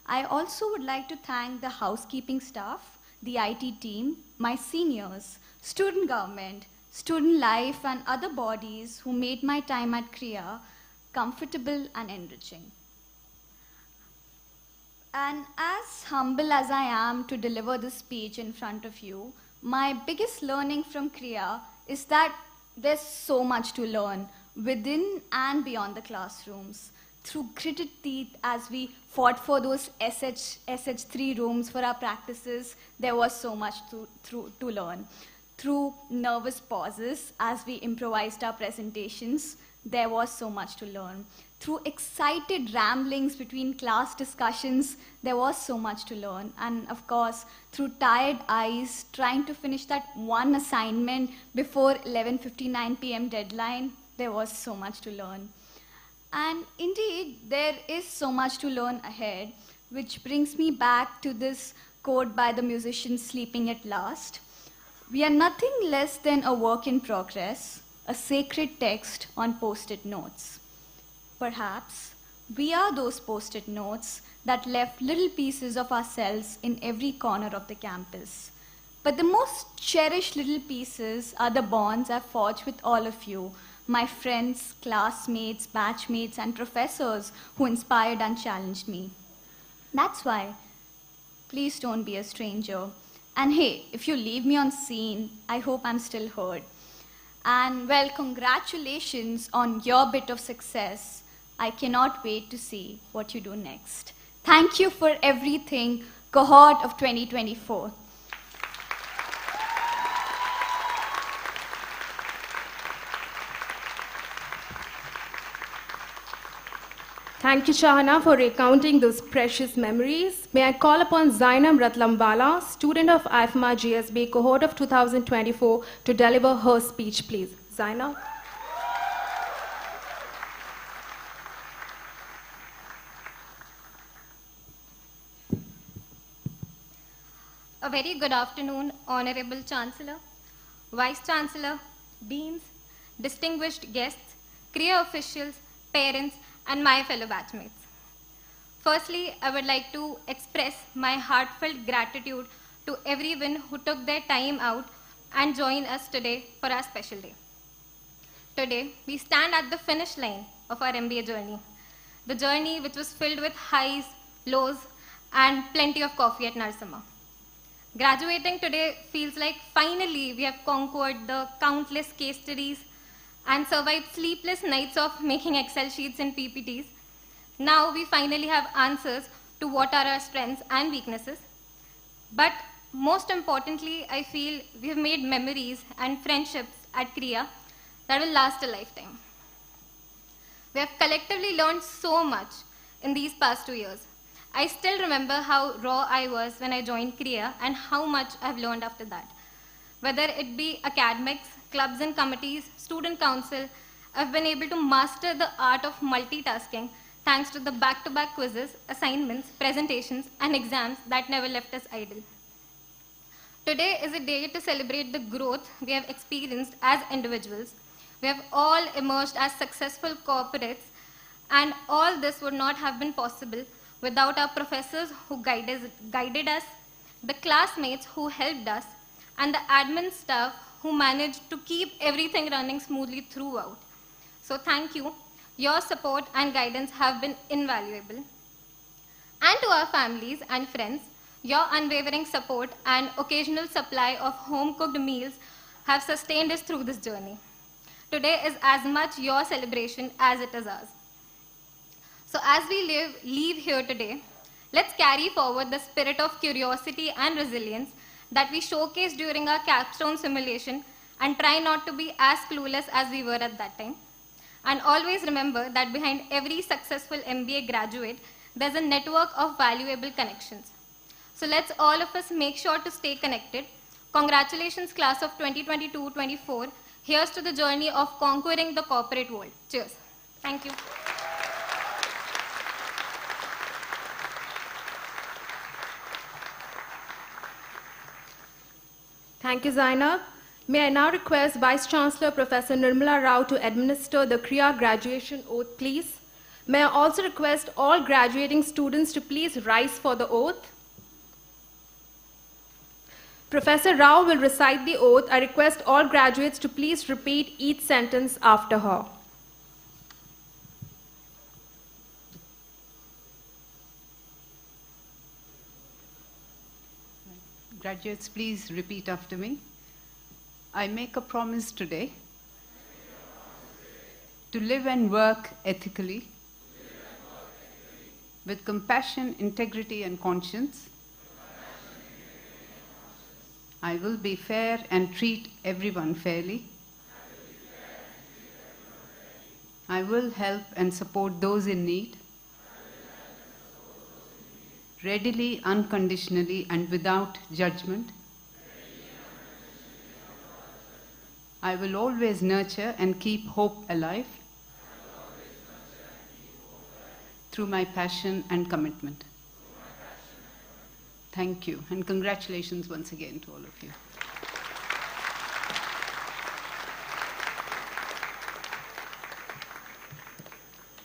I also would like to thank the housekeeping staff, the IT team, my seniors, student government, student life, and other bodies who made my time at Krea comfortable and enriching. And as humble as I am to deliver this speech in front of you, my biggest learning from Krea is that there's so much to learn within and beyond the classrooms. Through gritted teeth, as we fought for those SH3 rooms for our practices, there was so much to learn. Through nervous pauses, as we improvised our presentations, there was so much to learn. Through excited ramblings between class discussions, there was so much to learn. And of course, through tired eyes, trying to finish that one assignment before 11:59 p.m. deadline, there was so much to learn. And indeed, there is so much to learn ahead, which brings me back to this quote by the musician Sleeping at Last. We are nothing less than a work in progress, a sacred text on post-it notes. Perhaps we are those post-it notes that left little pieces of ourselves in every corner of the campus. But the most cherished little pieces are the bonds I've forged with all of you, my friends, classmates, batchmates, and professors who inspired and challenged me. That's why, please don't be a stranger. And hey, if you leave me on scene, I hope I'm still heard. And well, congratulations on your bit of success. I cannot wait to see what you do next. Thank you for everything, cohort of 2024. Thank you, Shahana, for recounting those precious memories. May I call upon Zainab Ratlambala, student of IFMA GSB, cohort of 2024, to deliver her speech, please. Zainab. A very good afternoon, Honorable Chancellor, Vice Chancellor, Deans, distinguished guests, Krea officials, parents, and my fellow batchmates. Firstly, I would like to express my heartfelt gratitude to everyone who took their time out and joined us today for our special day. Today, we stand at the finish line of our MBA journey, the journey which was filled with highs, lows, and plenty of coffee at Narsimha. Graduating today feels like finally we have conquered the countless case studies and survived sleepless nights of making Excel sheets and PPTs. Now we finally have answers to what are our strengths and weaknesses. But most importantly, I feel we have made memories and friendships at Krea that will last a lifetime. We have collectively learned so much in these past 2 years. I still remember how raw I was when I joined Krea and how much I've learned after that. Whether it be academics, clubs and committees, student council, I've been able to master the art of multitasking thanks to the back-to-back quizzes, assignments, presentations, and exams that never left us idle. Today is a day to celebrate the growth we have experienced as individuals. We have all emerged as successful corporates, and all this would not have been possible without our professors who guided us, the classmates who helped us, and the admin staff who managed to keep everything running smoothly throughout. So thank you. Your support and guidance have been invaluable. And to our families and friends, your unwavering support and occasional supply of home-cooked meals have sustained us through this journey. Today is as much your celebration as it is ours. So as we leave here today, let's carry forward the spirit of curiosity and resilience that we showcased during our capstone simulation and try not to be as clueless as we were at that time. And always remember that behind every successful MBA graduate, there's a network of valuable connections. So let's all of us make sure to stay connected. Congratulations, class of 2022-24. Here's to the journey of conquering the corporate world. Cheers. Thank you. Thank you, Zainab. May I now request Vice Chancellor Professor Nirmala Rao to administer the Krea graduation oath, please. May I also request all graduating students to please rise for the oath. Professor Rao will recite the oath. I request all graduates to please repeat each sentence after her. Graduates, please repeat after me. I make a promise today to live and work ethically, with compassion, integrity, and conscience. I will be fair and treat everyone fairly. I will help and support those in need, readily, unconditionally, and without judgment. I will always nurture and keep hope alive through my passion and commitment. Thank you, and congratulations once again to all of you.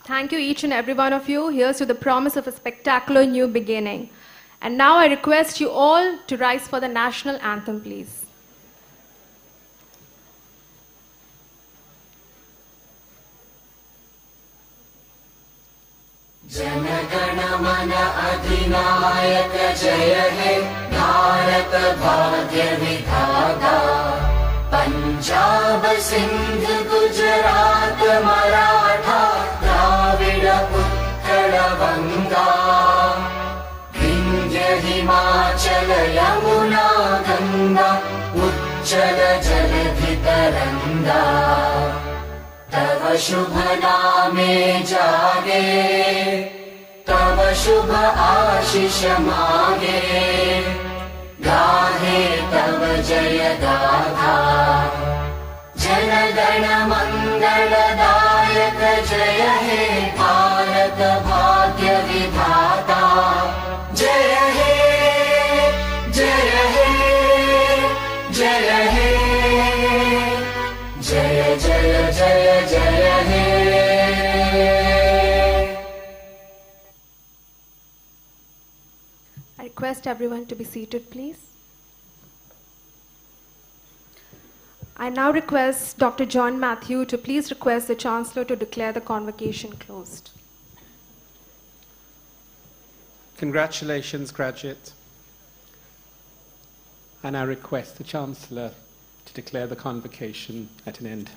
Thank you, each and every one of you. Here's to the promise of a spectacular new beginning. And now I request you all to rise for the national anthem, please. Jana Gana मन अधिनायक जय हे भारत भाग्य विधाता पंजाब सिंध गुजरात मराठा द्राविड उत्कल बंगा विंध्य हिमाचल यमुना गंगा उच्चल जलधि तरंगा तव शुभ नामे जागे तव शुभ आशीष मागे गाहे तव जय गाथा जन गण मंगलदायक जय हे भारत भाग्य विधाता जय हे जय हे जय हे जय जय जय जय हे I request everyone to be seated, please. I now request Dr. John Matthew to please request the Chancellor to declare the convocation closed. Congratulations, graduates. And I request the Chancellor to declare the convocation at an end.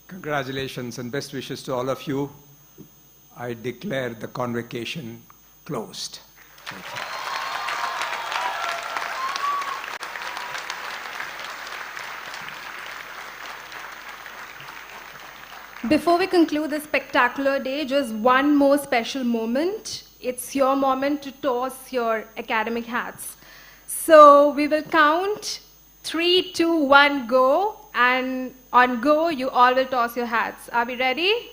Congratulations and best wishes to all of you. I declare the convocation closed. Thank you. Before we conclude this spectacular day, just one more special moment. It's your moment to toss your academic hats. So we will count 3, 2, 1, go. And on go, you all will toss your hats. Are we ready?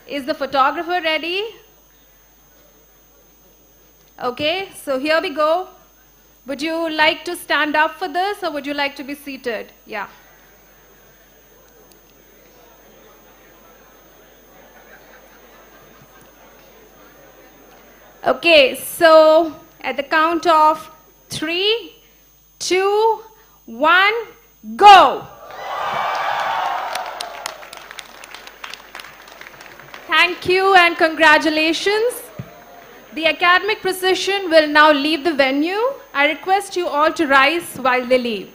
Is the photographer ready? Okay, so here we go. Would you like to stand up for this or would you like to be seated? Yeah. Okay, so at the count of 3, 2, 1, go! Thank you and congratulations. The academic procession will now leave the venue. I request you all to rise while they leave.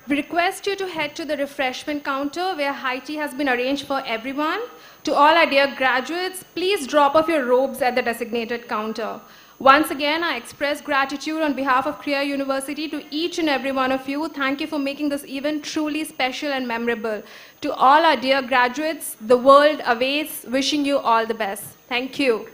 We request you to head to the refreshment counter where high tea has been arranged for everyone. To all our dear graduates, please drop off your robes at the designated counter. Once again, I express gratitude on behalf of Krea University to each and every one of you. Thank you for making this event truly special and memorable. To all our dear graduates, the world awaits, wishing you all the best. Thank you.